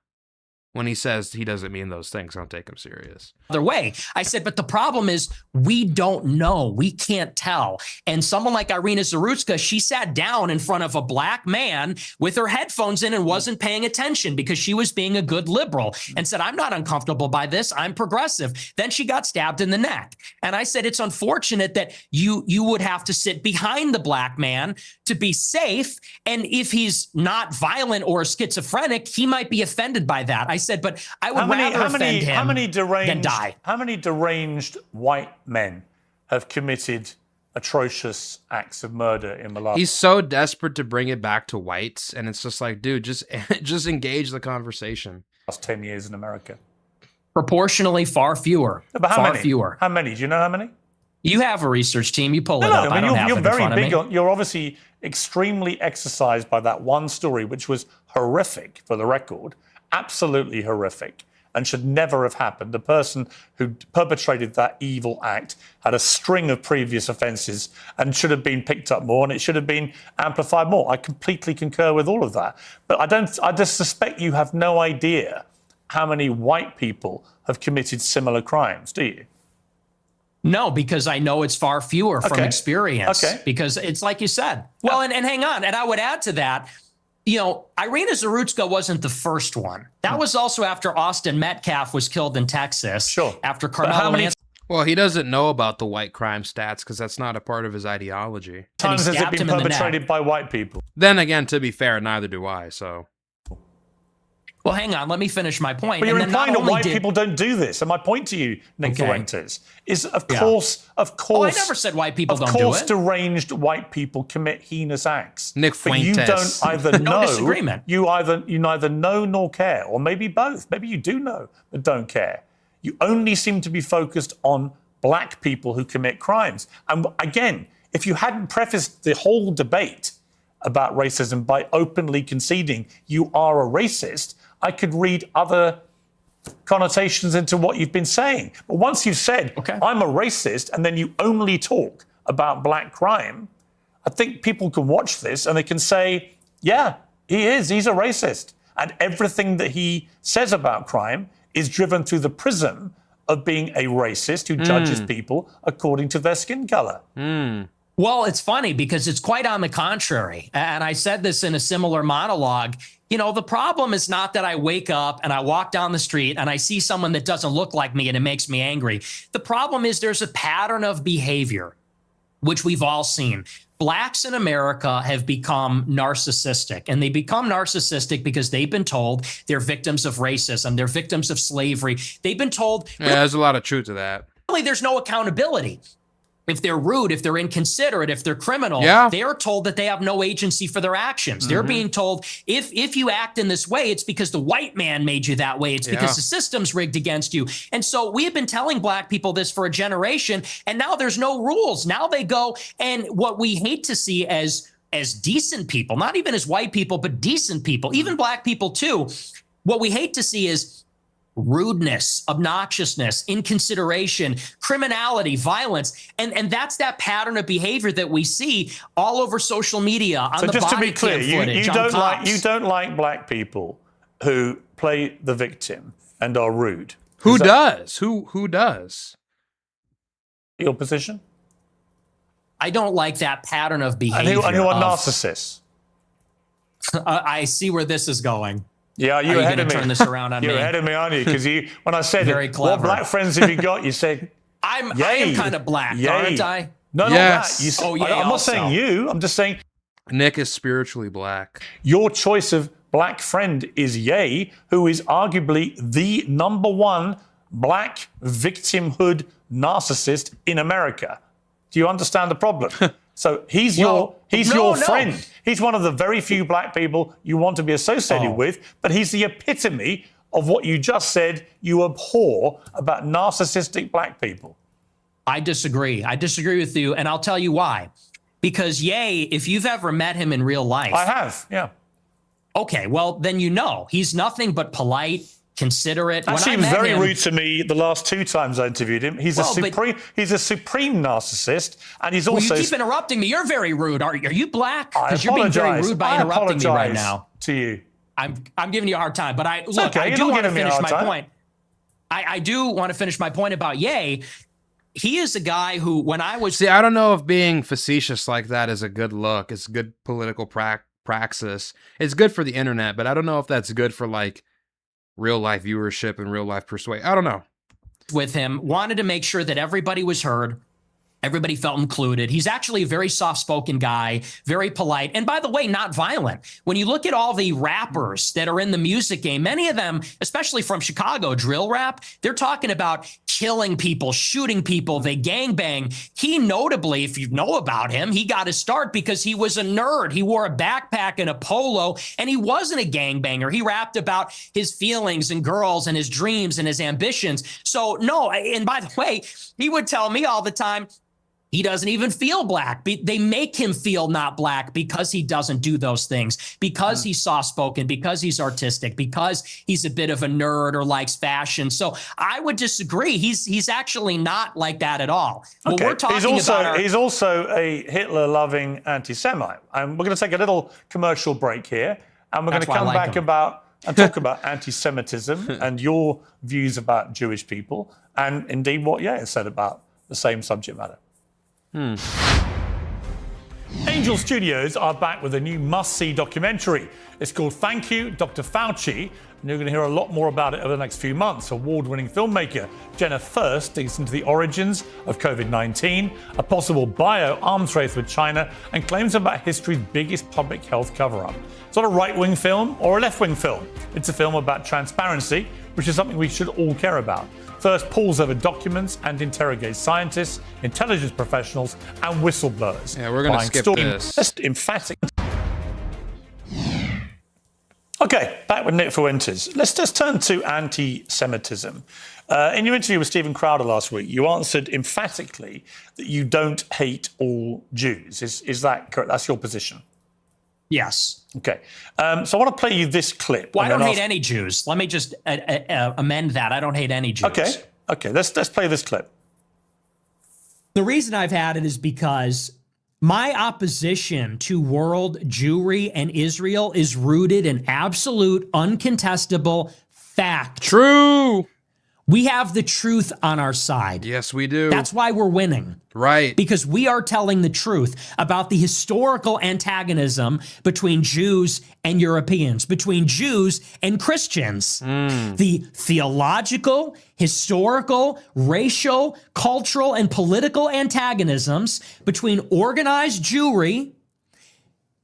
when he says he doesn't mean those things, don't take him serious. Other way. I said, but the problem is we don't know. We can't tell. And someone like Irina Zarutska, she sat down in front of a black man with her headphones in and wasn't paying attention because she was being a good liberal and said, I'm not uncomfortable by this. I'm progressive. Then she got stabbed in the neck. And I said, it's unfortunate that you would have to sit behind the black man to be safe. And if he's not violent or schizophrenic, he might be offended by that. I said, but I would rather offend him than die. How many deranged white men have committed atrocious acts of murder in the last? He's so desperate to bring it back to whites, and it's just like, dude, just engage the conversation. Last 10 years in America. Proportionally, far fewer. But how far many? fewer. How many? Do you know how many? You have a research team. You pull it up. I don't have it in front of me. You're obviously extremely exercised by that one story, which was horrific for the record. Absolutely horrific, and should never have happened. The person who perpetrated that evil act had a string of previous offences and should have been picked up more, and it should have been amplified more. I completely concur with all of that. But I just suspect you have no idea how many white people have committed similar crimes, do you? No, because I know it's far fewer from experience. Okay. Because it's like you said. Well, and hang on. And I would add to that, you know, Irina Zarutska wasn't the first one. That was also after Austin Metcalf was killed in Texas. Sure. After Carmelo. Well, he doesn't know about the white crime stats because that's not a part of his ideology. Times has it been perpetrated by white people? Then again, to be fair, neither do I, so. Well, hang on. Let me finish my point. But you're implying that white people don't do this. And my point to you, Nick Fuentes, is of course. Oh, I never said white people don't do it. Of course, deranged white people commit heinous acts. Nick Fuentes. But you don't either know. No disagreement. You neither know nor care, or maybe both. Maybe you do know but don't care. You only seem to be focused on black people who commit crimes. And again, if you hadn't prefaced the whole debate about racism by openly conceding you are a racist, I could read other connotations into what you've been saying. But once you've said, I'm a racist, and then you only talk about black crime, I think people can watch this and they can say, yeah, he's a racist. And everything that he says about crime is driven through the prism of being a racist who judges people according to their skin color. Well, it's funny because it's quite on the contrary. And I said this in a similar monologue. You know, the problem is not that I wake up and I walk down the street and I see someone that doesn't look like me and it makes me angry. The problem is there's a pattern of behavior, which we've all seen. Blacks in America have become narcissistic, and they become narcissistic because they've been told they're victims of racism. They're victims of slavery. They've been told. Yeah, there's a lot of truth to that. Really, there's no accountability. If they're rude, if they're inconsiderate, if they're criminal, they are told that they have no agency for their actions. They're being told, if you act in this way, it's because the white man made you that way. It's because the system's rigged against you. And so we have been telling black people this for a generation, and now there's no rules. Now they go, and what we hate to see as decent people, not even as white people, but decent people, even black people too, what we hate to see is rudeness, obnoxiousness, inconsideration, criminality, violence. And that's that pattern of behavior that we see all over social media, on the just to body be clear, cam footage, you don't like black people who play the victim and are rude. Who does? Who does? Your position? I don't like that pattern of behavior. And who are narcissists? I see where this is going. Yeah, you're ahead of me. Turn this around on you're me? ahead of me, aren't you? Because when I said, clever. what black friends have you got? You said, I am kind of black, aren't I? No, yes. not that. I'm not saying you. I'm just saying Nick is spiritually black. Your choice of black friend is Ye, who is arguably the #1 black victimhood narcissist in America. Do you understand the problem? So he's your friend. No. He's one of the very few black people you want to be associated with, but he's the epitome of what you just said you abhor about narcissistic black people. I disagree. I disagree with you, and I'll tell you why. Because Ye, if you've ever met him in real life, I have, yeah. Okay, well then he's nothing but polite, considerate. Actually, he was very rude to me the last 2 times I interviewed him. He's a supreme narcissist, and he's also. You keep interrupting me. You're very rude. Are you black? Because you're being very rude by interrupting me right now. To you, I'm giving you a hard time, but I okay. do want to finish my point. I do want to finish my point about Ye. He is a guy who, when I was... See, I don't know if being facetious like that is a good look. It's good political praxis. It's good for the internet, but I don't know if that's good for, like, real-life viewership and real-life persuasion. I don't know. With him, wanted to make sure that everybody was heard. Everybody felt included. He's actually a very soft-spoken guy, very polite, and by the way, not violent. When you look at all the rappers that are in the music game, many of them, especially from Chicago, drill rap, they're talking about killing people, shooting people, they gangbang. He notably, if you know about him, he got his start because he was a nerd. He wore a backpack and a polo, and he wasn't a gangbanger. He rapped about his feelings and girls and his dreams and his ambitions. So no, and by the way, he would tell me all the time, he doesn't even feel black. They make him feel not black because he doesn't do those things, because he's soft-spoken, because he's artistic, because he's a bit of a nerd or likes fashion. So I would disagree. He's actually not like that at all. Okay. Well, we're talking he's also a Hitler-loving anti-Semite. And we're going to take a little commercial break here, and we're going to come back and talk about anti-Semitism and your views about Jewish people, and indeed what Ye said about the same subject matter. Angel Studios are back with a new must-see documentary. It's called Thank You, Dr. Fauci, and you're going to hear a lot more about it over the next few months. Award-winning filmmaker Jenna Furst digs into the origins of COVID-19, a possible bio-arms race with China, and claims about history's biggest public health cover-up. It's not a right-wing film or a left-wing film. It's a film about transparency, which is something we should all care about. Furst pulls over documents and interrogates scientists, intelligence professionals, and whistleblowers. Yeah, we're going to skip this. Just emphatic. Okay, back with Nick Fuentes. Let's just turn to anti-Semitism. In your interview with Stephen Crowder last week, you answered emphatically that you don't hate all Jews. Is that correct? That's your position? Yes. Okay. So I want to play you this clip. Well, I don't hate any Jews. Let me just amend that. I don't hate any Jews. Okay. Let's play this clip. The reason I've had it is because my opposition to world Jewry and Israel is rooted in absolute, uncontestable fact. True. We have the truth on our side. Yes, we do. That's why we're winning. Right. Because we are telling the truth about the historical antagonism between Jews and Europeans, between Jews and Christians. The theological, historical, racial, cultural, and political antagonisms between organized Jewry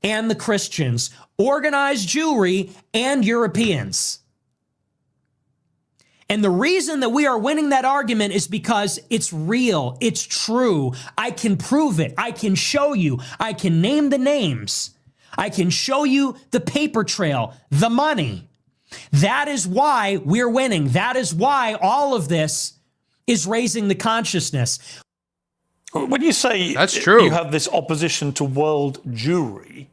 and the Christians, organized Jewry and Europeans. And the reason that we are winning that argument is because it's real. It's true. I can prove it. I can show you. I can name the names. I can show you the paper trail, the money. That is why we're winning. That is why all of this is raising the consciousness. When you say that's true, you have this opposition to world Jewry,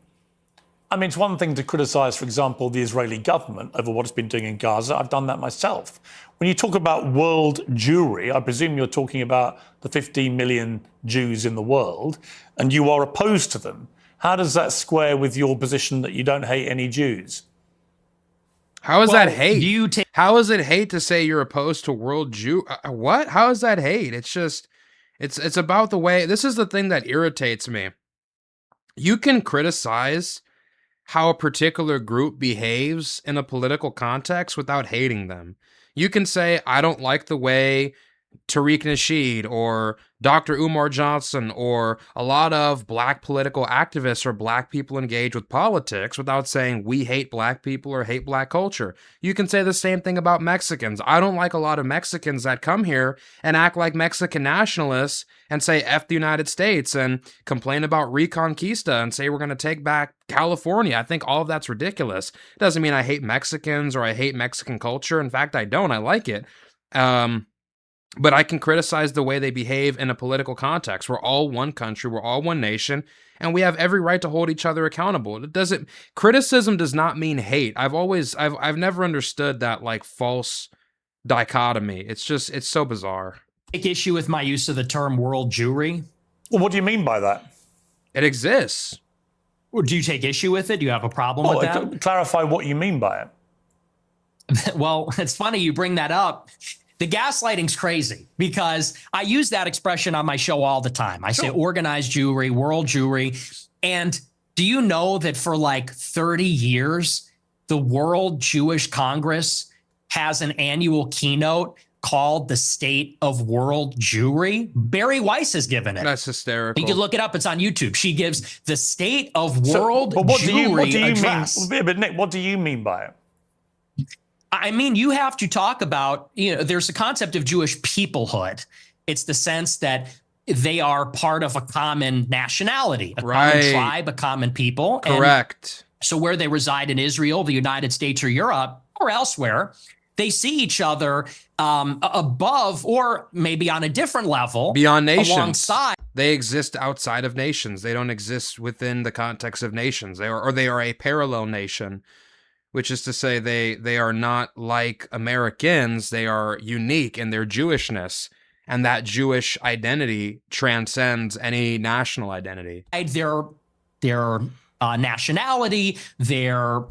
I mean, it's one thing to criticize, for example, the Israeli government over what it's been doing in Gaza. I've done that myself. When you talk about world Jewry, I presume you're talking about the 15 million Jews in the world, and you are opposed to them. How does that square with your position that you don't hate any Jews? How is that hate? How is it hate to say you're opposed to world Jew? What? How is that hate? It's just, it's about the way, this is the thing that irritates me. You can criticize how a particular group behaves in a political context without hating them. You can say, I don't like the way Tariq Nasheed or Dr. Umar Johnson or a lot of black political activists or black people engage with politics without saying we hate black people or hate black culture. You can say the same thing about Mexicans. I don't like a lot of Mexicans that come here and act like Mexican nationalists and say F the United States and complain about Reconquista and say we're going to take back California. I think all of that's ridiculous. It doesn't mean I hate Mexicans or I hate Mexican culture. In fact, I don't. I like it. But I can criticize the way they behave in a political context. We're all one country, we're all one nation, and we have every right to hold each other accountable. Criticism does not mean hate. I've never understood that like false dichotomy. It's so bizarre. Take issue with my use of the term world Jewry. Well, what do you mean by that? It exists. Or do you take issue with it? Do you have a problem with that? Clarify what you mean by it. Well, it's funny you bring that up. The gaslighting's crazy because I use that expression on my show all the time. I say organized Jewry, world Jewry. And do you know that for like 30 years, the World Jewish Congress has an annual keynote called the State of World Jewry? Barry Weiss has given it. That's hysterical. You can look it up. It's on YouTube. She gives the State of World Jewry address. But Nick, what do you mean by it? I mean, you have to talk about, there's a concept of Jewish peoplehood. It's the sense that they are part of a common nationality, a common tribe, a common people. Correct. And so where they reside in Israel, the United States or Europe or elsewhere, they see each other above or maybe on a different level. Beyond nations. Alongside. They exist outside of nations. They don't exist within the context of nations. They are a parallel nation. Which is to say they are not like Americans. They are unique in their Jewishness, and that Jewish identity transcends any national identity. Their nationality, their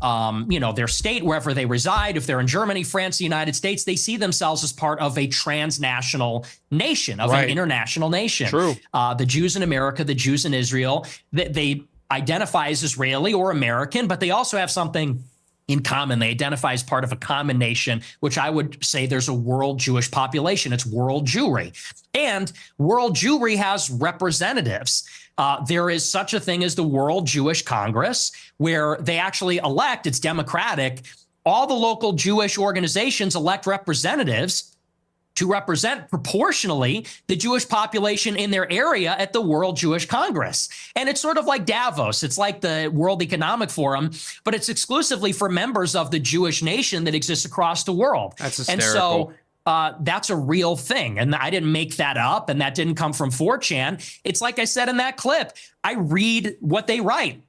state, wherever they reside, if they're in Germany, France, the United States, they see themselves as part of a transnational nation, of an international nation. True. The Jews in America, the Jews in Israel, they identify as Israeli or American, but they also have something in common. They identify as part of a common nation, which I would say there's a world Jewish population. It's world Jewry. And world Jewry has representatives. There is such a thing as the World Jewish Congress, where they actually elect, it's democratic, all the local Jewish organizations elect representatives to represent proportionally the Jewish population in their area at the World Jewish Congress. And it's sort of like Davos. It's like the World Economic Forum, but it's exclusively for members of the Jewish nation that exists across the world. That's hysterical. And so that's a real thing. And I didn't make that up, and that didn't come from 4chan. It's like I said in that clip, I read what they write.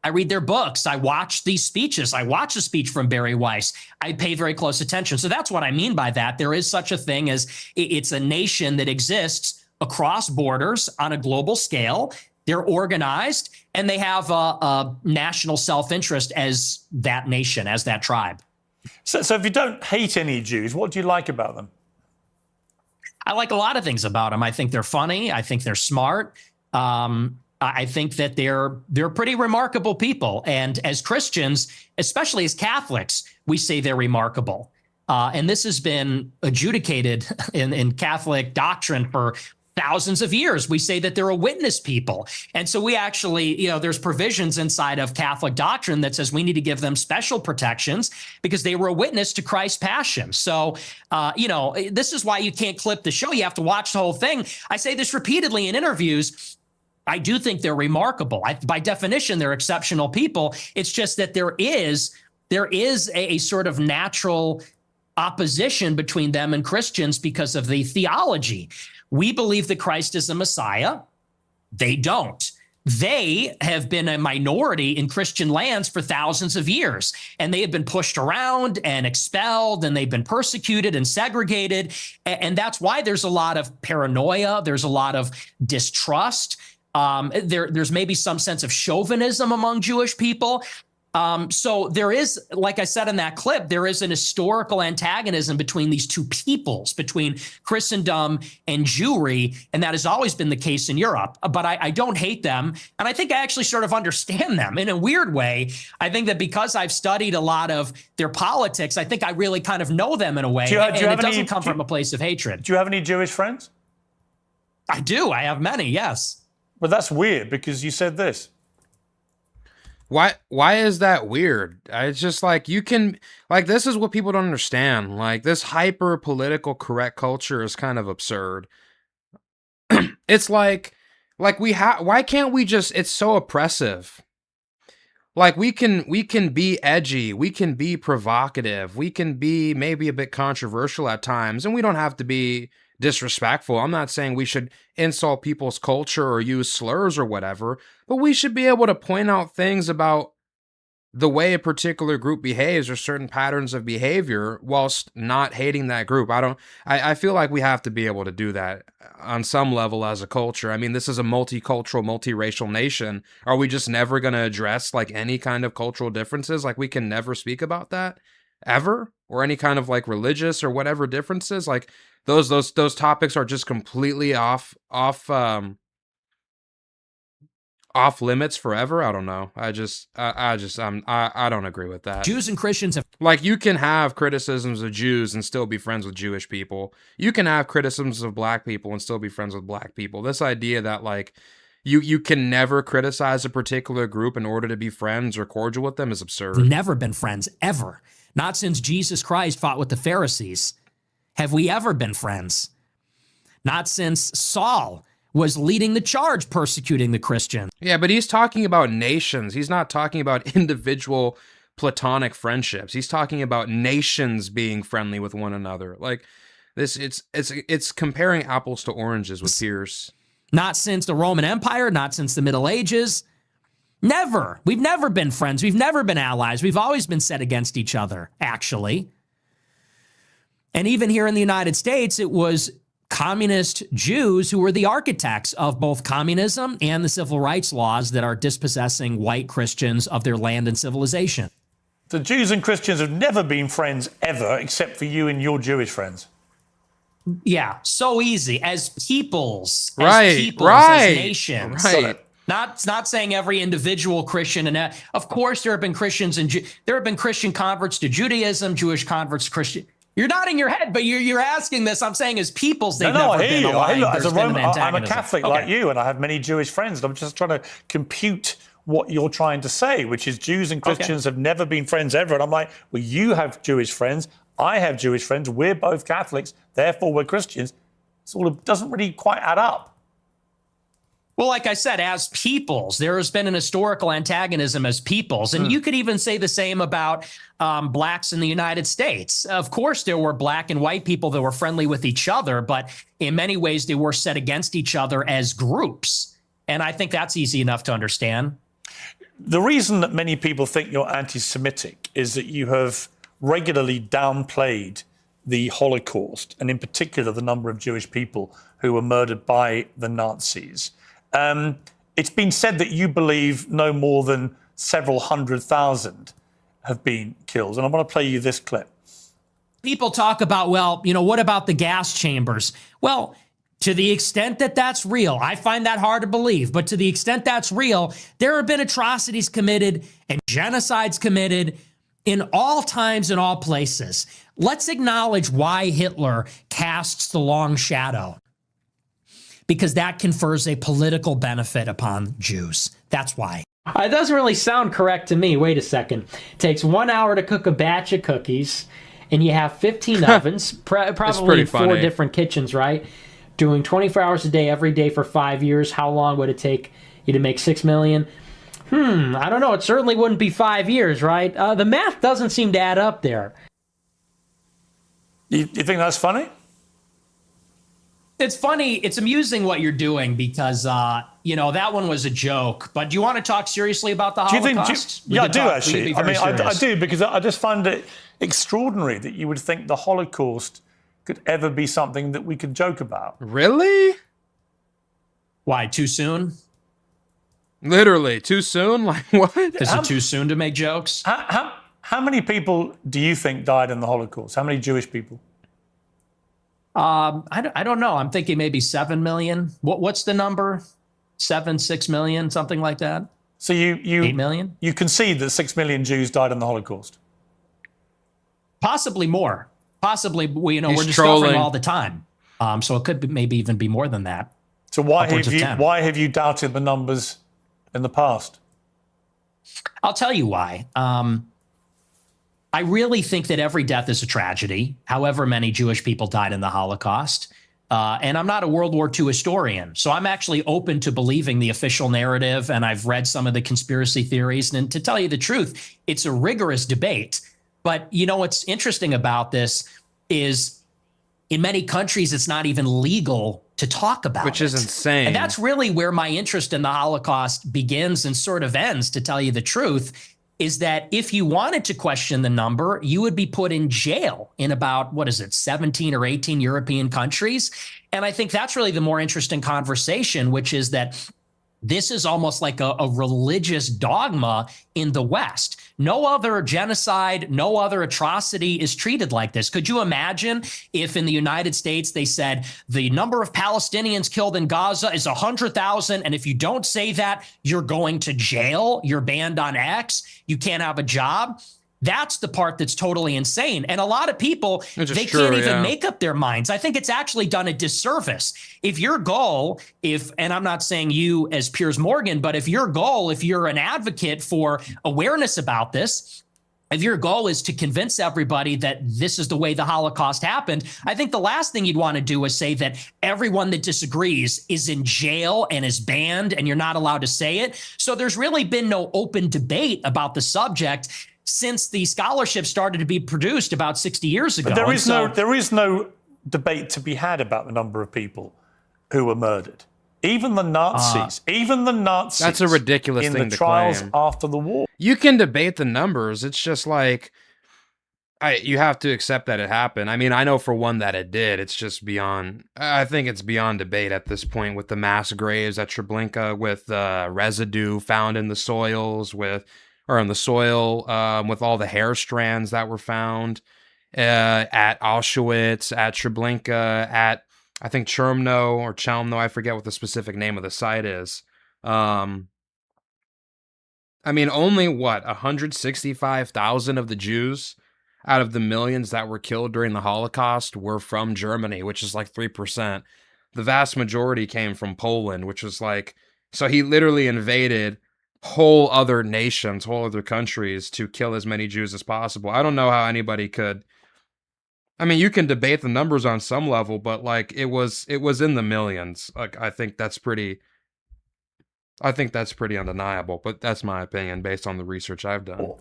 I read their books. I watch these speeches. I watch a speech from Barry Weiss. I pay very close attention. So that's what I mean by that. There is such a thing as it's a nation that exists across borders on a global scale. They're organized, and they have a national self-interest as that nation, as that tribe. So if you don't hate any Jews, what do you like about them? I like a lot of things about them. I think they're funny. I think they're smart. I think that they're pretty remarkable people. And as Christians, especially as Catholics, we say they're remarkable. And this has been adjudicated in Catholic doctrine for thousands of years. We say that they're a witness people. And so we actually, there's provisions inside of Catholic doctrine that says we need to give them special protections because they were a witness to Christ's passion. So, this is why you can't clip the show. You have to watch the whole thing. I say this repeatedly in interviews. I do think they're remarkable. By definition, they're exceptional people. It's just that there is a sort of natural opposition between them and Christians because of the theology. We believe that Christ is the Messiah. They don't. They have been a minority in Christian lands for thousands of years, and they have been pushed around and expelled, and they've been persecuted and segregated. And that's why there's a lot of paranoia. There's a lot of distrust. There's maybe some sense of chauvinism among Jewish people. So there is, like I said in that clip, there is an historical antagonism between these two peoples, between Christendom and Jewry, and that has always been the case in Europe. But I don't hate them, and I think I actually sort of understand them in a weird way. I think that because I've studied a lot of their politics, I think I really kind of know them in a way, and it doesn't come from a place of hatred. Do you have any Jewish friends? I do. I have many, yes. But that's weird because you said this. Why is that weird? It's just like you can like this is what people don't understand. Like this hyper political correct culture is kind of absurd. It's like why can't we just it's so oppressive. Like we can be edgy, we can be provocative, we can be maybe a bit controversial at times, and we don't have to be disrespectful. I'm not saying we should insult people's culture or use slurs or whatever, but we should be able to point out things about the way a particular group behaves or certain patterns of behavior whilst not hating that group. I feel like we have to be able to do that on some level as a culture. I mean, this is a multicultural, multiracial nation. Are we just never going to address like any kind of cultural differences? Like we can never speak about that ever, or any kind of like religious or whatever differences? Like those topics are just completely off limits forever. I don't know. I don't agree with that. Jews and Christians have Like you can have criticisms of Jews and still be friends with Jewish people. You can have criticisms of black people and still be friends with black people. This idea that like you can never criticize a particular group in order to be friends or cordial with them is absurd. never been friends, ever. Not since Jesus Christ fought with the Pharisees have we ever been friends. Not since Saul was leading the charge persecuting the Christians. Yeah, but he's talking about nations. He's not talking about individual platonic friendships. He's talking about nations being friendly with one another. Like this, it's comparing apples to oranges with Piers. Not since the Roman Empire, not since the Middle Ages. Never. We've never been friends. We've never been allies. We've always been set against each other, actually. And even here in the United States, it was communist Jews who were the architects of both communism and the civil rights laws that are dispossessing white Christians of their land and civilization. The Jews and Christians have never been friends ever, except for you and your Jewish friends. Yeah, so easy. As peoples, Right, as nations. Right. Not saying every individual Christian, and of course there have been Christians and there have been Christian converts to Judaism, Jewish converts to Christian. You're nodding your head, but you're asking this. I'm saying as peoples, they've never been aligned. As a Roman, I'm a antagonism. Catholic like you, and I have many Jewish friends. And I'm just trying to compute what you're trying to say, which is Jews and Christians have never been friends ever. And I'm like, well, you have Jewish friends. I have Jewish friends. We're both Catholics. Therefore, we're Christians. Sort of doesn't really quite add up. Well, like I said, as peoples, there has been an historical antagonism as peoples. And you could even say the same about blacks in the United States. Of course, there were black and white people that were friendly with each other, but in many ways, they were set against each other as groups. And I think that's easy enough to understand. The reason that many people think you're anti-Semitic is that you have regularly downplayed the Holocaust, and in particular, the number of Jewish people who were murdered by the Nazis. It's been said that you believe no more than several 100,000 have been killed. And I want to play you this clip. People talk about, well, what about the gas chambers? Well, to the extent that that's real, I find that hard to believe, but to the extent that's real, there have been atrocities committed and genocides committed in all times and all places. Let's acknowledge why Hitler casts the long shadow. Because that confers a political benefit upon Jews. That's why. It doesn't really sound correct to me. Wait a second. It takes 1 hour to cook a batch of cookies, and you have 15 ovens, probably in 4 different kitchens, right? Doing 24 hours a day, every day for 5 years. How long would it take you to make 6 million? I don't know. It certainly wouldn't be 5 years, right? The math doesn't seem to add up there. You think that's funny? It's funny. It's amusing what you're doing because, that one was a joke. But do you want to talk seriously about the Holocaust? Yeah, I do, actually. I mean, I do, because I just find it extraordinary that you would think the Holocaust could ever be something that we could joke about. Really? Why, too soon? Literally, too soon? Like, what? Is it too soon to make jokes? How many people do you think died in the Holocaust? How many Jewish people? I don't know. I'm thinking maybe 7 million. What's the number? 6 million, something like that. So you 8 million? You concede that 6 million Jews died in the Holocaust? Possibly more. Possibly, we're He's discovering trolling all the time. So it could maybe even be more than that. So why have you doubted the numbers in the past? I'll tell you why. I really think that every death is a tragedy, however many Jewish people died in the Holocaust. And I'm not a World War II historian, so I'm actually open to believing the official narrative, and I've read some of the conspiracy theories. And to tell you the truth, it's a rigorous debate. But you know what's interesting about this is in many countries, it's not even legal to talk about Which is insane. And that's really where my interest in the Holocaust begins and sort of ends, to tell you the truth, is that if you wanted to question the number, you would be put in jail in about, 17 or 18 European countries. And I think that's really the more interesting conversation, which is that this is almost like a religious dogma in the West. No other genocide, no other atrocity is treated like this. Could you imagine if in the United States they said the number of Palestinians killed in Gaza is 100,000, and if you don't say that, you're going to jail, you're banned on X, you can't have a job? That's the part that's totally insane. And a lot of people, they can't even make up their minds. I think it's actually done a disservice. If your goal, and I'm not saying you as Piers Morgan, but if your goal, if you're an advocate for awareness about this, if your goal is to convince everybody that this is the way the Holocaust happened, I think the last thing you'd want to do is say that everyone that disagrees is in jail and is banned and you're not allowed to say it. So there's really been no open debate about the subject since the scholarship started to be produced about 60 years ago. But there is no debate to be had about the number of people who were murdered. Even the Nazis, That's a ridiculous thing to claim. In the trials after the war. You can debate the numbers. It's just like, you have to accept that it happened. I mean, I know for one that it did. It's just I think it's beyond debate at this point with the mass graves at Treblinka, with residue found in the soils, with all the hair strands that were found at Auschwitz, at Treblinka, at, I think, Chelmno, I forget what the specific name of the site is. I mean, only 165,000 of the Jews out of the millions that were killed during the Holocaust were from Germany, which is like 3%. The vast majority came from Poland, which was like, so he literally invaded whole other nations, whole other countries to kill as many Jews as possible. I don't know how anybody could. I mean, you can debate the numbers on some level, but like it was in the millions. Like I think that's pretty undeniable, but that's my opinion based on the research I've done.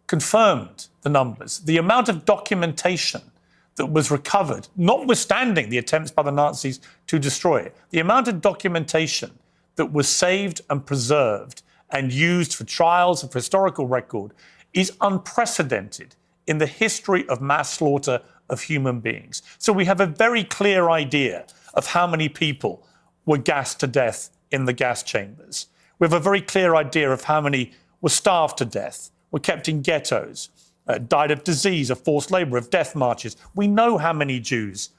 Confirmed the numbers. The amount of documentation that was recovered, notwithstanding the attempts by the Nazis to destroy it, the amount of documentation that was saved and preserved and used for trials and for historical record is unprecedented in the history of mass slaughter of human beings. So we have a very clear idea of how many people were gassed to death in the gas chambers. We have a very clear idea of how many were starved to death, were kept in ghettos, died of disease, of forced labor, of death marches. We know how many Jews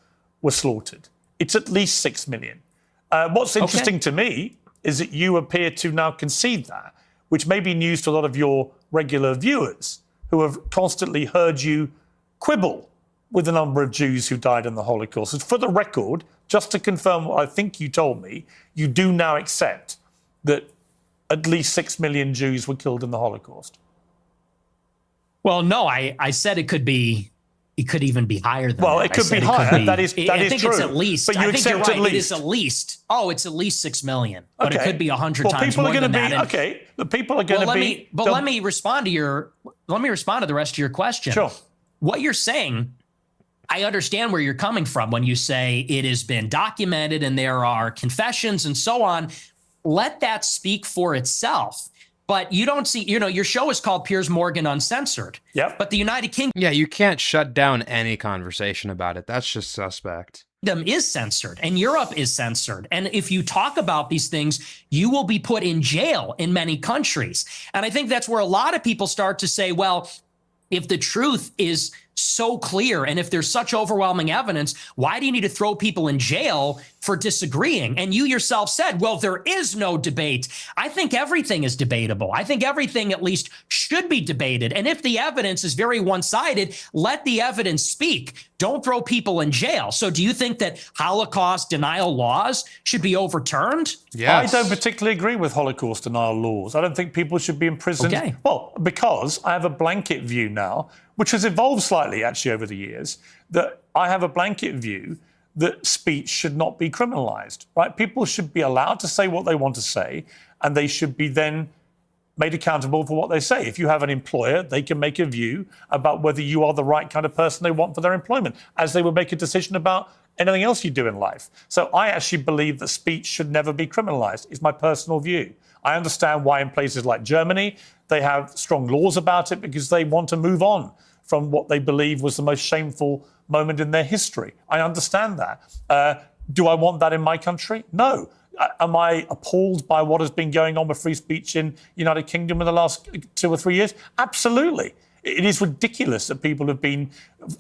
were slaughtered. It's at least 6 million. What's interesting to me is that you appear to now concede that, which may be news to a lot of your regular viewers who have constantly heard you quibble with the number of Jews who died in the Holocaust. And for the record, just to confirm what I think you told me, you do now accept that at least 6 million Jews were killed in the Holocaust. Well, no, I said it could even be higher than that. Well, it could be higher. That is true. I think it's at least. But you accept you're right. At least. It is at least. Oh, it's at least 6 million. But it could be 100 times more than that. Okay, the people are going to be. Let me respond to the rest of your question. Sure. What you're saying, I understand where you're coming from when you say it has been documented and there are confessions and so on. Let that speak for itself. But you don't see, your show is called Piers Morgan Uncensored. Yep. But the United Kingdom. Yeah, you can't shut down any conversation about it. That's just suspect. Is censored and Europe is censored. And if you talk about these things, you will be put in jail in many countries. And I think that's where a lot of people start to say, well, if the truth is so clear, and if there's such overwhelming evidence, why do you need to throw people in jail for disagreeing? And you yourself said, well, there is no debate. I think everything is debatable. I think everything at least should be debated. And if the evidence is very one-sided, let the evidence speak. Don't throw people in jail. So do you think that Holocaust denial laws should be overturned? Yes. I don't particularly agree with Holocaust denial laws. I don't think people should be imprisoned. Okay. Well, because I have a blanket view now, which has evolved slightly actually over the years, that I have a blanket view that speech should not be criminalized, right? People should be allowed to say what they want to say, and they should be then made accountable for what they say. If you have an employer, they can make a view about whether you are the right kind of person they want for their employment, as they would make a decision about anything else you do in life. So I actually believe that speech should never be criminalized. It's my personal view. I understand why in places like Germany, they have strong laws about it because they want to move on from what they believe was the most shameful moment in their history. I understand that. Do I want that in my country? No. Am I appalled by what has been going on with free speech in the United Kingdom in the last 2 or 3 years? Absolutely. It is ridiculous that people have been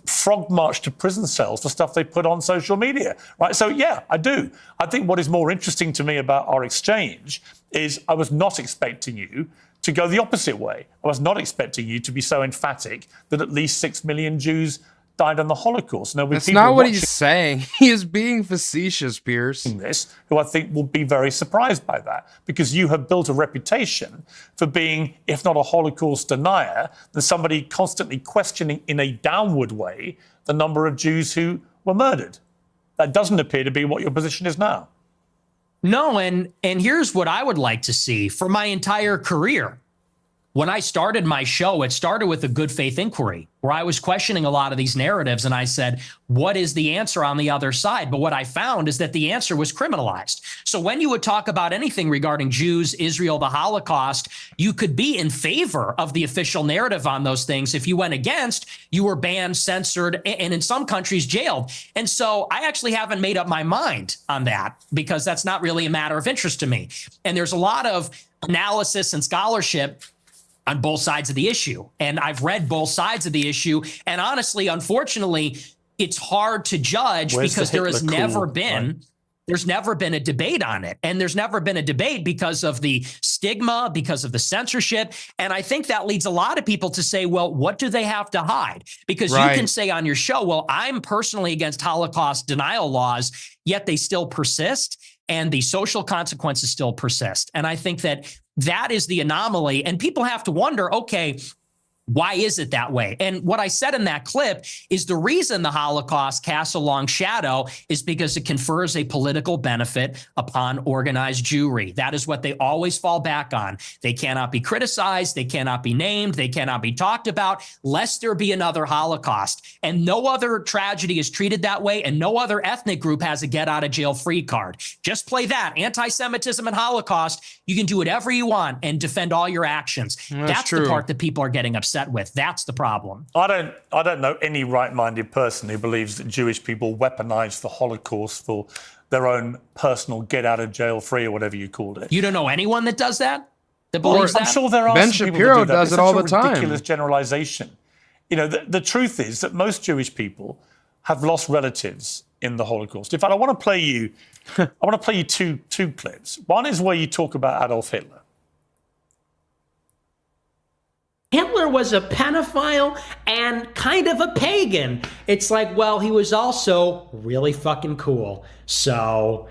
frog marched to prison cells for stuff they put on social media, right? So, yeah, I do. I think what is more interesting to me about our exchange is I was not expecting you to go the opposite way. I was not expecting you to be so emphatic that at least 6 million Jews died in the Holocaust. Now, that's not what he's saying. He is being facetious, Piers. This, who I think will be very surprised by that, because you have built a reputation for being, if not a Holocaust denier, then somebody constantly questioning in a downward way the number of Jews who were murdered. That doesn't appear to be what your position is now. No, and here's what I would like to see for my entire career. When I started my show, it started with a good faith inquiry where I was questioning a lot of these narratives. And I said, what is the answer on the other side? But what I found is that the answer was criminalized. So when you would talk about anything regarding Jews, Israel, the Holocaust, you could be in favor of the official narrative on those things. If you went against, you were banned, censored, and in some countries jailed. And so I actually haven't made up my mind on that because that's not really a matter of interest to me. And there's a lot of analysis and scholarship on both sides of the issue. And I've read both sides of the issue. And honestly, unfortunately, it's hard to judge because there has never been, there's never been a debate on it. And there's never been a debate because of the stigma, because of the censorship. And I think that leads a lot of people to say, well, what do they have to hide? Because you can say on your show, well, I'm personally against Holocaust denial laws, yet they still persist. And the social consequences still persist. And I think that is the anomaly. And people have to wonder, okay, why is it that way? And what I said in that clip is the reason the Holocaust casts a long shadow is because it confers a political benefit upon organized Jewry. That is what they always fall back on. They cannot be criticized. They cannot be named. They cannot be talked about, lest there be another Holocaust. And no other tragedy is treated that way. And no other ethnic group has a get out of jail free card. Just play that. Anti-Semitism and Holocaust. You can do whatever you want and defend all your actions. That's the part that people are getting upset with. That's the problem. I don't know any right-minded person who believes that Jewish people weaponized the Holocaust for their own personal get out of jail free or whatever you called it. You don't know anyone that does that? That believes that? I'm sure there are Ben some people Shapiro that do that. does it all the time. Ridiculous generalization. You know, the truth is that most Jewish people have lost relatives in the Holocaust. In fact, I want to play you two clips. One is where you talk about Adolf Hitler. Hitler was a pedophile and kind of a pagan. It's like, well, he was also really fucking cool. So,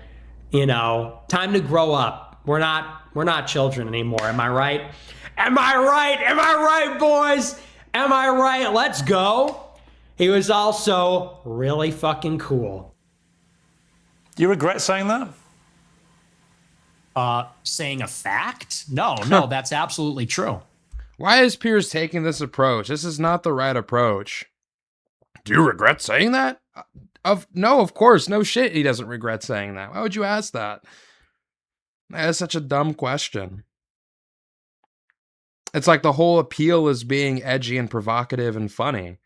time to grow up. We're not children anymore. Am I right? Am I right? Am I right, boys? Am I right? Let's go. He was also really fucking cool. Do you regret saying that? Saying a fact? No, that's absolutely true. Why is Piers taking this approach? This is not the right approach. Do you regret saying that? No, of course. No shit, he doesn't regret saying that. Why would you ask that? That's such a dumb question. It's like the whole appeal is being edgy and provocative and funny.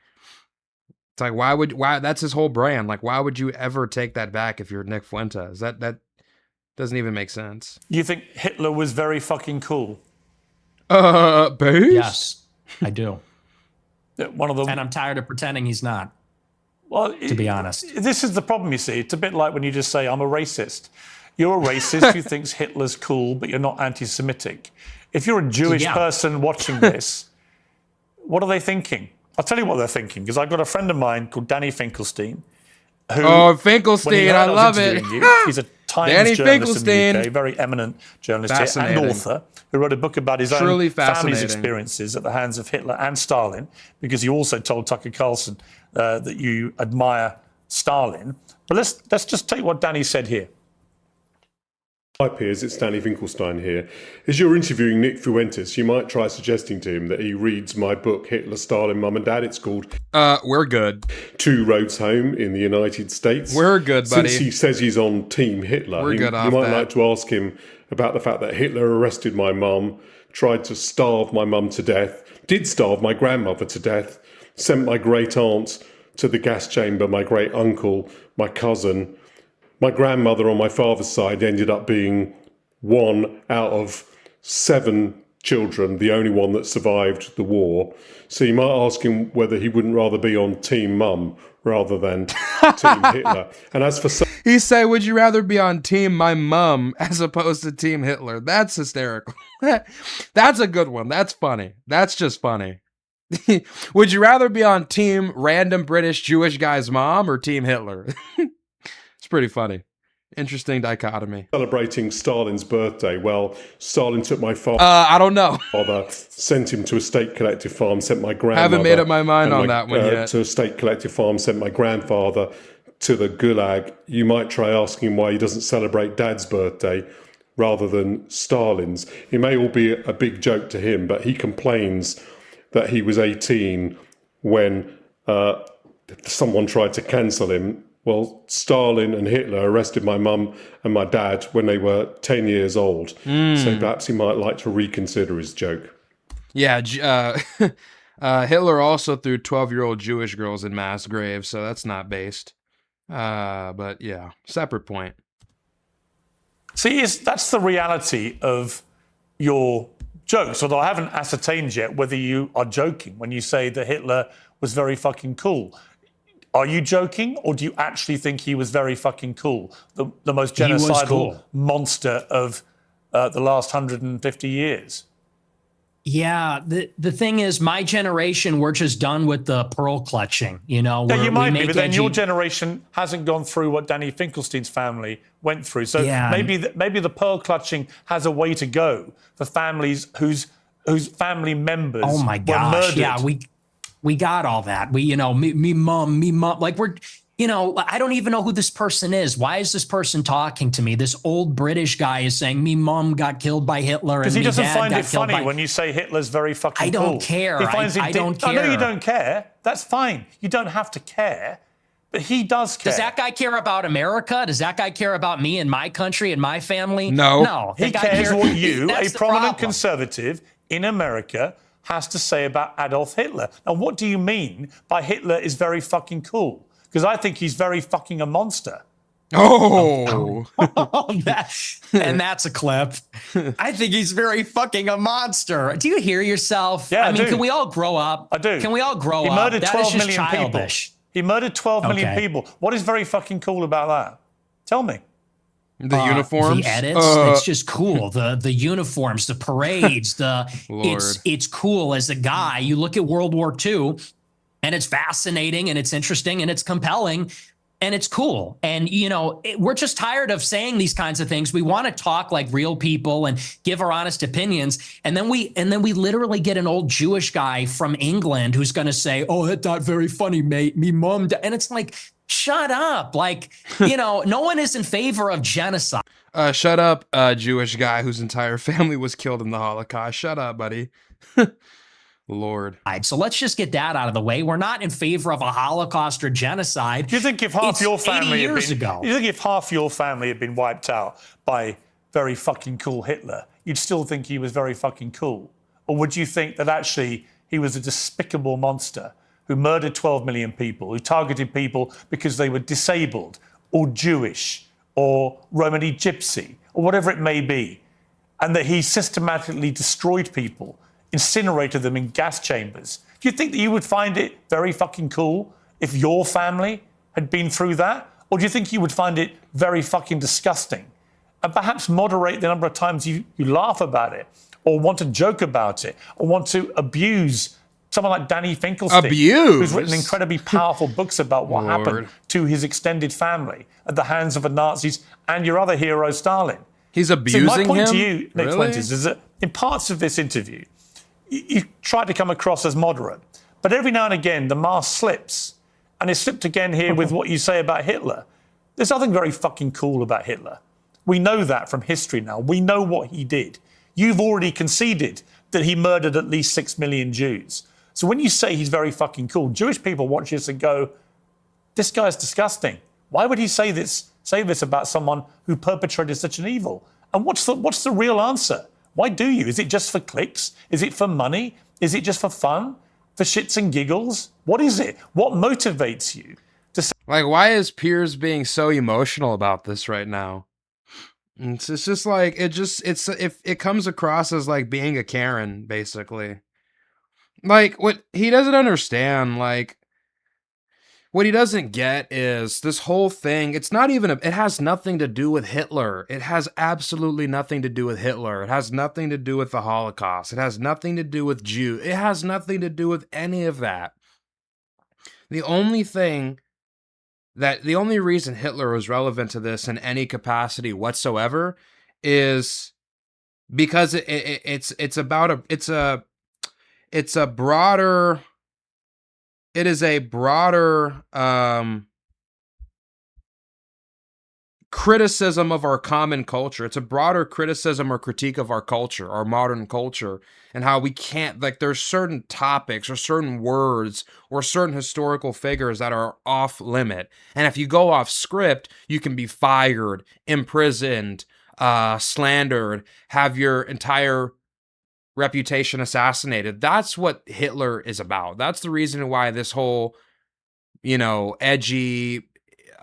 It's like, why that's his whole brand. Like, why would you ever take that back if you're Nick Fuentes? That doesn't even make sense. You think Hitler was very fucking cool? Booze? Yes, I do. one of the. And I'm tired of pretending he's not. Well, to be honest, this is the problem. You see, it's a bit like when you just say, "I'm a racist." You're a racist who thinks Hitler's cool, but you're not anti-Semitic. If you're a Jewish person watching this, what are they thinking? I'll tell you what they're thinking, because I've got a friend of mine called Danny Finkelstein. Who, Finkelstein, I love it. He's a Times Danny journalist Finkelstein. in the UK, very eminent journalist and author, who wrote a book about his own family's experiences at the hands of Hitler and Stalin, because he also told Tucker Carlson that you admire Stalin. But let's just take what Danny said here. Hi Piers, it's Danny Finkelstein here. As you're interviewing Nick Fuentes, you might try suggesting to him that he reads my book, Hitler, Stalin, Mum and Dad. It's called We're Good. Two Roads Home in the United States. We're good, buddy. Since he says he's on Team Hitler, you might like to ask him about the fact that Hitler arrested my mum, tried to starve my mum to death, did starve my grandmother to death, sent my great aunt to the gas chamber, my great uncle, my cousin. My grandmother on my father's side ended up being 1 out of 7 children, the only one that survived the war. So you might ask him whether he wouldn't rather be on Team Mum rather than Team Hitler. And as for he said, would you rather be on Team My Mum as opposed to Team Hitler? That's hysterical. That's a good one. That's funny. That's just funny. Would you rather be on Team Random British Jewish Guy's Mom or Team Hitler? Pretty funny. Interesting dichotomy. Celebrating Stalin's birthday, well, Stalin took my father. I don't know. Sent him to a state collective farm, sent my grandmother. Haven't made up my mind on that one yet. To a state collective farm, sent my grandfather to the Gulag. You might try asking him why he doesn't celebrate Dad's birthday rather than Stalin's. It may all be a big joke to him, but he complains that he was 18 when someone tried to cancel him. Well, Stalin and Hitler arrested my mum and my dad when they were 10 years old. So perhaps he might like to reconsider his joke. Yeah, Hitler also threw 12-year-old Jewish girls in mass graves, so that's not based. But yeah, separate point. See, that's the reality of your jokes, although I haven't ascertained yet whether you are joking when you say that Hitler was very fucking cool. Are you joking, or do you actually think he was very fucking cool? The most genocidal monster of the last 150 years? Yeah, the thing is, my generation, we're just done with the pearl clutching. You know, yeah, you might be, but then your generation hasn't gone through what Danny Finkelstein's family went through. So maybe the pearl clutching has a way to go for families whose family members were murdered. Yeah, we got all that. Me mom. Like I don't even know who this person is. Why is this person talking to me? This old British guy is saying me mom got killed by Hitler. Because he doesn't find it funny when you say Hitler's very fucking cool. I don't care. He finds I don't care. I know you don't care. That's fine. You don't have to care. But he does care. Does that guy care about America? Does that guy care about me and my country and my family? No. He cares what you, a prominent conservative in America, has to say about Adolf Hitler. Now, what do you mean by Hitler is very fucking cool? Because I think he's very fucking a monster. Oh. And that's a clip. I think he's very fucking a monster. Do you hear yourself? Yeah, I mean, can we all grow up? I do. Can we all grow up? He murdered 12 that is just million childish. people. He murdered 12 million people. What is very fucking cool about that? Tell me. The uniforms, the edits. It's just cool. The uniforms, the parades, it's cool as a guy. You look at World War II, and it's fascinating, and it's interesting, and it's compelling, and it's cool. And we're just tired of saying these kinds of things. We want to talk like real people and give our honest opinions, and then we literally get an old Jewish guy from England who's going to say, "Oh, that's not very funny, mate. Me mom," and it's like, shut up. Like, no one is in favor of genocide. Shut up, Jewish guy whose entire family was killed in the Holocaust. Shut up, buddy. Lord. So let's just get that out of the way. We're not in favor of a Holocaust or genocide. Do you think if half your family had been wiped out by very fucking cool Hitler, you'd still think he was very fucking cool? Or would you think that actually he was a despicable monster who murdered 12 million people, who targeted people because they were disabled or Jewish or Romani Gypsy or whatever it may be, and that he systematically destroyed people, incinerated them in gas chambers, Do you think that you would find it very fucking cool if your family had been through that? Or do you think you would find it very fucking disgusting? And perhaps moderate the number of times you laugh about it, or want to joke about it, or want to abuse someone like Danny Finkelstein, who's written incredibly powerful books about what happened to his extended family at the hands of the Nazis and your other hero, Stalin. He's abusing him? My point to you, Nick Fuentes, is that in parts of this interview, you try to come across as moderate, but every now and again, the mask slips. And it slipped again here with what you say about Hitler. There's nothing very fucking cool about Hitler. We know that from history now. We know what he did. You've already conceded that he murdered at least 6 million Jews. So when you say he's very fucking cool, Jewish people watch this and go, this guy's disgusting. Why would he say this about someone who perpetrated such an evil? And what's the real answer? Why do you? Is it just for clicks? Is it for money? Is it just for fun? For shits and giggles? What is it? What motivates you to say? Like, why is Piers being so emotional about this right now? It's just like, it comes across as like being a Karen, basically. Like, what he doesn't understand, like, what he doesn't get is this whole thing. It's not even, it has nothing to do with Hitler. It has absolutely nothing to do with Hitler. It has nothing to do with the Holocaust. It has nothing to do with Jews. It has nothing to do with any of that. The only reason Hitler was relevant to this in any capacity whatsoever is because it's a broader criticism of our common culture. It's a broader criticism or critique of our culture, our modern culture, and how we can't, like, there's certain topics or certain words or certain historical figures that are off limit. And if you go off script, you can be fired, imprisoned, slandered, have your entire reputation assassinated. That's what Hitler is about. That's the reason why this whole, edgy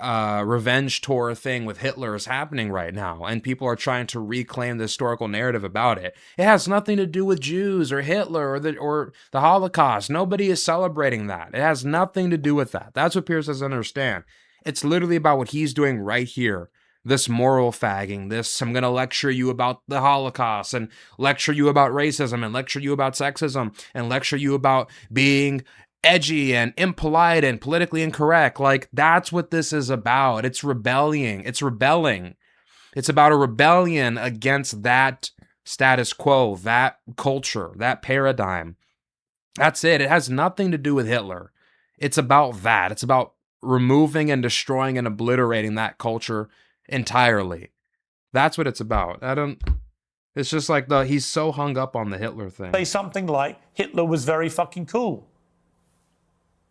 revenge tour thing with Hitler is happening right now, and people are trying to reclaim the historical narrative about it. It has nothing to do with Jews or Hitler or the Holocaust. Nobody is celebrating that. It has nothing to do with that. That's what Piers doesn't understand. It's literally about what he's doing right here. This moral fagging, I'm going to lecture you about the Holocaust and lecture you about racism and lecture you about sexism and lecture you about being edgy and impolite and politically incorrect. Like, that's what this is about. It's rebelling. It's rebelling. It's about a rebellion against that status quo, that culture, that paradigm. That's it. It has nothing to do with Hitler. It's about that. It's about removing and destroying and obliterating that culture entirely. That's what it's about. It's just like he's so hung up on the Hitler thing. Say something like Hitler was very fucking cool.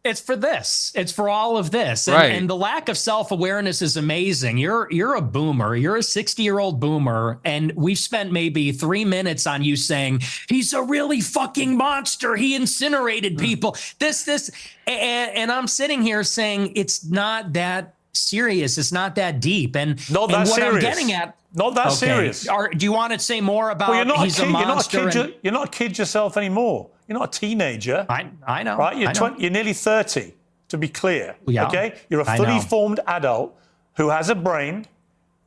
It's for this. It's for all of this. Right. And the lack of self-awareness is amazing. You're a boomer. You're a 60-year-old boomer. And we've spent maybe 3 minutes on you saying, he's a really fucking monster. He incinerated people. This. And I'm sitting here saying it's not that serious. It's not that deep. And not that what serious. I'm getting at. Not that serious. Do you want to say more about he's a monster? You're not a kid yourself anymore. You're not a teenager. I know. Right? You're nearly 30, to be clear. Yeah, okay? You're a fully formed adult who has a brain,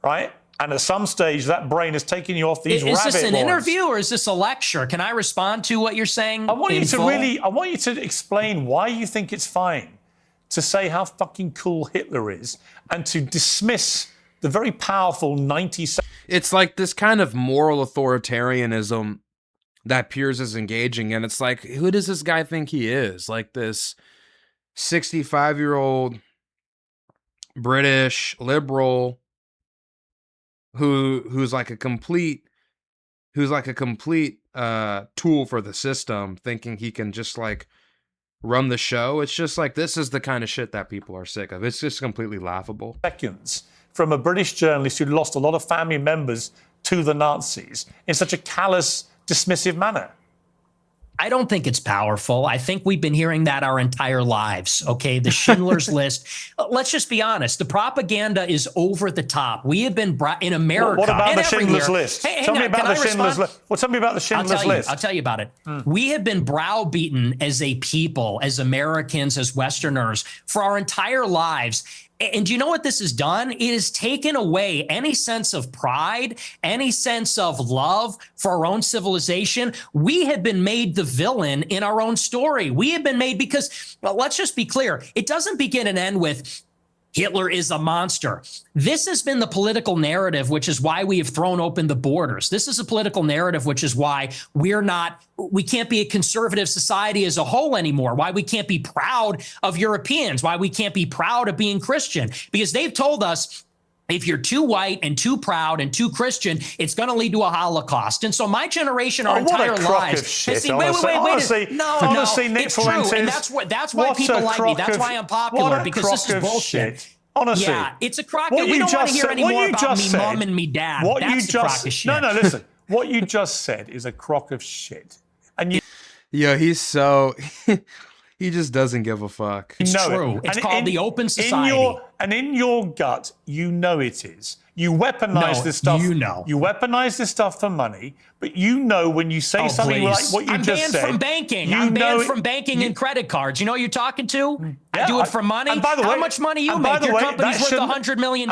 right? And at some stage, that brain is taking you off these rabbit warrens. Is this an interview or is this a lecture? Can I respond to what you're saying? I want you to explain why you think it's fine to say how fucking cool Hitler is and to dismiss the very powerful 90s. It's like this kind of moral authoritarianism that Piers is engaging in. It's like, who does this guy think he is? Like this 65-year-old British liberal who's like a complete tool for the system, thinking he can just like run the show. It's just like, this is the kind of shit that people are sick of. It's just completely laughable. Seconds from a British journalist who lost a lot of family members to the Nazis in such a callous, dismissive manner. I don't think it's powerful. I think we've been hearing that our entire lives. Okay. The Schindler's List. Let's just be honest. The propaganda is over the top. We have been in America. What about the Schindler's everywhere. List? Tell me about the Schindler's List. Well, tell me about the Schindler's List. I'll tell you about it. We have been browbeaten as a people, as Americans, as Westerners for our entire lives. And do you know what this has done? It has taken away any sense of pride, any sense of love for our own civilization. We have been made the villain in our own story. We have been made because, well, let's just be clear. It doesn't begin and end with Hitler is a monster. This has been the political narrative, which is why we have thrown open the borders. This is a political narrative, which is why we can't be a conservative society as a whole anymore, why we can't be proud of Europeans, why we can't be proud of being Christian, because they've told us if you're too white and too proud and too Christian, it's going to lead to a Holocaust. And so my generation, our entire lives, honestly, it's true, and that's why people like me. That's why I'm popular, because this is bullshit. Honestly, yeah, it's a crock. We don't want to hear any more about me mom and me dad. That's a crock of shit. No, listen. What you just said is a crock of shit. And you, yeah, he's so. He just doesn't give a fuck. It's true. It's called the open society. In your gut, you know it is. You weaponize this stuff. You know. You weaponize this stuff for money, but you know when you say something like what you just said. I'm banned from banking. I'm banned from banking and credit cards. You know who you're talking to? I do it for money. And by the way, how much money you make? Your company's worth $100 million.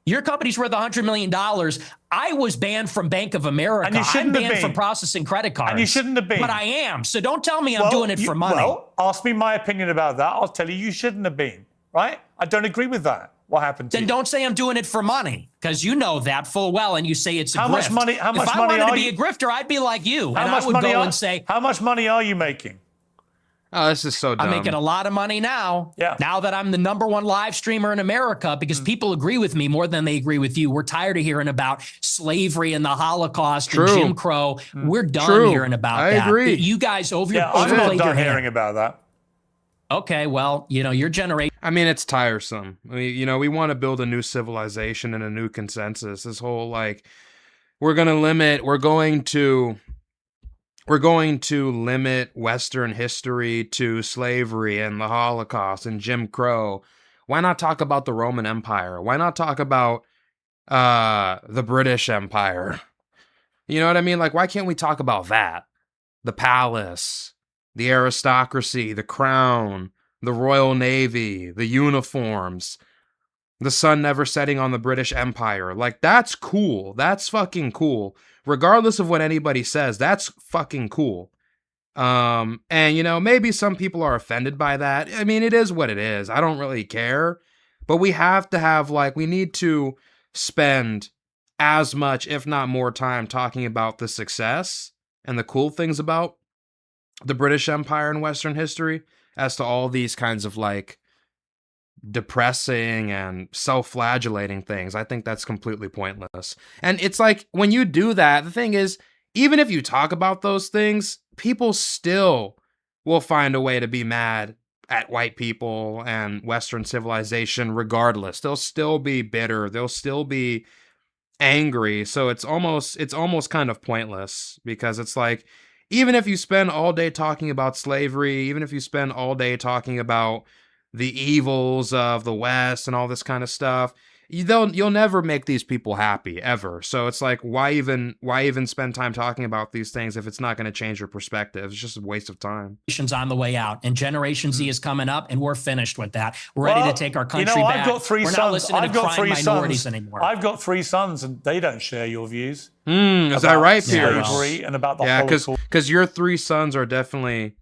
Your company's worth $100 million. I was banned from Bank of America. And you shouldn't I'm banned from processing credit cards. And you shouldn't have been. But I am. So don't tell me I'm doing it for money. Well, ask me my opinion about that. I'll tell you shouldn't have been. Right? I don't agree with that. What happened to you? Then don't say I'm doing it for money, because you know that full well, and you say it's a grift. How much money if I wanted to be a grifter, I'd be like you, and I would go and say, how much money are you making? Oh, this is so dumb. I'm making a lot of money now. Yeah. Now that I'm the #1 live streamer in America, because people agree with me more than they agree with you. We're tired of hearing about slavery and the Holocaust and Jim Crow. We're done hearing about that. I agree. You guys I'm not done hearing about that. Okay, well, your generation. I mean, it's tiresome. I mean, we want to build a new civilization and a new consensus. This whole we're going to limit Western history to slavery and the Holocaust and Jim Crow. Why not talk about the Roman Empire? Why not talk about the British Empire? You know what I mean? Why can't we talk about that? The palace, the aristocracy, the crown, the Royal Navy, the uniforms, the sun never setting on the British Empire. That's cool. That's fucking cool. Regardless of what anybody says, that's fucking cool. And, maybe some people are offended by that. I mean, it is what it is. I don't really care. But we have to have, we need to spend as much, if not more time talking about the success and the cool things about the British Empire and Western history as to all these kinds of depressing and self-flagellating things. I think that's completely pointless. And it's when you do that, the thing is, even if you talk about those things, people still will find a way to be mad at white people and Western civilization regardless. They'll still be bitter. They'll still be angry. So it's almost kind of pointless, because it's even if you spend all day talking about slavery, even if you spend all day talking about the evils of the West and all this kind of stuff, you'll never make these people happy ever. So it's why even spend time talking about these things if it's not going to change your perspective? It's just a waste of time. On the way out, and Generation Z is coming up, and we're finished with that. We're ready to take our country back. I've got three we're sons. not listening to crying minorities anymore. I've got 3 sons, and they don't share your views. Is that right, Piers? Slavery and about the Holocaust. Because your 3 sons are definitely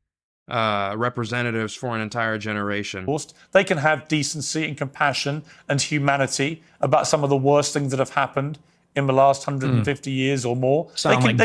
representatives for an entire generation. They can have decency and compassion and humanity about some of the worst things that have happened in the last 150 years or more. They can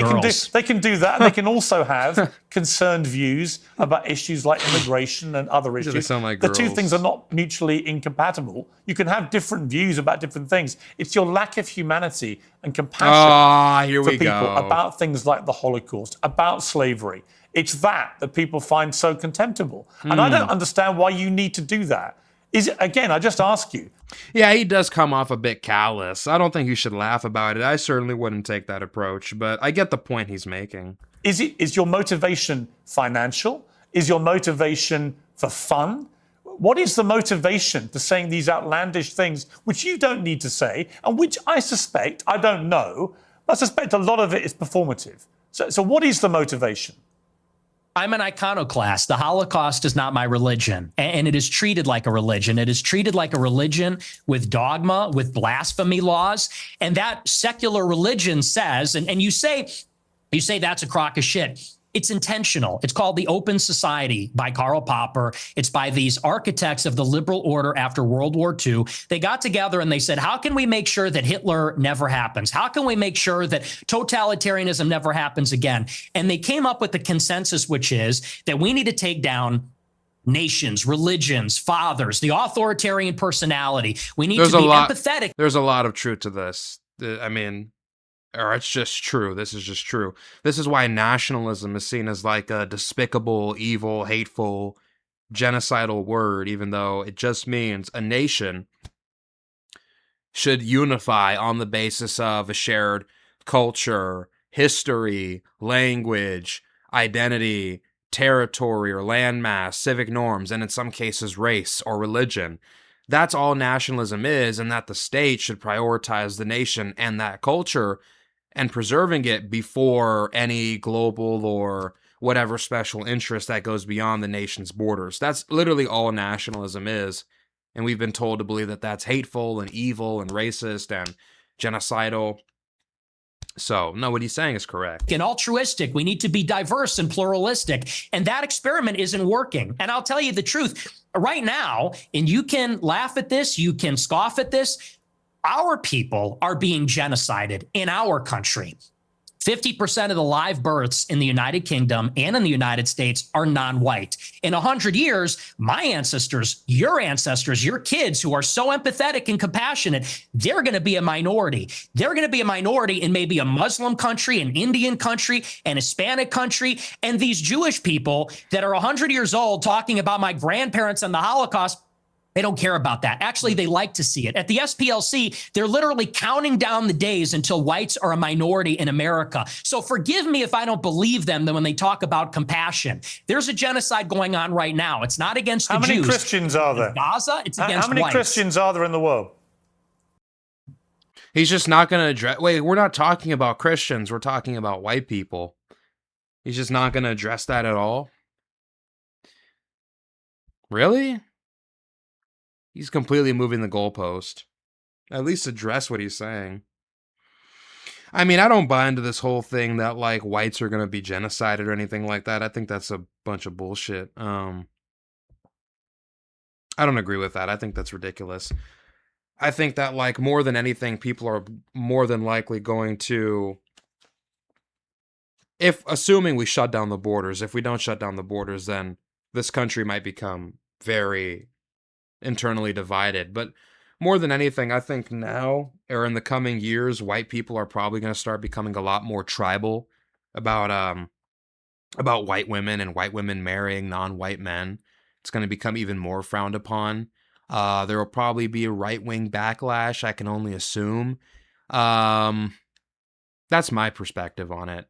do that. And they can also have concerned views about issues like immigration and other issues. They sound like the girls. 2 things are not mutually incompatible. You can have different views about different things. It's your lack of humanity and compassion for people about things like the Holocaust, about slavery. It's that people find so contemptible. And I don't understand why you need to do that. Again, I just ask you. Yeah, he does come off a bit callous. I don't think you should laugh about it. I certainly wouldn't take that approach, but I get the point he's making. Is your motivation financial? Is your motivation for fun? What is the motivation to saying these outlandish things, which you don't need to say, and which I suspect, I don't know, I suspect a lot of it is performative. So what is the motivation? I'm an iconoclast. The Holocaust is not my religion, and it is treated like a religion. It is treated like a religion with dogma, with blasphemy laws, and that secular religion says, and you say that's a crock of shit. It's intentional. It's called The Open Society by Karl Popper. It's by these architects of the liberal order after World War II. They got together and they said, how can we make sure that Hitler never happens? How can we make sure that totalitarianism never happens again? And they came up with the consensus, which is that we need to take down nations, religions, fathers, the authoritarian personality. We need to be empathetic. There's a lot of truth to this. I mean, or it's just true. This is just true. This is why nationalism is seen as like a despicable, evil, hateful, genocidal word, even though it just means a nation should unify on the basis of a shared culture, history, language, identity, territory or landmass, civic norms, and in some cases, race or religion. That's all nationalism is, and that the state should prioritize the nation and that culture and preserving it before any global or whatever special interest that goes beyond the nation's borders. That's literally all nationalism is. And we've been told to believe that that's hateful and evil and racist and genocidal. So, no, what he's saying is correct. And altruistic. We need to be diverse and pluralistic. And that experiment isn't working. And I'll tell you the truth right now, and you can laugh at this, you can scoff at this, our people are being genocided in our country. 50% of the live births in the United Kingdom and in the United States are non-white. In 100 years, my ancestors, your kids who are so empathetic and compassionate, they're going to be a minority. They're going to be a minority in maybe a Muslim country, an Indian country, an Hispanic country. And these Jewish people that are 100 years old talking about my grandparents and the Holocaust, they don't care about that. Actually, they like to see it. At the SPLC, they're literally counting down the days until whites are a minority in America. So forgive me if I don't believe them when they talk about compassion. There's a genocide going on right now. It's not against the Jews. How many Christians are there? In Gaza, it's against whites. How many Christians are there in the world? He's just not going to address... Wait, we're not talking about Christians. We're talking about white people. He's just not going to address that at all? Really? He's completely moving the goalpost. At least address what he's saying. I mean, I don't buy into this whole thing that, like, whites are going to be genocided or anything like that. I think that's a bunch of bullshit. I don't agree with that. I think that's ridiculous. I think that, like, more than anything, people are more than likely going to... assuming we shut down the borders, if we don't shut down the borders, then this country might become very... internally divided. But more than anything, I think now or in the coming years, white people are probably going to start becoming a lot more tribal about white women and white women marrying non-white men. It's going to become even more frowned upon. There will probably be a right-wing backlash, I can only assume. That's my perspective on it.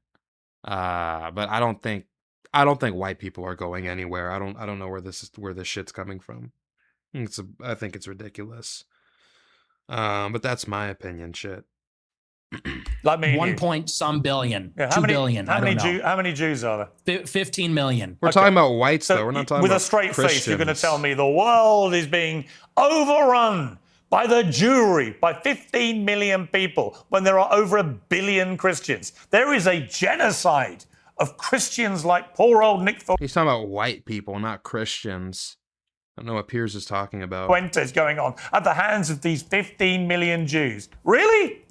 But I don't think white people are going anywhere. I don't know where this shit's coming from. I think it's ridiculous. But that's my opinion, shit. Like me, 1 billion, yeah, 2 billion. How many Jews are there? 15 million. We're talking about whites, though. We're not talking with about a straight Christians. face, you're going to tell me the world is being overrun by the Jewry, by 15 million people, when there are over 1 billion Christians. There is a genocide of Christians like poor old Nick Fuentes. He's talking about white people, not Christians. I don't know what Piers is talking about. Fuentes going on at the hands of these 15 million Jews. Really?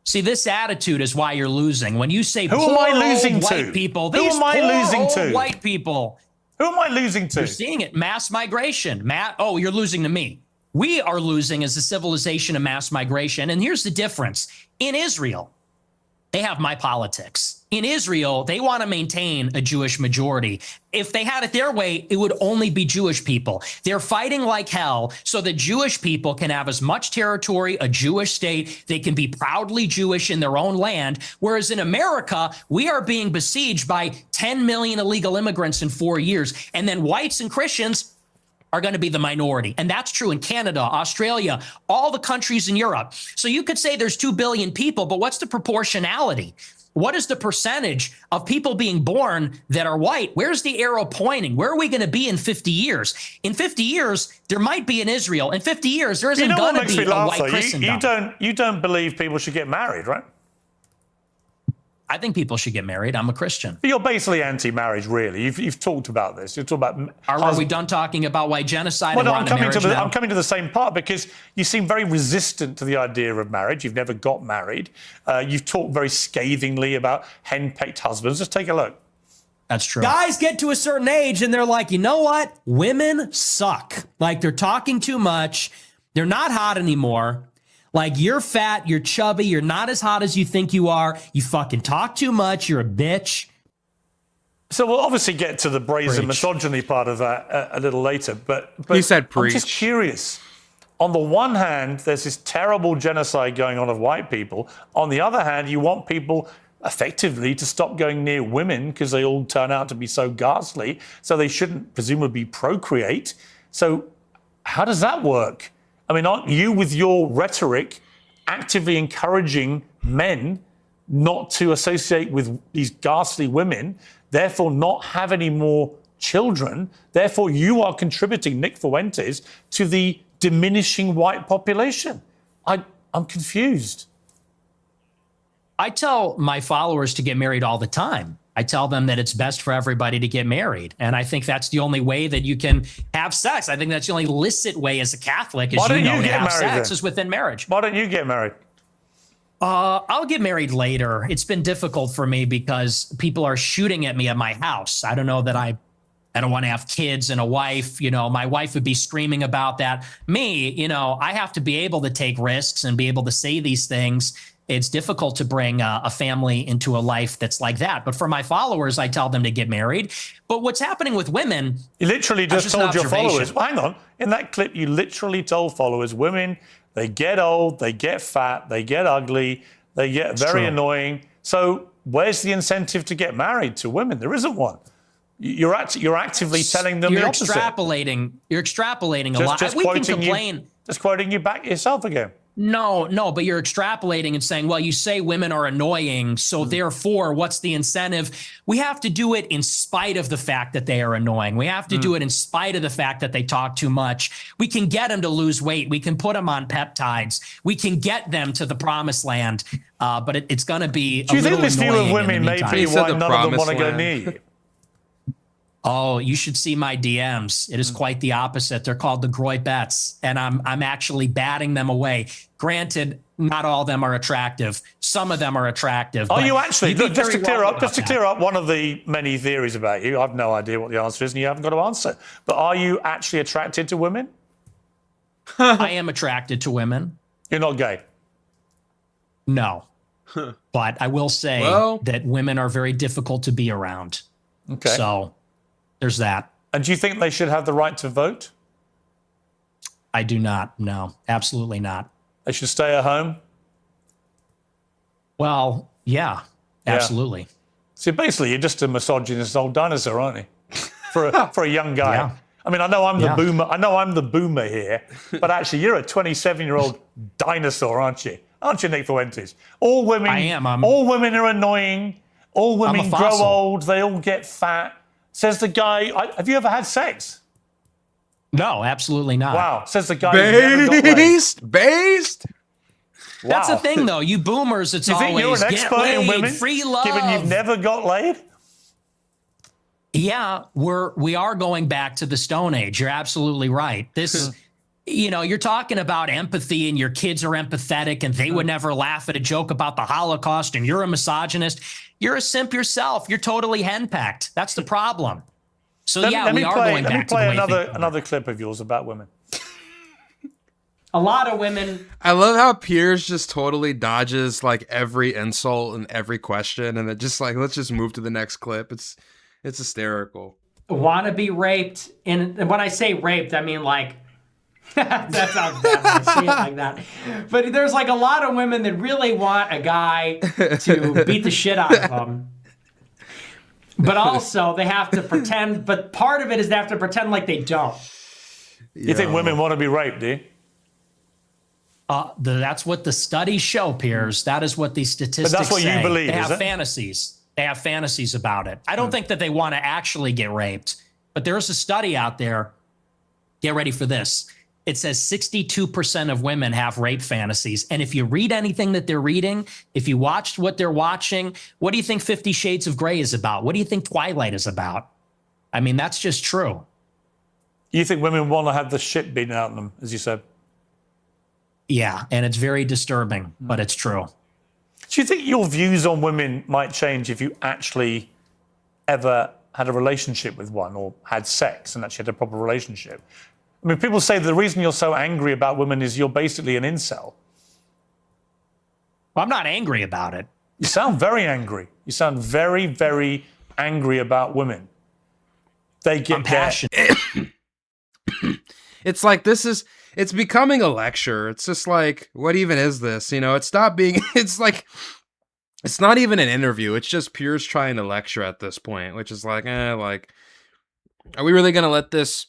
See, this attitude is why you're losing. When you say who am I losing to? White people, who am I losing to? White people. Who am I losing to? You're seeing it. Mass migration. You're losing to me. We are losing as a civilization of mass migration. And here's the difference. In Israel, they have my politics. In Israel, they want to maintain a Jewish majority. If they had it their way, it would only be Jewish people. They're fighting like hell so that Jewish people can have as much territory, a Jewish state. They can be proudly Jewish in their own land. Whereas in America, we are being besieged by 10 million illegal immigrants in 4 years. And then whites and Christians are going to be the minority. And that's true in Canada, Australia, all the countries in Europe. So you could say there's 2 billion people, but what's the proportionality? What is the percentage of people being born that are white? Where's the arrow pointing? Where are we going to be in 50 years? In 50 years, there might be an Israel. In 50 years, there isn't going to be a white Christendom. You don't believe people should get married, right? I think people should get married. I'm a Christian. But you're basically anti-marriage, really. You've talked about this. You've talked about. Are we done talking about white genocide? Well, no, I'm coming to the same part because you seem very resistant to the idea of marriage. You've never got married. You've talked very scathingly about henpecked husbands. Just take a look. That's true. Guys get to a certain age and they're like, you know what? Women suck. Like, they're talking too much. They're not hot anymore. Like, you're fat, you're chubby, you're not as hot as you think you are. You fucking talk too much. You're a bitch. So we'll obviously get to the brazen misogyny part of that a little later. But you said preach. I'm just curious. On the one hand, there's this terrible genocide going on of white people. On the other hand, you want people effectively to stop going near women because they all turn out to be so ghastly. So they shouldn't presumably procreate. So how does that work? I mean, aren't you, with your rhetoric, actively encouraging men not to associate with these ghastly women, therefore not have any more children? Therefore, you are contributing, Nick Fuentes, to the diminishing white population. I'm confused. I tell my followers to get married all the time. I tell them that it's best for everybody to get married. And I think that's the only way that you can have sex. I think that's the only licit way as a Catholic, as you know, to have sex is within marriage. Why don't you get married? I'll get married later. It's been difficult for me because people are shooting at me at my house. I don't know that I don't want to have kids and a wife. You know, my wife would be screaming about that. Me, you know, I have to be able to take risks and be able to say these things. It's difficult to bring a family into a life that's like that. But for my followers, I tell them to get married. But what's happening with women... You literally just told your followers... Well, hang on. In that clip, you literally told followers, women, they get old, they get fat, they get ugly, they get very annoying. So where's the incentive to get married to women? There isn't one. You're actively telling them the opposite. You're extrapolating a lot. We can complain. Just quoting you back yourself again. No, but you're extrapolating and saying, well, you say women are annoying, so therefore, what's the incentive? We have to do it in spite of the fact that they are annoying. We have to do it in spite of the fact that they talk too much. We can get them to lose weight. We can put them on peptides. We can get them to the promised land, but it's going to be Do you think this view of women may be why none of them want to go near you? Oh, you should see my DMs. It is quite the opposite. They're called the Groybettes, and I'm actually batting them away. Granted, not all of them are attractive. Some of them are attractive. Are you actually? Look, just to clear up one of the many theories about you, I have no idea what the answer is, and you haven't got to answer. But are you actually attracted to women? I am attracted to women. You're not gay? No. But I will say that women are very difficult to be around. Okay. So there's that. And do you think they should have the right to vote? I do not. No, absolutely not. They should stay at home? Well, yeah, absolutely. See, basically, you're just a misogynist old dinosaur, aren't you? For a young guy. Yeah. I mean, I know I'm the boomer. I know I'm the boomer here, but actually, you're a 27-year-old dinosaur, aren't you? Aren't you, Nick Fuentes? All women. I am. All women are annoying. All women grow old. They all get fat. Says the guy. Have you ever had sex? No, absolutely not. Wow. Says the guy. Based. Wow. That's the thing, though. You boomers, it's always you're an expert in women, free love. Given you've never got laid. Yeah, we are going back to the Stone Age. You're absolutely right. This, you're talking about empathy, and your kids are empathetic, and they would never laugh at a joke about the Holocaust, and you're a misogynist. You're a simp yourself. You're totally henpecked. That's the problem. So we are going back to the way let me play another clip of yours about women. A lot of women. I love how Piers just totally dodges like every insult and every question, and it just like, let's just move to the next clip. It's hysterical. Want to be raped, and when I say raped, I mean like that sounds bad when I say it like that. But there's like a lot of women that really want a guy to beat the shit out of them. But also they have to pretend. But part of it is they have to pretend like they don't. You think women want to be raped, do you? That's what the studies show, Piers. That is what these statistics say. But that's what you believe, They is have it? fantasies. They have fantasies about it. I don't think that they want to actually get raped, but there's a study out there. Get ready for this. It says 62% of women have rape fantasies. And if you read anything that they're reading, if you watched what they're watching, what do you think 50 Shades of Grey is about? What do you think Twilight is about? I mean, that's just true. You think women want to have the shit beaten out of them, as you said? Yeah, and it's very disturbing, but it's true. Do you think your views on women might change if you actually ever had a relationship with one or had sex and actually had a proper relationship? I mean, people say the reason you're so angry about women is you're basically an incel. Well, I'm not angry about it. You sound very angry. You sound very, very angry about women. They get I'm passionate. It's like it's becoming a lecture. It's just like, what even is this? You know, it's not being, it's like, it's not even an interview. It's just Piers trying to lecture at this point, which is like, like, are we really going to let this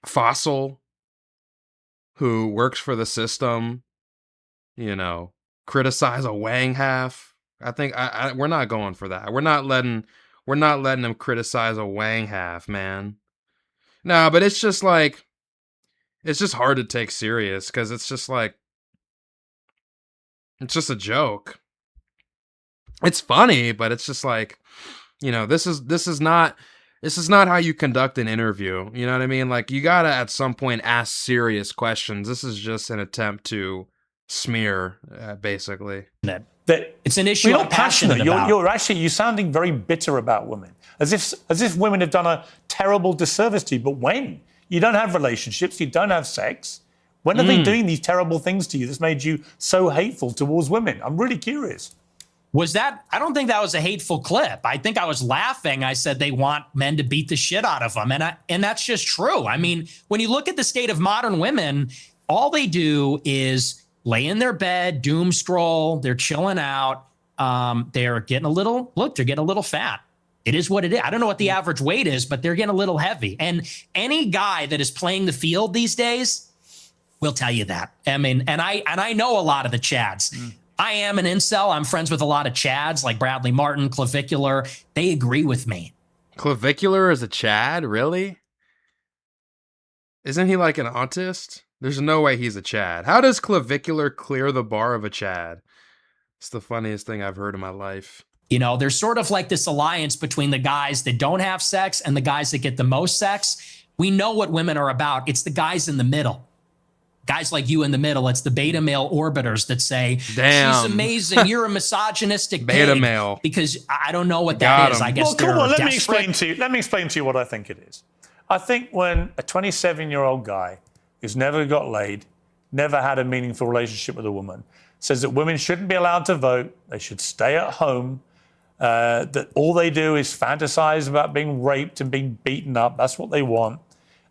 fossil who works for the system, you know, criticize a Wang half? I think we're not going for that. We're not letting him criticize a Wang half, man. No, but it's just like, it's just hard to take serious because it's just like, it's just a joke. It's funny, but it's just like, you know, this is not how you conduct an interview. You know what I mean? Like, you gotta at some point ask serious questions. This is just an attempt to smear, basically. It's an issue you're I'm passionate about. You're sounding very bitter about women, as if women have done a terrible disservice to you. But when you don't have relationships, you don't have sex, when are they doing these terrible things to you that's made you so hateful towards women? I'm really curious. Was that? I don't think that was a hateful clip. I think I was laughing. I said they want men to beat the shit out of them. And that's just true. I mean, when you look at the state of modern women, all they do is lay in their bed, doom scroll. They're chilling out. They're getting a little fat. It is what it is. I don't know what the average weight is, but they're getting a little heavy. And any guy that is playing the field these days will tell you that. I mean, and I know a lot of the Chads. I am an incel. I'm friends with a lot of Chads like Bradley Martin, Clavicular. They agree with me. Clavicular is a Chad? Really? Isn't he like an autist? There's no way he's a Chad. How does Clavicular clear the bar of a Chad? It's the funniest thing I've heard in my life. You know, there's sort of like this alliance between the guys that don't have sex and the guys that get the most sex. We know what women are about. It's the guys in the middle. Guys like you in the middle. It's the beta male orbiters that say, damn, she's amazing. You're a misogynistic beta pig. male. Because I don't know what that is. I guess well, come on, let me explain to you what I think it is. I think when a 27-year-old guy who's never got laid, never had a meaningful relationship with a woman, says that women shouldn't be allowed to vote, they should stay at home, that all they do is fantasize about being raped and being beaten up, that's what they want,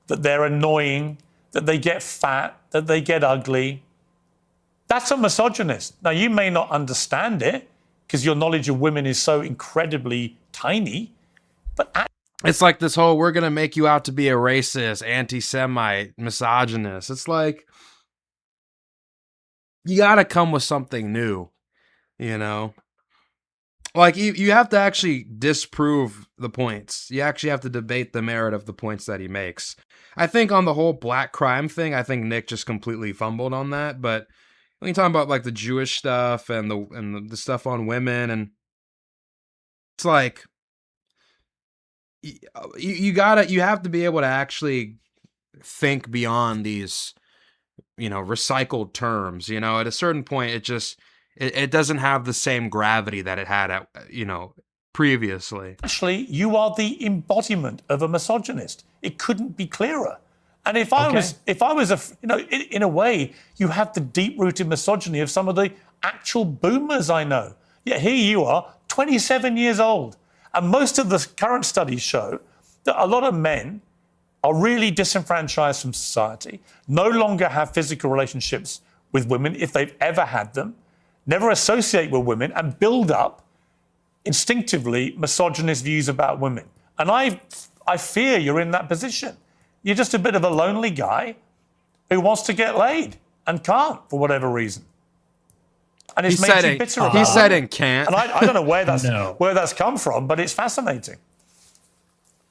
that they're annoying, that they get fat, that they get ugly. That's a misogynist. Now, you may not understand it because your knowledge of women is so incredibly tiny, but it's like this whole, we're going to make you out to be a racist, anti-Semite, misogynist. It's like, you got to come with something new, you know? Like, you have to actually disprove the points. You actually have to debate the merit of the points that he makes. I think on the whole black crime thing, I think Nick just completely fumbled on that. But when you talk about like the Jewish stuff and the stuff on women, and it's like, you have to be able to actually think beyond these, you know, recycled terms. You know, at a certain point, it doesn't have the same gravity that it had at, you know, previously. Actually, you are the embodiment of a misogynist. It couldn't be clearer. And if I was, in a way, you have the deep-rooted misogyny of some of the actual boomers I know. Yet here you are, 27 years old. And most of the current studies show that a lot of men are really disenfranchised from society, no longer have physical relationships with women if they've ever had them, never associate with women, and build up instinctively misogynist views about women. And I fear you're in that position. You're just a bit of a lonely guy who wants to get laid and can't for whatever reason. And it's made you bitter about it. He said it can't. And I don't know where that's come from, but it's fascinating.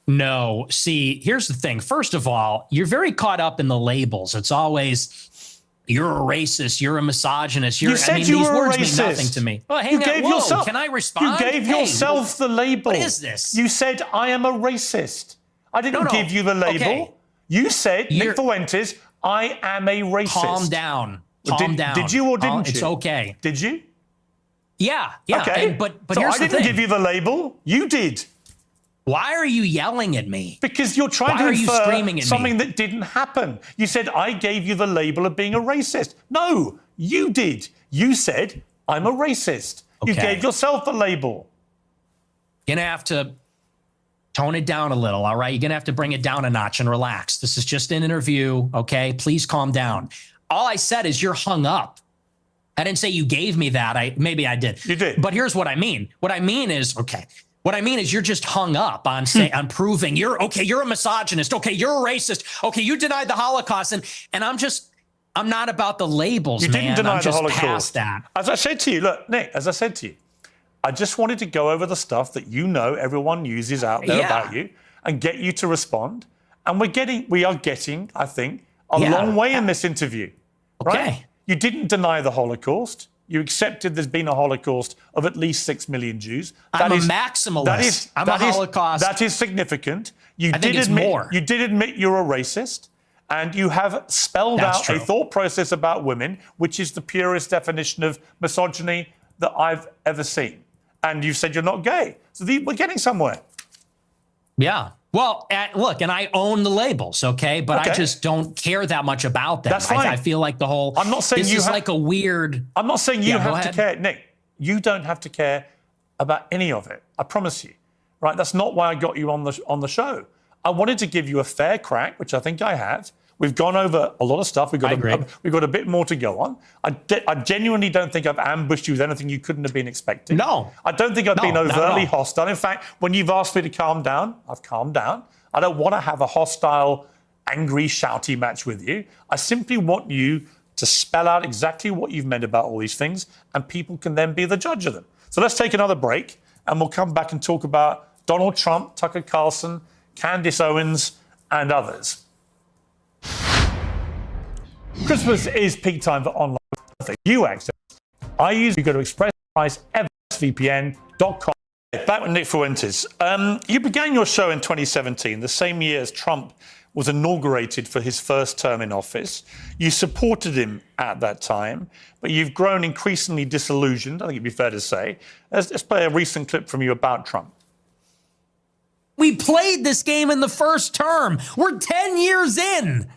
No. See, here's the thing. First of all, you're very caught up in the labels. It's always, you're a racist, you're a misogynist. You said you these were words a racist. mean nothing to me. Oh, hang you on. gave Whoa, yourself, can I respond? You gave yourself the label. What is this? You said, I am a racist. I didn't give you the label. Okay. You said, Nick Fuentes, I am a racist. Calm down. Calm down. Did you or didn't you? It's okay. Did you? Yeah. Okay. But so here's I didn't give you the label. You did. Why are you yelling at me? Because you're trying to infer something that didn't happen. You said, I gave you the label of being a racist. No, you did. You said, I'm a racist. Okay. You gave yourself the label. You're going to have to tone it down a little, all right? You're going to have to bring it down a notch and relax. This is just an interview, okay? Please calm down. All I said is you're hung up. I didn't say you gave me that. Maybe I did. You did. But here's what I mean. What I mean is you're just hung up on on proving you're a misogynist. Okay, you're a racist. Okay, you denied the Holocaust. And I'm not about the labels, man. You didn't deny the Holocaust. Past that. As I said to you, look, Nick, I just wanted to go over the stuff that everyone uses out there about you and get you to respond. And we are getting, I think, a long way in this interview. Okay. Right? You didn't deny the Holocaust. You accepted there's been a Holocaust of at least 6 million Jews. I'm a maximalist. I'm a Holocaust. That is significant. I think it's more. You did admit you're a racist, and you have spelled out a thought process about women, which is the purest definition of misogyny that I've ever seen. And you said you're not gay. So we're getting somewhere. Yeah. Well, look, and I own the labels, okay? But I just don't care that much about them. That's fine. I feel like the whole, I'm not saying this is like a weird... I'm not saying you have to care. Nick, you don't have to care about any of it. I promise you. Right? That's not why I got you on the show. I wanted to give you a fair crack, which I think I have. We've gone over a lot of stuff. We've got a bit more to go on. I genuinely don't think I've ambushed you with anything you couldn't have been expecting. No. I don't think I've been overtly hostile. In fact, when you've asked me to calm down, I've calmed down. I don't want to have a hostile, angry, shouty match with you. I simply want you to spell out exactly what you've meant about all these things, and people can then be the judge of them. So let's take another break, and we'll come back and talk about Donald Trump, Tucker Carlson, Candace Owens, and others. Christmas is peak time for online you access. You go to expressvpn.com. Back with Nick Fuentes. You began your show in 2017, the same year as Trump was inaugurated for his first term in office. You supported him at that time, but you've grown increasingly disillusioned, I think it'd be fair to say. Let's play a recent clip from you about Trump. We played this game in the first term. We're 10 years in.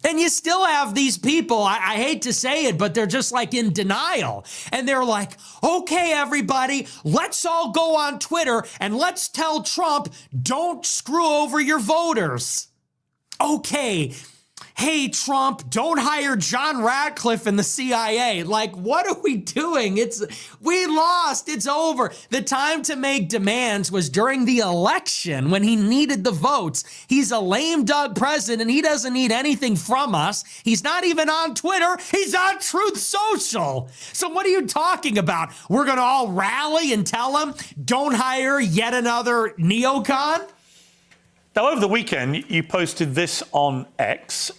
And you still have these people, I hate to say it, but they're just like in denial. And they're like, okay, everybody, let's all go on Twitter and let's tell Trump, don't screw over your voters. Okay. Hey, Trump, don't hire John Ratcliffe in the CIA. Like, what are we doing? We lost. It's over. The time to make demands was during the election when he needed the votes. He's a lame duck president. He doesn't need anything from us. He's not even on Twitter. He's on Truth Social. So what are you talking about? We're going to all rally and tell him, don't hire yet another neocon? Now, over the weekend, you posted this on X.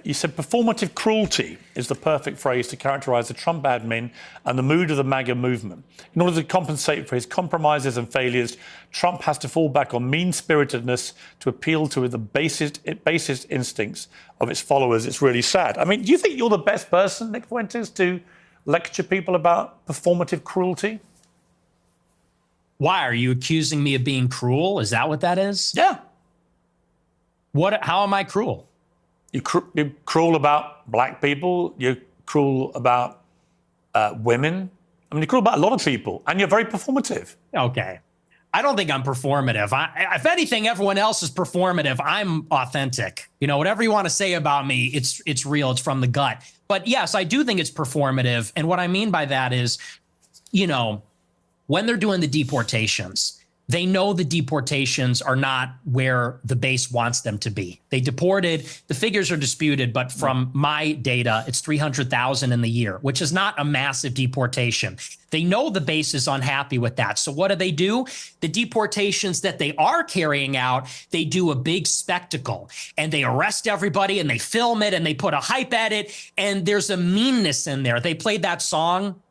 You said performative cruelty is the perfect phrase to characterize the Trump admin and the mood of the MAGA movement. In order to compensate for his compromises and failures, Trump has to fall back on mean-spiritedness to appeal to the basest instincts of its followers. It's really sad. I mean, do you think you're the best person, Nick Fuentes, to lecture people about performative cruelty? Why? Are you accusing me of being cruel? Is that what that is? Yeah. How am I cruel? You're cruel about black people. You're cruel about women. I mean, you're cruel about a lot of people, and you're very performative. Okay. I don't think I'm performative. If anything, everyone else is performative. I'm authentic. You know, whatever you want to say about me, it's real. It's from the gut. But yes, I do think it's performative. And what I mean by that is, you know, when they're doing the deportations, they know the deportations are not where the base wants them to be. They deported, the figures are disputed, but from my data, it's 300,000 in the year, which is not a massive deportation. They know the base is unhappy with that. So what do? The deportations that they are carrying out, they do a big spectacle and they arrest everybody and they film it and they put a hype at it. And there's a meanness in there. They played that song,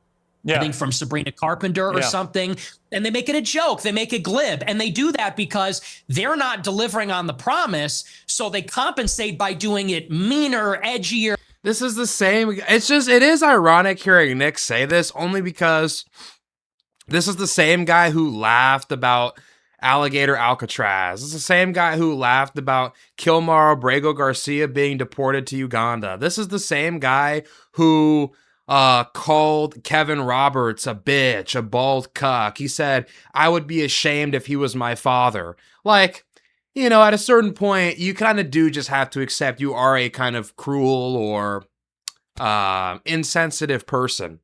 I think from Sabrina Carpenter or something, and they make it a joke. They make it glib. And they do that because they're not delivering on the promise. So they compensate by doing it meaner, edgier. This is the same. It is ironic hearing Nick say this, only because this is the same guy who laughed about Alligator Alcatraz. It's the same guy who laughed about Kilmar Abrego Garcia being deported to Uganda. This is the same guy who called Kevin Roberts a bitch, a bald cuck. He said, I would be ashamed if he was my father. Like, you know, at a certain point, you kind of do just have to accept you are a kind of cruel or insensitive person.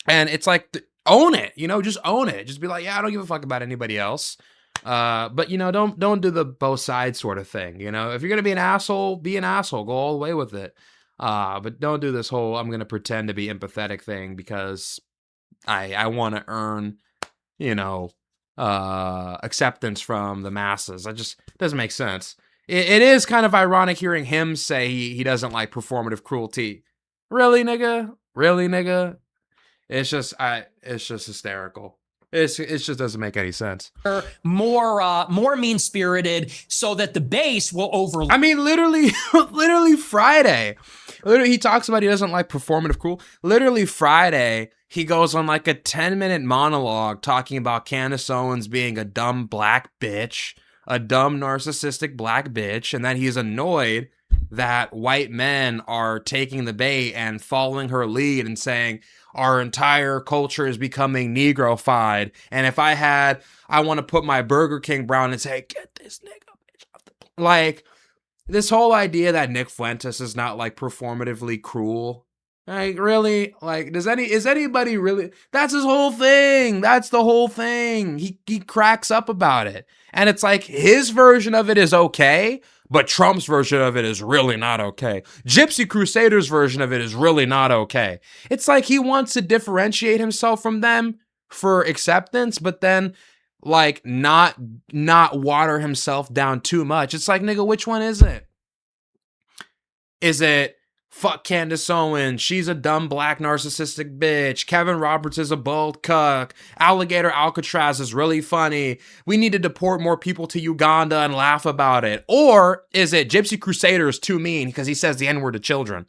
And it's like, own it, you know, just own it. Just be like, yeah, I don't give a fuck about anybody else. But, you know, don't do the both sides sort of thing. You know, if you're going to be an asshole, go all the way with it. But don't do this whole I'm going to pretend to be empathetic thing because I want to earn, you know, acceptance from the masses. It just doesn't make sense. It is kind of ironic hearing him say he doesn't like performative cruelty. Really, nigga? Really, nigga? It's just hysterical. It just doesn't make any sense. More mean-spirited so that the base will I mean, literally Friday. Literally, he talks about he doesn't like performative cruel. Literally Friday, he goes on like a 10-minute monologue talking about Candace Owens being a dumb black bitch, a dumb narcissistic black bitch, and that he's annoyed that white men are taking the bait and following her lead and saying, our entire culture is becoming Negrofied. And if I want to put my Burger King brown and say, get this nigga bitch off the plane. Like, this whole idea that Nick Fuentes is not like performatively cruel. Like, really? Like, is anybody really? That's his whole thing. That's the whole thing. He cracks up about it. And it's like his version of it is okay, but Trump's version of it is really not okay. Gypsy Crusader's version of it is really not okay. It's like he wants to differentiate himself from them for acceptance, but then like not water himself down too much. It's like, nigga, which one is it? Is it fuck Candace Owens, she's a dumb black narcissistic bitch, Kevin Roberts is a bald cuck, Alligator Alcatraz is really funny, we need to deport more people to Uganda and laugh about it? Or is it Gypsy Crusader is too mean because he says the N-word to children?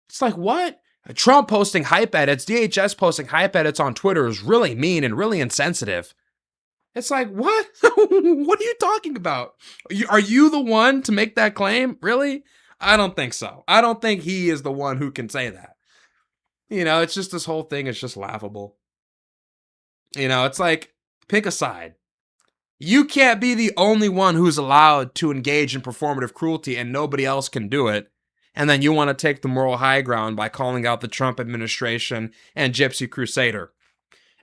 It's like, what? Trump posting hype edits, DHS posting hype edits on Twitter is really mean and really insensitive. It's like, what? What are you talking about? Are you the one to make that claim? Really? I don't think so. I don't think he is the one who can say that. You know, it's just this whole thing is just laughable. You know, it's like, pick a side. You can't be the only one who's allowed to engage in performative cruelty and nobody else can do it. And then you want to take the moral high ground by calling out the Trump administration and Gypsy Crusader.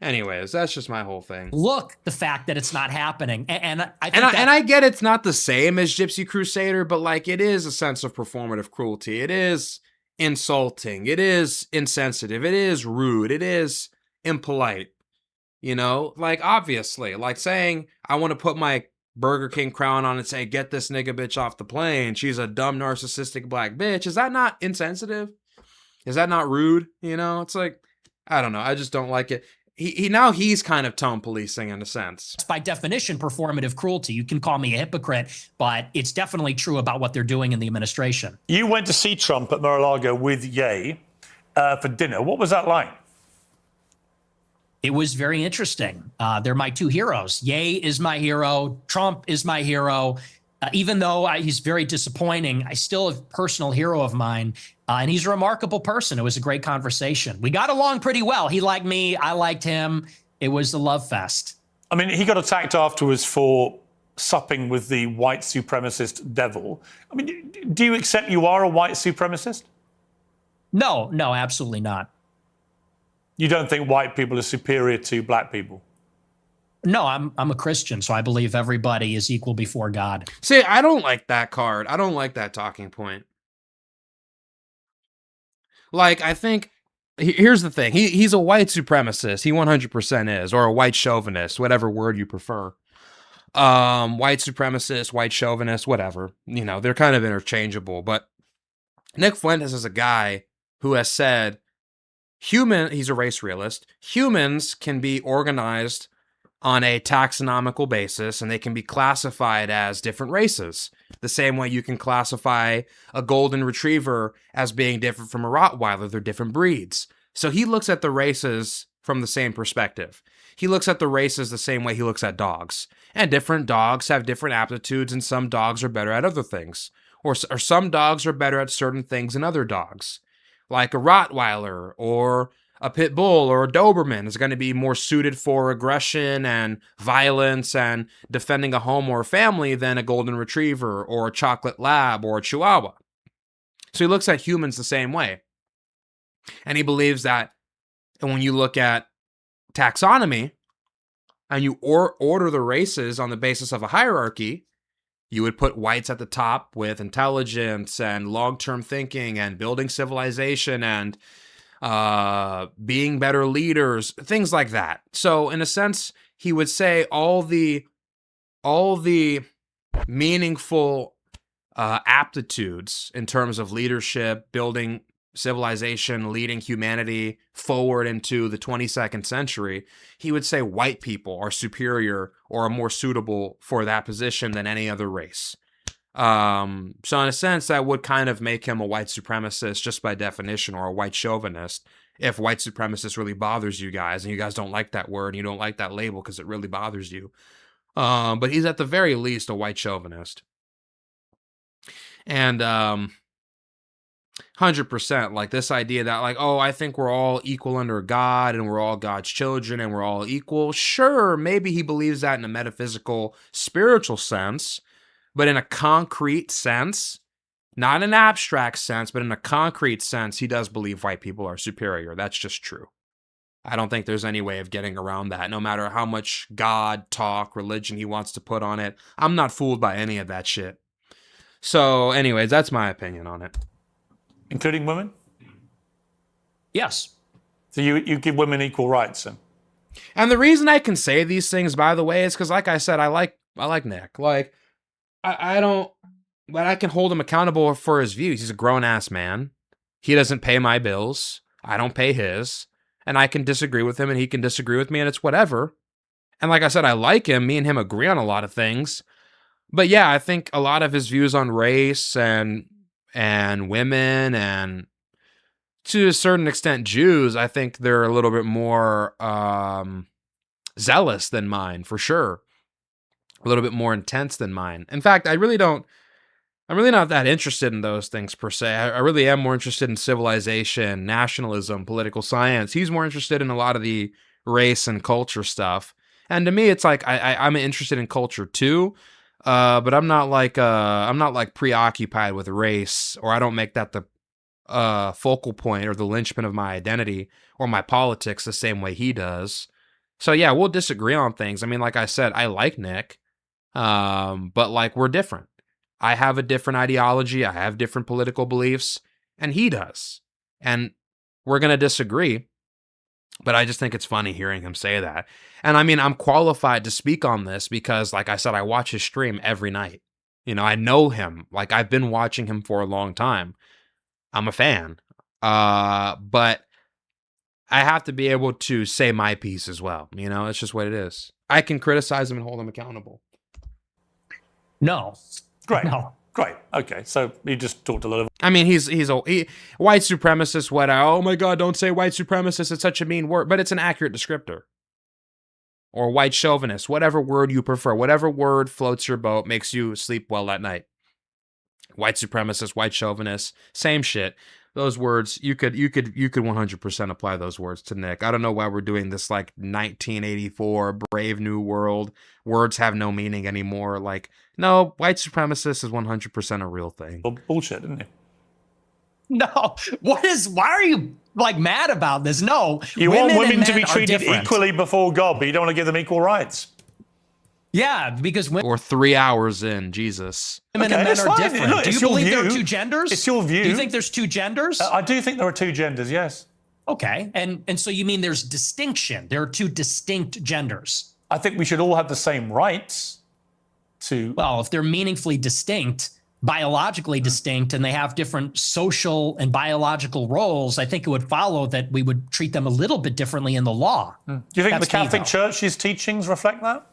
Anyways, that's just my whole thing. Look, the fact that it's not happening. And I get it's not the same as Gypsy Crusader, but like it is a sense of performative cruelty. It is insulting. It is insensitive. It is rude. It is impolite. You know, like obviously, like saying I want to put my Burger King crown on and say, get this nigga bitch off the plane. She's a dumb narcissistic black bitch. Is that not insensitive? Is that not rude? You know, it's like, I don't know. I just don't like it. He's kind of tone policing in a sense. It's by definition performative cruelty. You can call me a hypocrite, but it's definitely true about what they're doing in the administration. You went to see Trump at Mar-a-Lago with Ye for dinner. What was that like? It was very interesting. They're my two heroes. Ye is my hero. Trump is my hero. Even though he's very disappointing, I still a personal hero of mine. And he's a remarkable person. It was a great conversation. We got along pretty well. He liked me. I liked him. It was the love fest. I mean, he got attacked afterwards for supping with the white supremacist devil. I mean, do you accept you are a white supremacist? No, absolutely not. You don't think white people are superior to black people? No, I'm a Christian, so I believe everybody is equal before God. See, I don't like that card. I don't like that talking point. Like, I think, here's the thing. He's a white supremacist. He 100% is, or a white chauvinist, whatever word you prefer. White supremacist, white chauvinist, whatever. You know, they're kind of interchangeable. But Nick Fuentes is a guy who has said, he's a race realist. Humans can be organized on a taxonomical basis, and they can be classified as different races. The same way you can classify a golden retriever as being different from a Rottweiler. They're different breeds. So he looks at the races from the same perspective. He looks at the races the same way he looks at dogs. And different dogs have different aptitudes, and some dogs are better at other things. Or some dogs are better at certain things than other dogs. Like a Rottweiler or a pit bull or a Doberman is going to be more suited for aggression and violence and defending a home or a family than a golden retriever or a chocolate lab or a chihuahua. So he looks at humans the same way. And he believes that when you look at taxonomy and you order the races on the basis of a hierarchy, you would put whites at the top with intelligence and long-term thinking and building civilization and being better leaders, things like that. So in a sense, he would say all the meaningful aptitudes in terms of leadership, building civilization, leading humanity forward into the 22nd century, he would say white people are superior or are more suitable for that position than any other race. So in a sense, that would kind of make him a white supremacist just by definition, or a white chauvinist, if white supremacist really bothers you guys, and you guys don't like that word, and you don't like that label because it really bothers you. But he's at the very least a white chauvinist. And 100%, like this idea that like, oh, I think we're all equal under God and we're all God's children and we're all equal. Sure, maybe he believes that in a metaphysical, spiritual sense, but in a concrete sense, not in an abstract sense, but in a concrete sense, he does believe white people are superior. That's just true. I don't think there's any way of getting around that, no matter how much God talk, religion he wants to put on it. I'm not fooled by any of that shit. So anyways, that's my opinion on it. Including women? Yes. So you give women equal rights then? And the reason I can say these things, by the way, is because, like I said, I like Nick. Like, I don't, but I can hold him accountable for his views. He's a grown-ass man. He doesn't pay my bills. I don't pay his. And I can disagree with him, and he can disagree with me, and it's whatever. And like I said, I like him. Me and him agree on a lot of things. But yeah, I think a lot of his views on race and women and, to a certain extent, Jews, I think they're a little bit more zealous than mine, for sure. A little bit more intense than mine. In fact, I'm really not that interested in those things per se. I really am more interested in civilization, nationalism, political science. He's more interested in a lot of the race and culture stuff. And to me, it's like I'm interested in culture too, but I'm not like preoccupied with race, or I don't make that the focal point or the linchpin of my identity or my politics the same way he does. So yeah, we'll disagree on things. I mean, like I said, I like Nick. But like, we're different. I have a different ideology. I have different political beliefs, and he does. And we're going to disagree, but I just think it's funny hearing him say that. And I mean, I'm qualified to speak on this because, like I said, I watch his stream every night. You know, I know him. Like, I've been watching him for a long time. I'm a fan. But I have to be able to say my piece as well. You know, it's just what it is. I can criticize him and hold him accountable. No. Great. No. Great. Okay. So you just talked a lot of. I mean, he's a white supremacist. Oh my God! Don't say white supremacist. It's such a mean word, but it's an accurate descriptor. or white chauvinist, whatever word you prefer, whatever word floats your boat, makes you sleep well at night. White supremacist, white chauvinist, same shit. Those words, you could 100% apply those words to Nick. I don't know why we're doing this like 1984 Brave New World. Words have no meaning anymore. Like, no, white supremacist is 100% a real thing. Well, bullshit, isn't it? No, why are you like mad about this? No, you want women to be treated equally before God, but you don't want to give them equal rights. Yeah, because or 3 hours in, Jesus. Women and men are different. Look, do you believe there are two genders? It's your view. Do you think there's two genders? I do think there are two genders, yes. Okay, and so you mean there's distinction. There are two distinct genders. I think we should all have the same rights to... Well, if they're meaningfully distinct, biologically distinct, and they have different social and biological roles, I think it would follow that we would treat them a little bit differently in the law. Do you think the Catholic Church's teachings reflect that?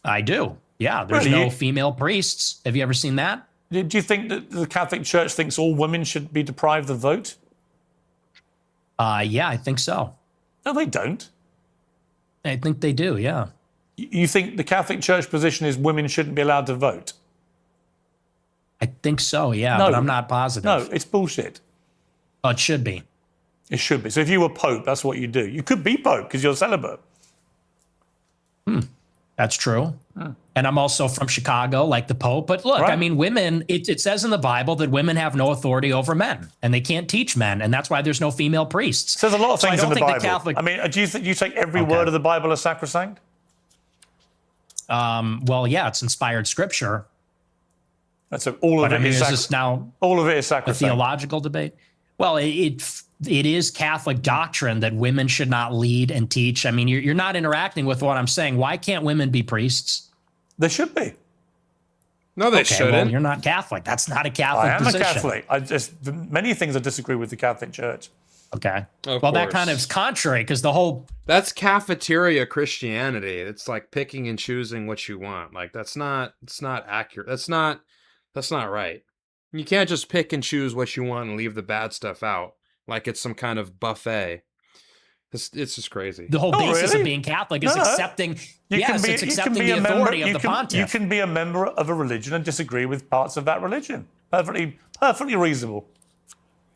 I do. Yeah, there's no female priests. Have you ever seen that? Do you think that the Catholic Church thinks all women should be deprived of the vote? Yeah, I think so. No, they don't. I think they do, yeah. You think the Catholic Church position is women shouldn't be allowed to vote? I think so, yeah, but I'm not positive. No, it's bullshit. Oh, it should be. It should be. So if you were Pope, that's what you do. You could be Pope because you're celibate. That's true. And I'm also from Chicago, like the Pope. But look, I mean, women, it says in the Bible that women have no authority over men and they can't teach men. And that's why there's no female priests. It says a lot of things in the Bible. Catholic... I mean, do you take every word of the Bible as sacrosanct? Well, yeah, it's inspired scripture. That's all of it is now all of it is sacrosanct. A theological debate. Well, it is Catholic doctrine that women should not lead and teach. I mean, you're not interacting with what I'm saying. Why can't women be priests? They should be. No, they shouldn't. Well, you're not Catholic. That's not a Catholic position. I am a Catholic. Many things I disagree with the Catholic Church. Okay. Well, that kind of is contrary because the whole... That's cafeteria Christianity. It's like picking and choosing what you want. Like, it's not accurate. That's not right. You can't just pick and choose what you want and leave the bad stuff out. Like it's some kind of buffet. It's just crazy. The whole basis of being Catholic is accepting. It's accepting the authority of the pontiff. You can be a member of a religion and disagree with parts of that religion. Perfectly reasonable.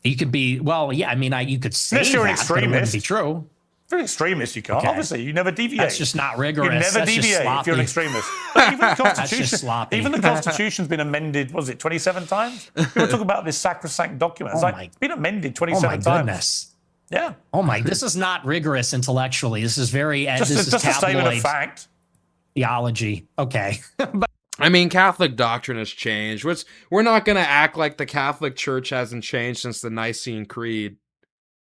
You could be, well, yeah. I mean, you could say unless you're an extremist, but it wouldn't be true. If you're an extremist, you can't. Okay. Obviously, you never deviate. That's just not rigorous. You never deviate if you're an extremist. Even the Constitution, even the Constitution's been amended. Was it 27 times? We were talking about this sacrosanct document. It's been amended 27 times. Oh my goodness. Yeah. Oh my. This is not rigorous intellectually. This is very. Just a statement of fact. Theology. Okay. But I mean, Catholic doctrine has changed. We're not going to act like the Catholic Church hasn't changed since the Nicene Creed.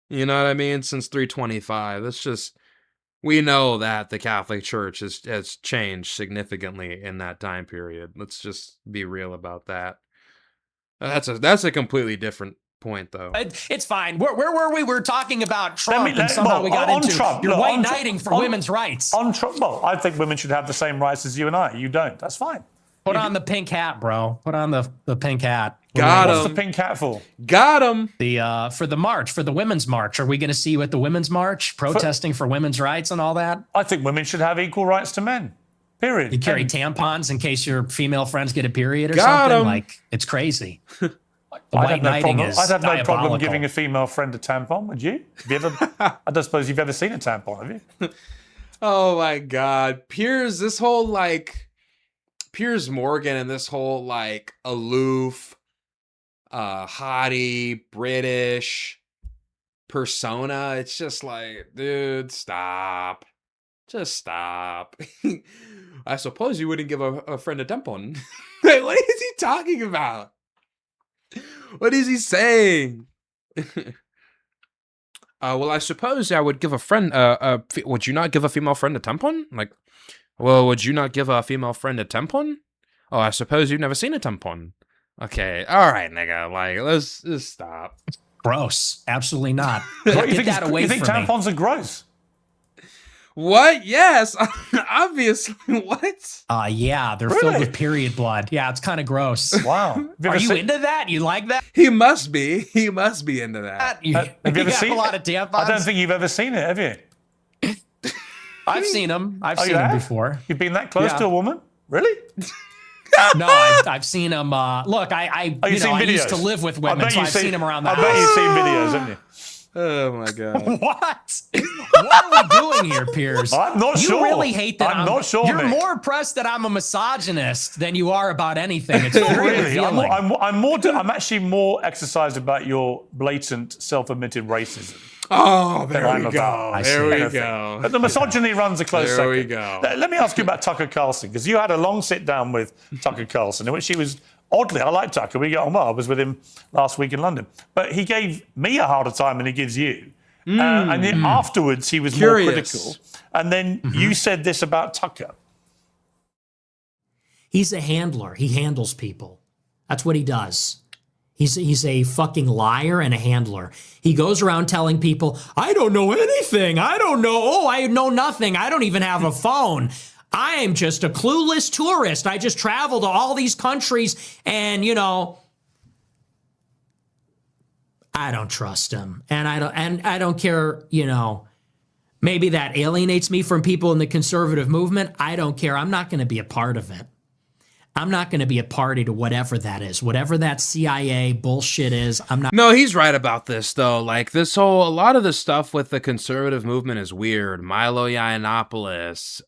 You know what I mean? Since 325. It's just, we know that the Catholic Church has changed significantly in that time period. Let's just be real about that. That's a completely different point, though. It's fine. Where were we? We're talking about Trump, and somehow we got into Trump. You're white knighting for women's rights. On Trump, well, I think women should have the same rights as you and I. You don't. That's fine. Put on the pink hat, bro. Put on the pink hat. What's the pink hat for? Got him. For the march, for the women's march. Are we going to see you at the women's march protesting for women's rights and all that? I think women should have equal rights to men. Period. You carry tampons in case your female friends get a period or something. Like, it's crazy. I'd have no problem giving a female friend a tampon. Would you? Have you ever? I don't suppose you've ever seen a tampon, have you? Oh my God, Piers! This whole Piers Morgan and this whole aloof, haughty British persona. It's just like, dude, stop. Just stop. I suppose you wouldn't give a friend a tampon. What is he talking about? What is he saying? Well, I suppose I would give a friend. Would you not give a female friend a tampon? Well, would you not give a female friend a tampon? Oh, I suppose you've never seen a tampon. Okay, all right, nigga. Let's just stop. Gross. Absolutely not. Get that away from me. You think tampons are gross? What? Yes, obviously. What? Yeah, they're filled with period blood. Yeah, it's kind of gross. Wow. Are you into that? You like that? He must be. He must be into that. Have you ever seen a lot of tampons? I don't think you've ever seen it, have you? I've seen him. I've Oh, seen you him have? before. You've been that close Yeah. to a woman? Really? No, I've seen him. Look, I Oh, you've seen I videos? used to live with women, so I've seen him around the I house. bet you've seen videos, haven't you? Oh my God. What? What are we doing here, Piers? I'm not sure. You really hate that. I'm not sure, You're Mick. more impressed that I'm a misogynist than you are about anything. It's Not very really. revealing. I'm actually more exercised about your blatant, self-admitted racism. Oh, there I'm we go. about There we anything. go. But the misogyny runs a close There second. we go. Let me ask you about Tucker Carlson, because you had a long sit down with Tucker Carlson, in which he was, oddly, I like Tucker, we get on well. I was with him last week in London. But he gave me a harder time than he gives you. And then afterwards, he was more critical. And then you said this about Tucker. He's a handler. He handles people. That's what he does. He's a fucking liar and a handler. He goes around telling people, I don't know anything. I don't know. Oh, I know nothing. I don't even have a phone. I am just a clueless tourist. I just travel to all these countries and, I don't trust him. And I don't care, maybe that alienates me from people in the conservative movement. I don't care. I'm not going to be a part of it. I'm not going to be a party to whatever that is. Whatever that CIA bullshit is, I'm not. No, he's right about this, though. Like, a lot of the stuff with the conservative movement is weird. Milo Yiannopoulos,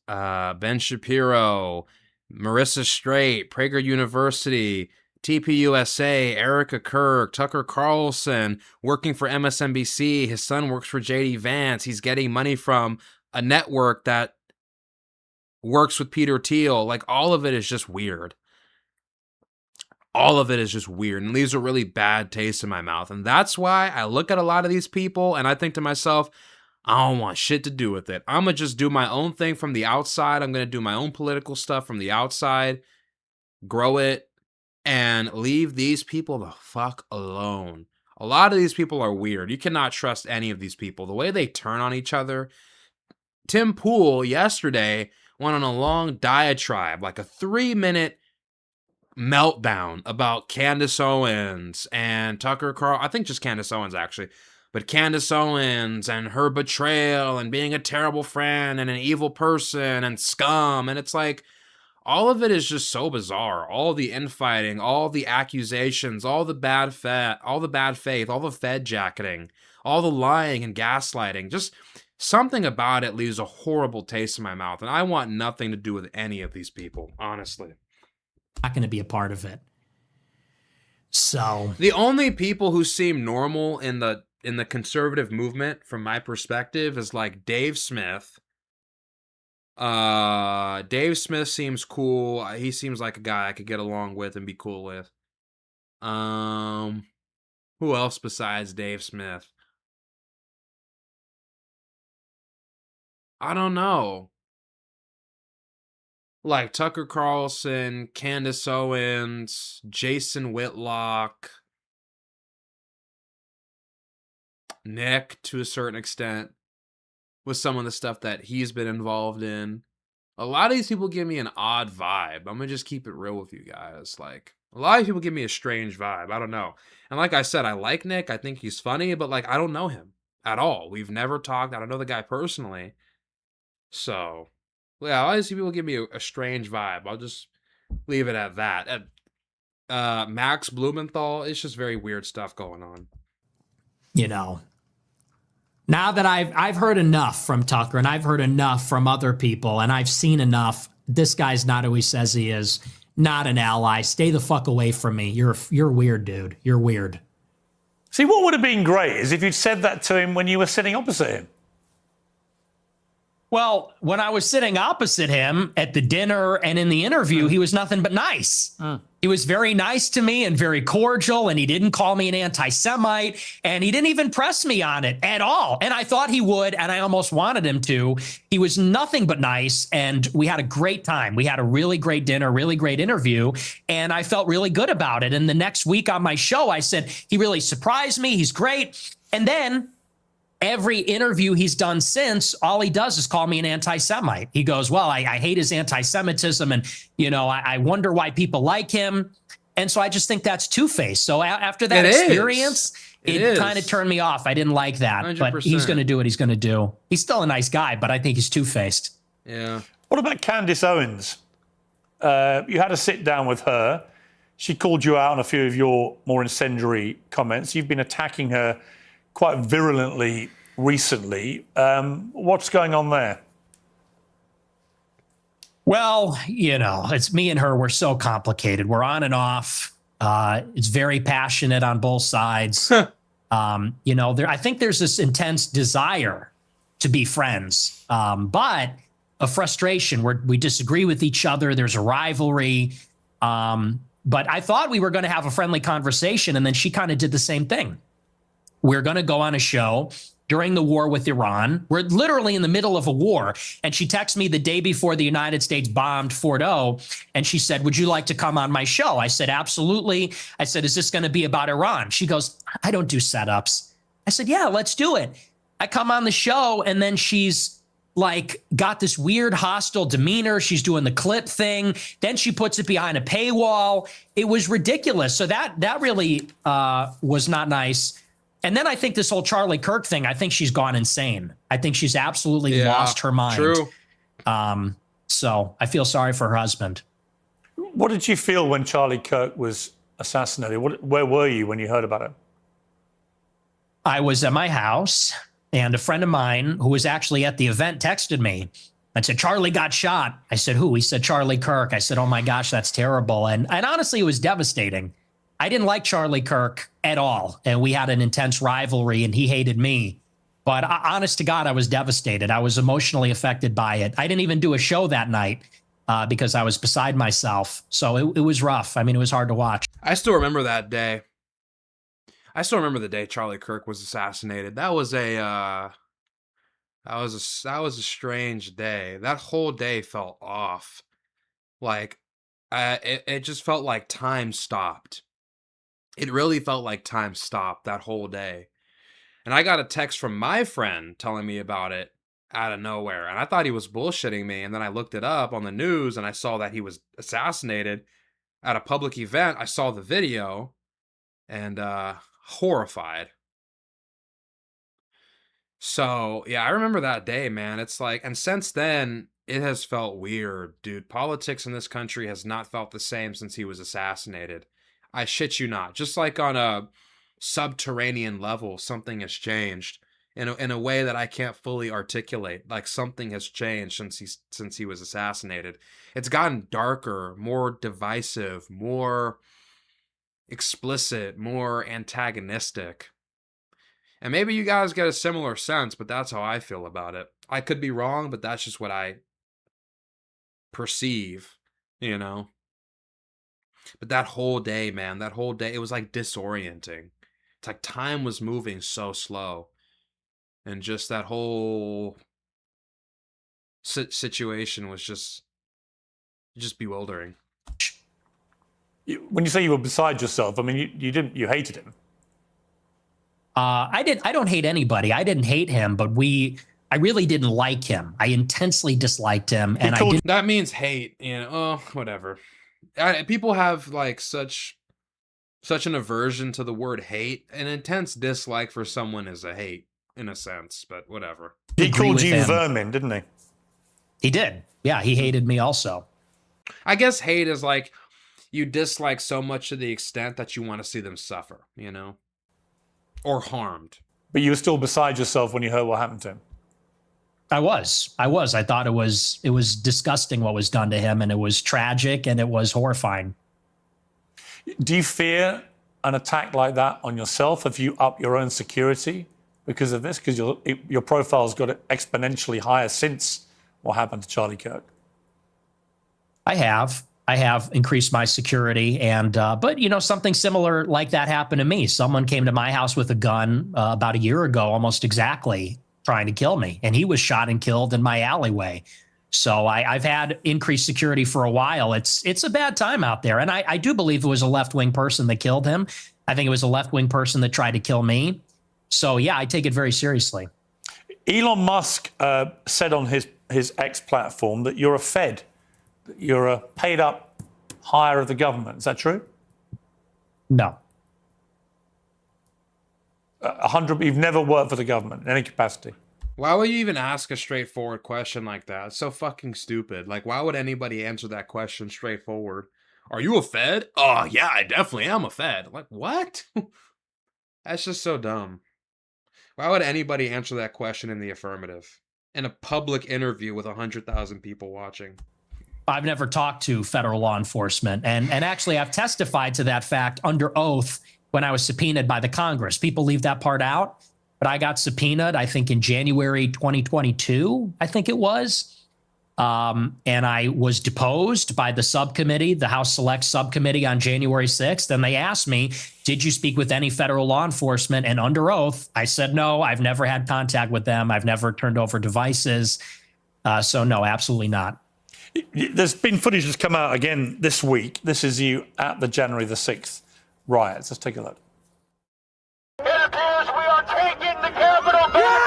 Ben Shapiro, Marissa Straight, Prager University, TPUSA, Erica Kirk, Tucker Carlson, working for MSNBC. His son works for JD Vance. He's getting money from a network that works with Peter Thiel. Like, all of it is just weird. All of it is just weird and leaves a really bad taste in my mouth. And that's why I look at a lot of these people and I think to myself, I don't want shit to do with it. I'm going to just do my own thing from the outside. I'm going to do my own political stuff from the outside, grow it, and leave these people the fuck alone. A lot of these people are weird. You cannot trust any of these people. The way they turn on each other. Tim Pool yesterday went on a long diatribe, like a 3-minute meltdown about Candace Owens and Tucker Carlson. I think just Candace Owens, actually. But Candace Owens and her betrayal and being a terrible friend and an evil person and scum. And it's like, all of it is just so bizarre. All the infighting, all the accusations, all the bad faith, all the Fed jacketing, all the lying and gaslighting. Just something about it leaves a horrible taste in my mouth, and I want nothing to do with any of these people, honestly. Not going to be a part of it. So the only people who seem normal in the conservative movement, from my perspective, is like Dave Smith. Dave Smith seems cool. He seems like a guy I could get along with and be cool with. Who else besides Dave Smith? I don't know. Like Tucker Carlson, Candace Owens, Jason Whitlock, Nick, to a certain extent, with some of the stuff that he's been involved in. A lot of these people give me an odd vibe. I'm gonna just keep it real with you guys. Like, a lot of people give me a strange vibe. I don't know. And like I said, I like Nick. I think he's funny, but like, I don't know him at all. We've never talked. I don't know the guy personally. So, yeah, a lot of these people give me a strange vibe. I'll just leave it at that. Max Blumenthal, it's just very weird stuff going on. Now that I've heard enough from Tucker and I've heard enough from other people and I've seen enough, this guy's not who he says he is. Not an ally. Stay the fuck away from me. You're weird, dude. You're weird. See, what would have been great is if you'd said that to him when you were sitting opposite him. Well, when I was sitting opposite him at the dinner and in the interview, he was nothing but nice. He was very nice to me and very cordial, and he didn't call me an anti-Semite, and he didn't even press me on it at all. And I thought he would, and I almost wanted him to. He was nothing but nice, and we had a great time. We had a really great dinner, really great interview, and I felt really good about it. And the next week on my show, I said, he really surprised me. He's great. And then every interview he's done since, all he does is call me an anti-Semite. He goes, well, I hate his anti-Semitism, and, I wonder why people like him. And so I just think that's two-faced. So after that experience, It kind of turned me off. I didn't like that, 100%. but he's going to do what he's going to do. He's still a nice guy, but I think he's two-faced. Yeah. What about Candace Owens? You had a sit down with her. She called you out on a few of your more incendiary comments. You've been attacking her quite virulently recently. What's going on there? Well, it's me and her. We're so complicated. We're on and off. It's very passionate on both sides. I think there's this intense desire to be friends, but a frustration where we disagree with each other. There's a rivalry. But I thought we were going to have a friendly conversation, and then she kind of did the same thing. We're going to go on a show during the war with Iran. We're literally in the middle of a war. And she texted me the day before the United States bombed Fordo. And she said, would you like to come on my show? I said, absolutely. I said, is this going to be about Iran? She goes, I don't do setups. I said, yeah, let's do it. I come on the show, and then she's like got this weird hostile demeanor. She's doing the clip thing. Then she puts it behind a paywall. It was ridiculous. So that really was not nice. And then I think this whole Charlie Kirk thing, I think she's gone insane. I think she's absolutely lost her mind. True. So I feel sorry for her husband. What did you feel when Charlie Kirk was assassinated? Where were you when you heard about it? I was at my house, and a friend of mine who was actually at the event texted me and said, Charlie got shot. I said, who? He said, Charlie Kirk. I said, oh my gosh, that's terrible. And honestly, it was devastating. I didn't like Charlie Kirk at all. And we had an intense rivalry, and he hated me. But honest to God, I was devastated. I was emotionally affected by it. I didn't even do a show that night because I was beside myself. So it was rough. I mean, it was hard to watch. I still remember that day. I still remember the day Charlie Kirk was assassinated. That was a strange day. That whole day felt off. Like it just felt like time stopped. It really felt like time stopped that whole day. And I got a text from my friend telling me about it out of nowhere. And I thought he was bullshitting me. And then I looked it up on the news, and I saw that he was assassinated at a public event. I saw the video, and horrified. So, yeah, I remember that day, man. It's like, and since then, it has felt weird, dude. Politics in this country has not felt the same since he was assassinated. I shit you not. Just like on a subterranean level, something has changed in a way that I can't fully articulate. Like, something has changed since he was assassinated. It's gotten darker, more divisive, more explicit, more antagonistic. And maybe you guys get a similar sense, but that's how I feel about it. I could be wrong, but that's just what I perceive, But that whole day, man, it was like disorienting. It's like time was moving so slow. And just that whole situation was just bewildering. When you say you were beside yourself, I mean, you hated him. I don't hate anybody. I didn't hate him, but I really didn't like him. I intensely disliked him. And that means hate, whatever. People have like such an aversion to the word hate. An intense dislike for someone is a hate in a sense, but whatever. He called you vermin, didn't he? He did. Yeah, he hated me also. I guess hate is like you dislike so much to the extent that you want to see them suffer, or harmed. But you were still beside yourself when you heard what happened to him. I was. I thought it was disgusting what was done to him, and it was tragic, and it was horrifying. Do you fear an attack like that on yourself? Have you upped your own security because of this? Because your profile's got exponentially higher since what happened to Charlie Kirk. I have increased my security, but something similar like that happened to me. Someone came to my house with a gun about a year ago, almost exactly, trying to kill me, and he was shot and killed in my alleyway. So I've had increased security for a while. It's a bad time out there, and I do believe it was a left-wing person that killed him. I think it was a left-wing person that tried to kill me. So yeah, I take it very seriously. Elon Musk said on his X platform that you're a Fed. You're a paid-up hire of the government. Is that true? No. You've never worked for the government in any capacity. Why would you even ask a straightforward question like that? It's so fucking stupid. Like, why would anybody answer that question straightforward? Are you a Fed? Oh, yeah, I definitely am a Fed. Like, what? That's just so dumb. Why would anybody answer that question in the affirmative? In a public interview with 100,000 people watching? I've never talked to federal law enforcement. And actually, I've testified to that fact under oath when I was subpoenaed by the Congress. People leave that part out. But I got subpoenaed, I think, in January 2022, I think it was. And I was deposed by the subcommittee, the House Select Subcommittee on January 6th. And they asked me, did you speak with any federal law enforcement? And under oath, I said, no, I've never had contact with them. I've never turned over devices. So no, absolutely not. There's been footage that's come out again this week. This is you at the January the 6th riots. Let's take a look. It appears we are taking the Capitol back.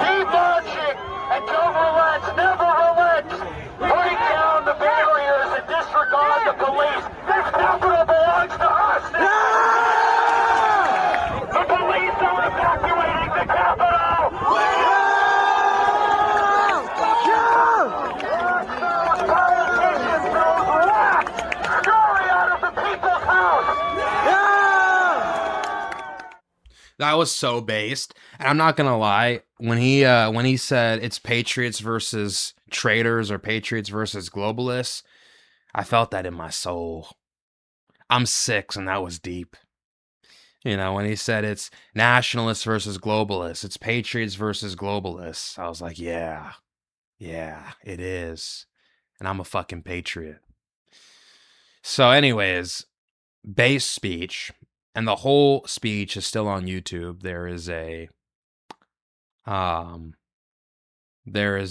Keep marching and don't relent, never relent. Break down the barriers and disregard the police. This Capitol belongs to us. The police are evacuating the Capitol. Politicians throws wrath, fury out of the people's house. That was so based. And I'm not gonna lie, when he said it's patriots versus traitors or patriots versus globalists, I felt that in my soul. I'm 6, and that was deep. You know, when he said it's nationalists versus globalists, it's patriots versus globalists, I was like, yeah, it is. And I'm a fucking patriot. So anyways, base speech, and the whole speech is still on YouTube. There is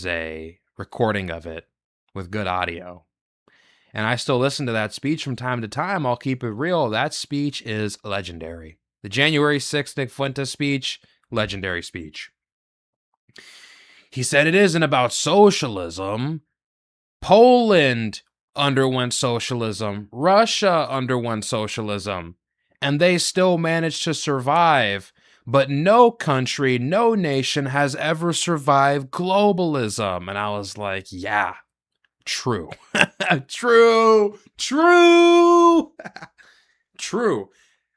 a recording of it with good audio. And I still listen to that speech from time to time. I'll keep it real. That speech is legendary. The January 6th Nick Fuentes speech, legendary speech. He said it isn't about socialism. Poland underwent socialism. Russia underwent socialism. And they still managed to survive. But no country, no nation has ever survived globalism. And I was like, yeah, true. True.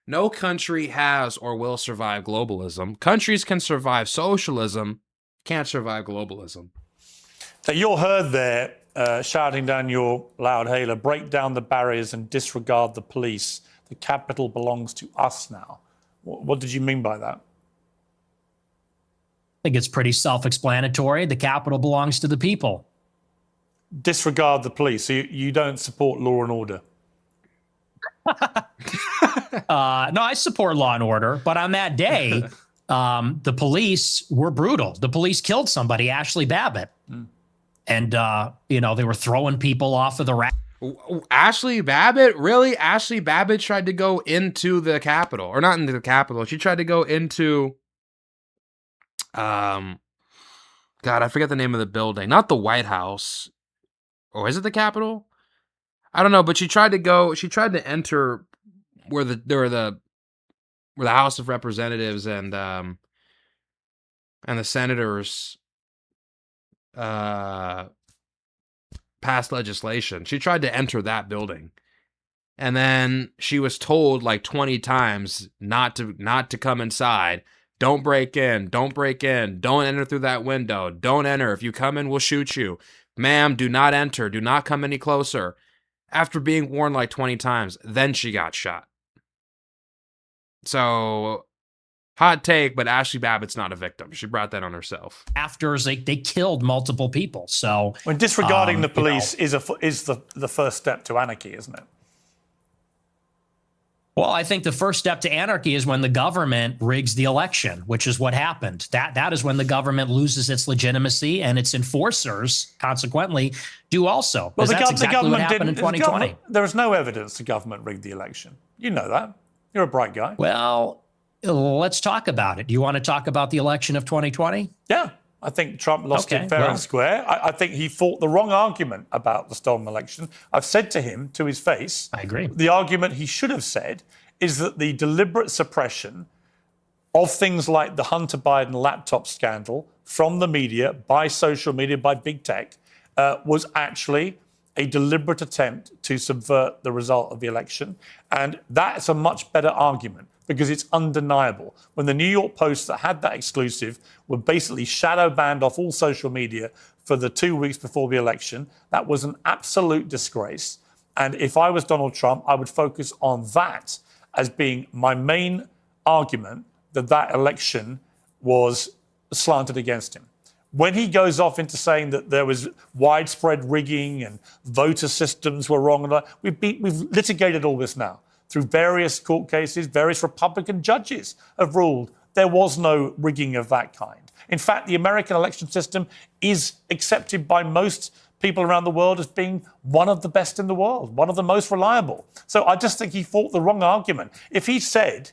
No country has or will survive globalism. Countries can survive socialism, can't survive globalism. So you're heard there shouting down your loud hailer, break down the barriers and disregard the police. The capital belongs to us now. What did you mean by that? I think it's pretty self-explanatory. The capital belongs to the people. Disregard the police. So you don't support law and order? No, I support law and order. But on that day, the police were brutal. The police killed somebody, Ashley Babbitt. And, they were throwing people off of the rack. Ashley Babbitt? Really? Ashley Babbitt tried to go into the Capitol. Or not into the Capitol. She tried to go into... God, I forget the name of the building. Not the White House. Or is it the Capitol? I don't know, but she tried to enter where the House of Representatives and the senators passed legislation. She tried to enter that building. And then she was told like 20 times not to come inside. Don't break in. Don't enter through that window. Don't enter. If you come in, we'll shoot you. Ma'am, do not enter. Do not come any closer. After being warned like 20 times, then she got shot. So, hot take, but Ashley Babbitt's not a victim. She brought that on herself. After they killed multiple people. So when disregarding the police is the first step to anarchy, isn't it? Well, I think the first step to anarchy is when the government rigs the election, which is what happened. That is when the government loses its legitimacy, and its enforcers, consequently, do also. Well, that's exactly what happened in 2020. There is no evidence the government rigged the election. You know that. You're a bright guy. Well, let's talk about it. Do you want to talk about the election of 2020? Yeah. I think Trump lost it fair and square. I think he fought the wrong argument about the stolen election. I've said to him, to his face, I agree. The argument he should have said is that the deliberate suppression of things like the Hunter Biden laptop scandal from the media, by social media, by big tech, was actually a deliberate attempt to subvert the result of the election. And that's a much better argument, because it's undeniable. When the New York Post that had that exclusive were basically shadow banned off all social media for the 2 weeks before the election, that was an absolute disgrace. And if I was Donald Trump, I would focus on that as being my main argument that that election was slanted against him. When he goes off into saying that there was widespread rigging and voter systems were wrong, we've litigated all this now. Through various court cases, various Republican judges have ruled there was no rigging of that kind. In fact, the American election system is accepted by most people around the world as being one of the best in the world, one of the most reliable. So I just think he fought the wrong argument. If he said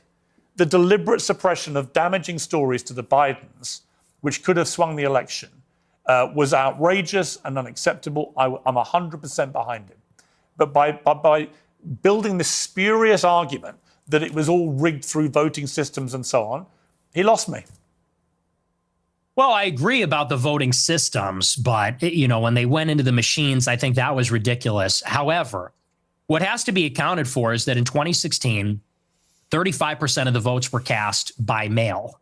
the deliberate suppression of damaging stories to the Bidens, which could have swung the election, was outrageous and unacceptable, I'm 100% behind him. But by building this spurious argument that it was all rigged through voting systems and so on, he lost me. Well, I agree about the voting systems, but, when they went into the machines, I think that was ridiculous. However, what has to be accounted for is that in 2016, 35% of the votes were cast by mail.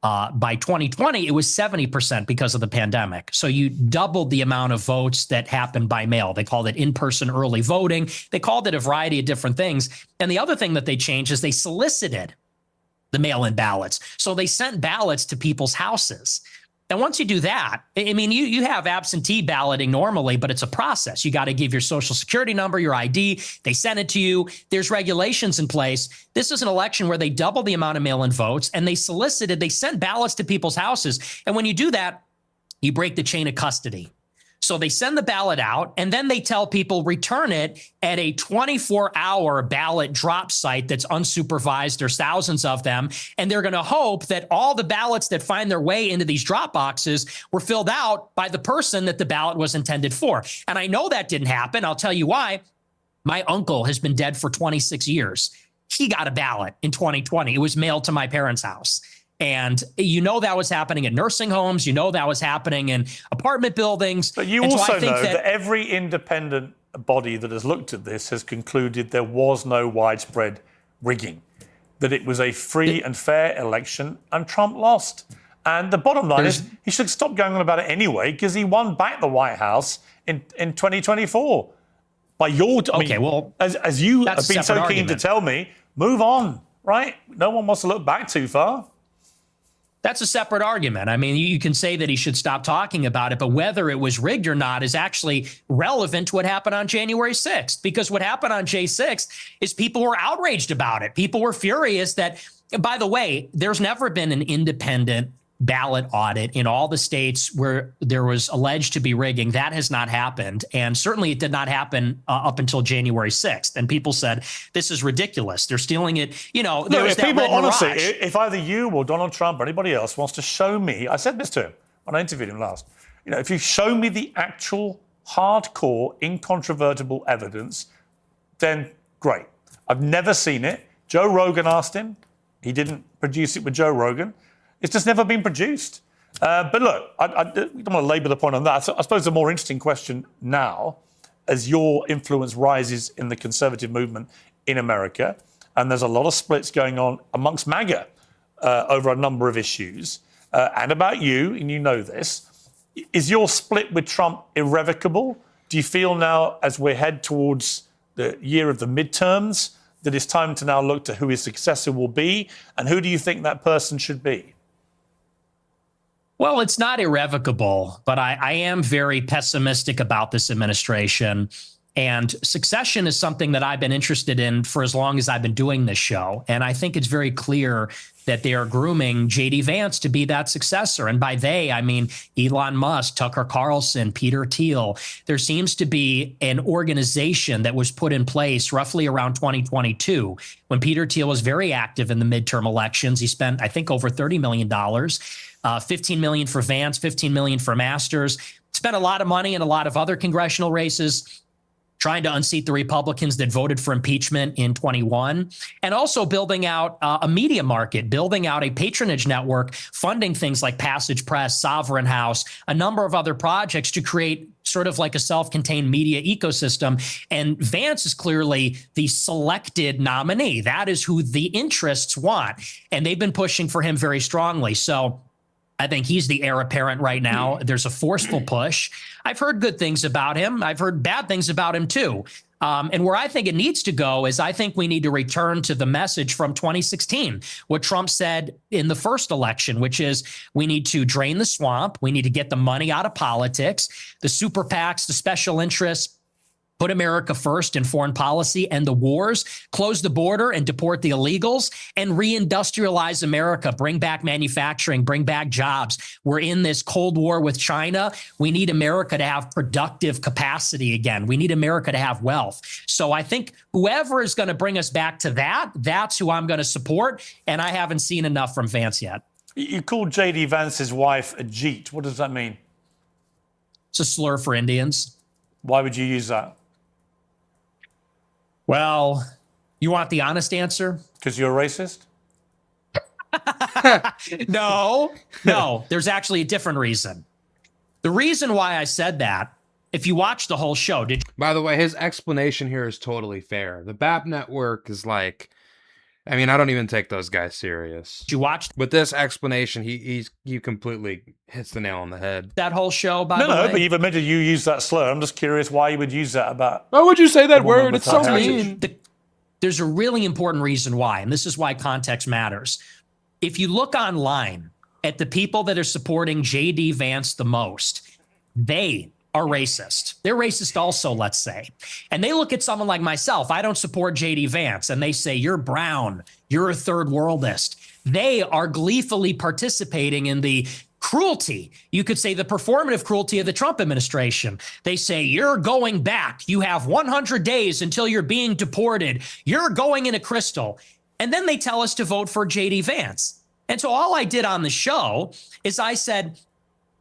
By 2020, it was 70% because of the pandemic. So you doubled the amount of votes that happened by mail. They called it in-person early voting. They called it a variety of different things. And the other thing that they changed is they solicited the mail-in ballots. So they sent ballots to people's houses. And once you do that, I mean, you have absentee balloting normally, but it's a process. You got to give your social security number, your ID. They send it to you. There's regulations in place. This is an election where they double the amount of mail-in votes, and they sent ballots to people's houses. And when you do that, you break the chain of custody. So they send the ballot out, and then they tell people return it at a 24-hour ballot drop site that's unsupervised. There's thousands of them, and they're going to hope that all the ballots that find their way into these drop boxes were filled out by the person that the ballot was intended for. And I know that didn't happen. I'll tell you why. My uncle has been dead for 26 years. He got a ballot in 2020. It was mailed to my parents' house. And that was happening in nursing homes. That was happening in apartment buildings. But you also know that every independent body that has looked at this has concluded there was no widespread rigging, that it was a free and fair election, and Trump lost. And the bottom line is he should stop going on about it anyway, because he won back the White House in 2024. By your, as you have been so keen to tell me, move on, right? No one wants to look back too far. That's a separate argument. I mean, you can say that he should stop talking about it, but whether it was rigged or not is actually relevant to what happened on January 6th, because what happened on J 6th is people were outraged about it. People were furious that, by the way, there's never been an independent ballot audit in all the states where there was alleged to be rigging. That has not happened. And certainly it did not happen up until January 6th. And people said, this is ridiculous. They're stealing it. If people, honestly, if either you or Donald Trump or anybody else wants to show me, I said this to him when I interviewed him last, if you show me the actual hardcore, incontrovertible evidence, then great. I've never seen it. Joe Rogan asked him. He didn't produce it with Joe Rogan. It's just never been produced. But look, I don't want to labour the point on that. So I suppose the more interesting question now, as your influence rises in the conservative movement in America, and there's a lot of splits going on amongst MAGA over a number of issues, and about you, and you know this, is your split with Trump irrevocable? Do you feel now, as we head towards the year of the midterms, that it's time to now look to who his successor will be, and who do you think that person should be? Well, it's not irrevocable, but I am very pessimistic about this administration. And succession is something that I've been interested in for as long as I've been doing this show. And I think it's very clear that they are grooming J.D. Vance to be that successor. And by they, I mean Elon Musk, Tucker Carlson, Peter Thiel. There seems to be an organization that was put in place roughly around 2022 when Peter Thiel was very active in the midterm elections. He spent, I think, over $30 million, $15 million for Vance, $15 million for Masters, spent a lot of money in a lot of other congressional races, trying to unseat the Republicans that voted for impeachment in 21, and also building out a media market, building out a patronage network, funding things like Passage Press, Sovereign House, a number of other projects to create sort of like a self-contained media ecosystem. And Vance is clearly the selected nominee. That is who the interests want. And they've been pushing for him very strongly. So I think he's the heir apparent right now. There's a forceful push. I've heard good things about him. I've heard bad things about him too. And where I think it needs to go is I think we need to return to the message from 2016, what Trump said in the first election, which is we need to drain the swamp. We need to get the money out of politics, the super PACs, the special interests, put America first in foreign policy and the wars, close the border and deport the illegals, and reindustrialize America, bring back manufacturing, bring back jobs. We're in this Cold War with China. We need America to have productive capacity again. We need America to have wealth. So I think whoever is going to bring us back to that, that's who I'm going to support. And I haven't seen enough from Vance yet. You called J.D. Vance's wife a Jeet. What does that mean? It's a slur for Indians. Why would you use that? Well, you want the honest answer? Because you're a racist? No, there's actually a different reason. The reason why I said that, if you watch the whole show, By the way, his explanation here is totally fair. The BAP network is like, I mean, I don't even take those guys serious. Did you watch? With this explanation, he completely hits the nail on the head. That whole show, by the way? No, but you've admitted you use that slur. I'm just curious why you would use that about... Why would you say that word? It's so mean. There's a really important reason why, and this is why context matters. If you look online at the people that are supporting J.D. Vance the most, they are racist. They're racist also, let's say. And they look at someone like myself. I don't support J.D. Vance. And they say, you're brown. You're a third worldist. They are gleefully participating in the cruelty. You could say the performative cruelty of the Trump administration. They say, you're going back. You have 100 days until you're being deported. You're going in a crystal. And then they tell us to vote for J.D. Vance. And so all I did on the show is I said,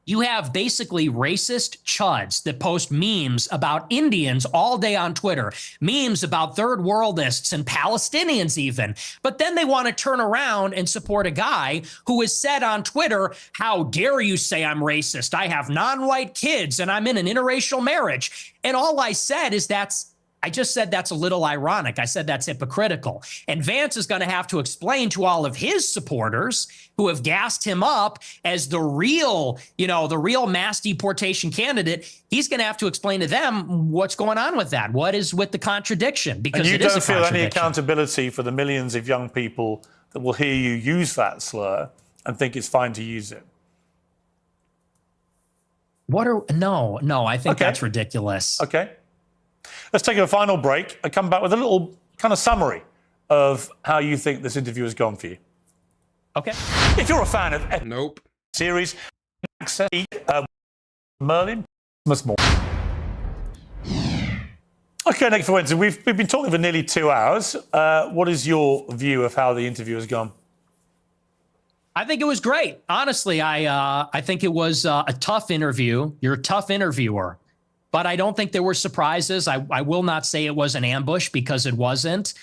you have basically racist chuds that post memes about Indians all day on Twitter, memes about third worldists and Palestinians even. But then they want to turn around and support a guy who has said on Twitter, how dare you say I'm racist? I have non-white kids and I'm in an interracial marriage. And all I said is I just said that's a little ironic. I said that's hypocritical. And Vance is going to have to explain to all of his supporters who have gassed him up as the real mass deportation candidate. He's going to have to explain to them what's going on with that. What is with the contradiction? Because and you don't feel any accountability for the millions of young people that will hear you use that slur and think it's fine to use it. No, I think that's ridiculous. Okay. Let's take a final break and come back with a little kind of summary of how you think this interview has gone for you. Okay. If you're a fan of series, access Merlin, much more. Okay, Nick Fuentes, we've been talking for nearly 2 hours. What is your view of how the interview has gone? I think it was great. Honestly, I think it was a tough interview. You're a tough interviewer. But I don't think there were surprises. I will not say it was an ambush because it wasn't.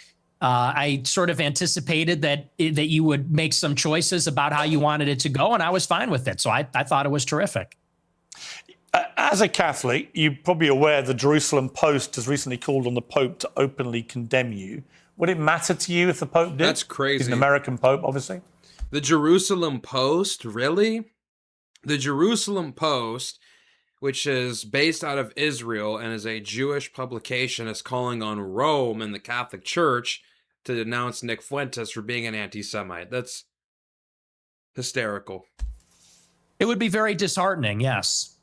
I sort of anticipated that you would make some choices about how you wanted it to go, and I was fine with it. So I thought it was terrific. As a Catholic, you're probably aware the Jerusalem Post has recently called on the Pope to openly condemn you. Would it matter to you if the Pope did? That's crazy. He's an American Pope, obviously. The Jerusalem Post? Really? The Jerusalem Post, which is based out of Israel and is a Jewish publication, is calling on Rome and the Catholic Church to denounce Nick Fuentes for being an anti-Semite. That's hysterical. It would be very disheartening, yes.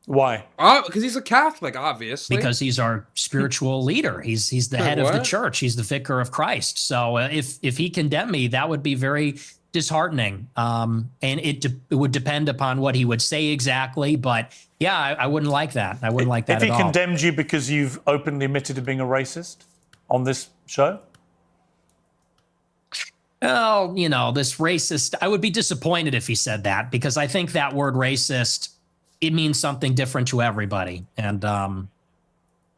Why? Oh, because he's a Catholic, obviously. Because he's our spiritual leader. He's the head of the church. He's the vicar of Christ. So if he condemned me, that would be very disheartening. And it would depend upon what he would say exactly. But yeah, I wouldn't like that. I wouldn't like that at all. If he condemned you because you've openly admitted to being a racist on this show? Oh, this racist, I would be disappointed if he said that, because I think that word racist, it means something different to everybody. And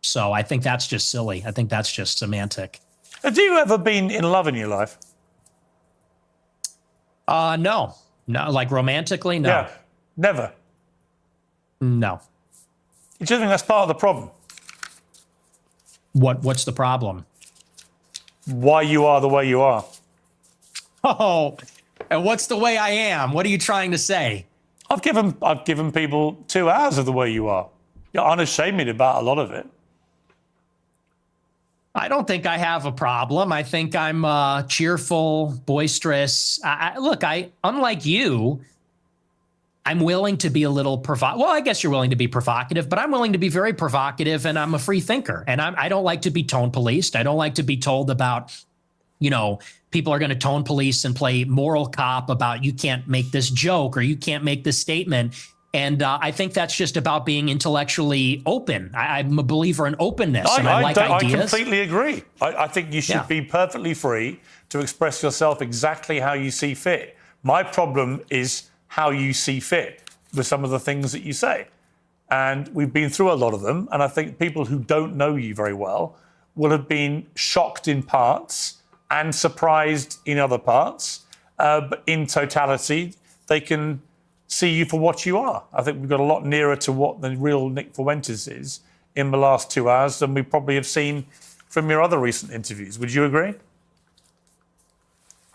so I think that's just silly. I think that's just semantic. Have you ever been in love in your life? No, like romantically, no. Yeah, never. No. Do you think that's part of the problem? What's the problem? Why you are the way you are. Oh, and what's the way I am? What are you trying to say? I've given people 2 hours of the way you are. You're unashamed about a lot of it. I don't think I have a problem. I think I'm cheerful, boisterous. Look, unlike you, I'm willing to be a little provocative. Well, I guess you're willing to be provocative, but I'm willing to be very provocative, and I'm a free thinker. And I don't like to be tone policed. I don't like to be told about, people are going to tone police and play moral cop about you can't make this joke or you can't make this statement. And I think that's just about being intellectually open. I'm a believer in openness, and I like ideas. I completely agree. I think you should be perfectly free to express yourself exactly how you see fit. My problem is how you see fit with some of the things that you say. And we've been through a lot of them. And I think people who don't know you very well will have been shocked in parts and surprised in other parts. But in totality, they can see you for what you are. I think we've got a lot nearer to what the real Nick Fuentes is in the last 2 hours than we probably have seen from your other recent interviews. Would you agree?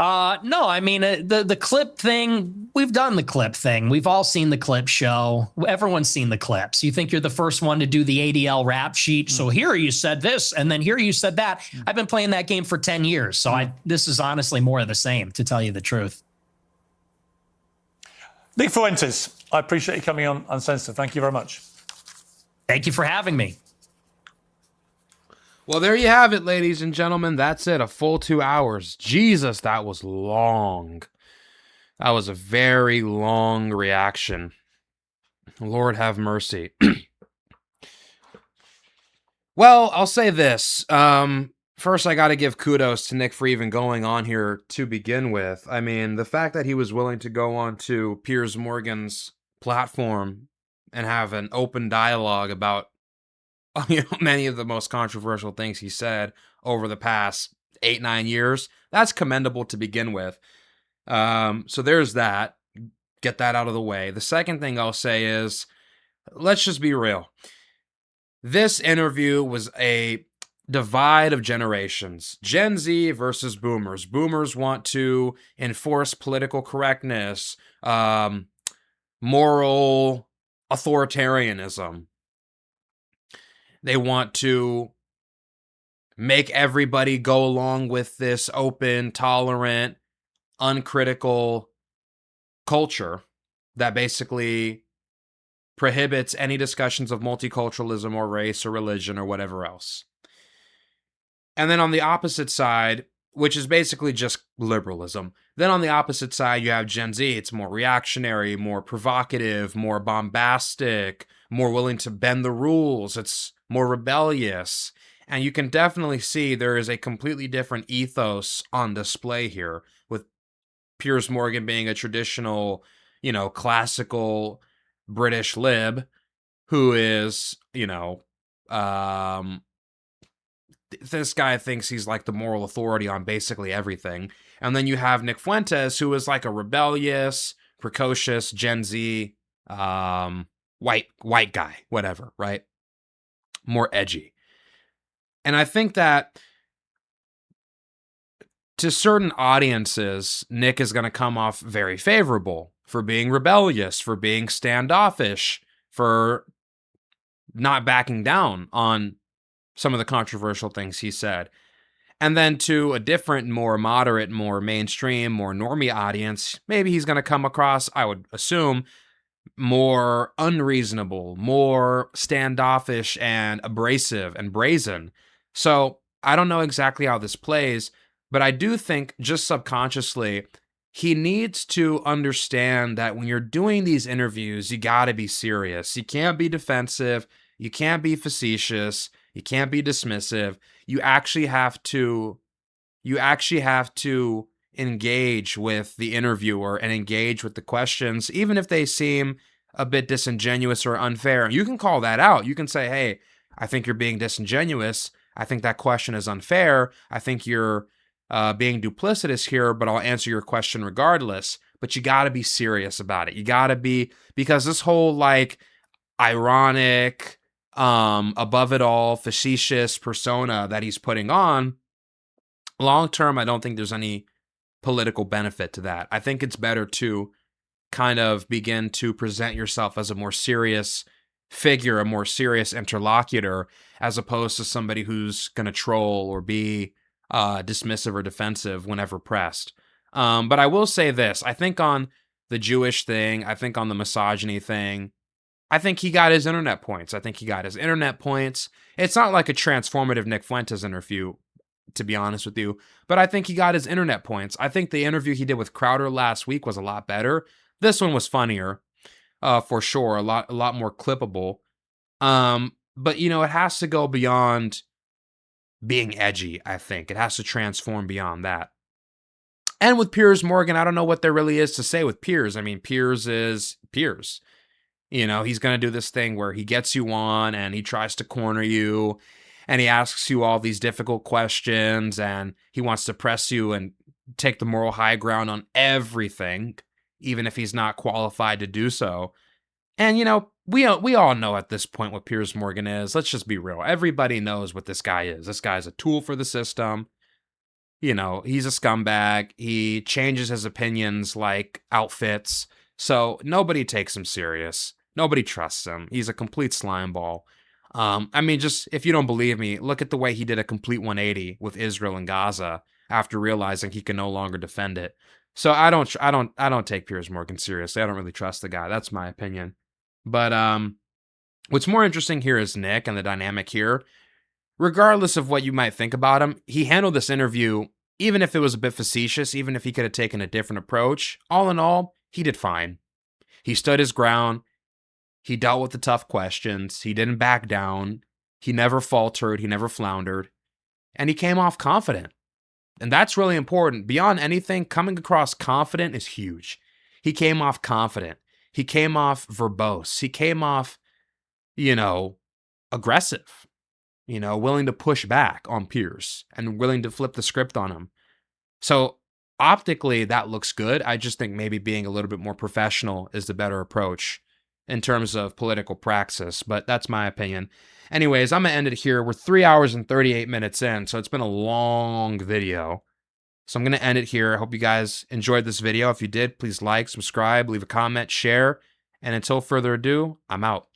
No, I mean, the clip thing, we've done the clip thing. We've all seen the clip show. Everyone's seen the clips. You think you're the first one to do the ADL rap sheet. So here you said this, and then here you said that. I've been playing that game for 10 years. So this is honestly more of the same, to tell you the truth. Nick Fuentes, I appreciate you coming on Uncensored. Thank you very much. Thank you for having me. Well, there you have it, ladies and gentlemen. That's it, a full 2 hours. Jesus, that was long. That was a very long reaction. Lord have mercy. Well, I'll say this. First, I got to give kudos to Nick for even going on here to begin with. I mean, the fact that he was willing to go on to Piers Morgan's platform and have an open dialogue about many of the most controversial things he said over the past 8-9 years, that's commendable to begin with. So there's that. Get that out of the way. The second thing I'll say is, let's just be real. This interview was a divide of generations. Gen Z versus boomers. Boomers want to enforce political correctness, moral authoritarianism. They want to make everybody go along with this open, tolerant, uncritical culture that basically prohibits any discussions of multiculturalism or race or religion or whatever else. And then on the opposite side, which is basically just liberalism, then on the opposite side, you have Gen Z. It's more reactionary, more provocative, more bombastic, more willing to bend the rules. It's more rebellious. And you can definitely see there is a completely different ethos on display here, with Piers Morgan being a traditional, classical British lib who is, this guy thinks he's like the moral authority on basically everything. And then you have Nick Fuentes, who is like a rebellious, precocious Gen Z, white guy, whatever, right? More edgy. And I think that to certain audiences, Nick is going to come off very favorable for being rebellious, for being standoffish, for not backing down on some of the controversial things he said. And then to a different, more moderate, more mainstream, more normie audience, maybe he's going to come across, I would assume, more unreasonable, more standoffish and abrasive and brazen. So I don't know exactly how this plays, but I do think just subconsciously, he needs to understand that when you're doing these interviews, you got to be serious. You can't be defensive. You can't be facetious. You can't be dismissive. You actually have to engage with the interviewer and engage with the questions, even if they seem a bit disingenuous or unfair. You can call that out. You can say, hey, I think you're being disingenuous. I think that question is unfair. I think you're being duplicitous here, but I'll answer your question regardless. But you got to be serious about it. You got to be, because this whole like ironic, above it all, facetious persona that he's putting on, long term, I don't think there's any political benefit to that. I think it's better to kind of begin to present yourself as a more serious figure, a more serious interlocutor, as opposed to somebody who's going to troll or be dismissive or defensive whenever pressed. But I will say this. I think on the Jewish thing, I think on the misogyny thing, I think he got his internet points. It's not like a transformative Nick Fuentes interview, to be honest with you, but I think he got his internet points. I think the interview he did with Crowder last week was a lot better. This one was funnier, for sure, a lot more clippable. But you know, it has to go beyond being edgy. I think it has to transform beyond that. And with Piers Morgan, I don't know what there really is to say with Piers. I mean, Piers is Piers. You know, he's going to do this thing where he gets you on and he tries to corner you and he asks you all these difficult questions and he wants to press you and take the moral high ground on everything, even if he's not qualified to do so. And, you know, we all know at this point what Piers Morgan is. Let's just be real. Everybody knows what this guy is. This guy's a tool for the system. You know, he's a scumbag. He changes his opinions like outfits. So nobody takes him serious. Nobody trusts him. He's a complete slime ball. I mean, just if you don't believe me, look at the way he did a complete 180 with Israel and Gaza after realizing he can no longer defend it. So I don't take Piers Morgan seriously. I don't really trust the guy. That's my opinion. But what's more interesting here is Nick and the dynamic here. Regardless of what you might think about him, he handled this interview, even if it was a bit facetious, even if he could have taken a different approach. All in all, he did fine. He stood his ground. He dealt with the tough questions. He didn't back down. He never faltered. He never floundered. And he came off confident. And that's really important. Beyond anything, coming across confident is huge. He came off confident. He came off verbose. He came off, you know, aggressive. You know, willing to push back on Piers and willing to flip the script on him. So optically, that looks good. I just think maybe being a little bit more professional is the better approach in terms of political praxis, but that's my opinion. Anyways, I'm going to end it here. We're 3 hours and 38 minutes in, so it's been a long video. So I'm going to end it here. I hope you guys enjoyed this video. If you did, please like, subscribe, leave a comment, share, and until further ado, I'm out.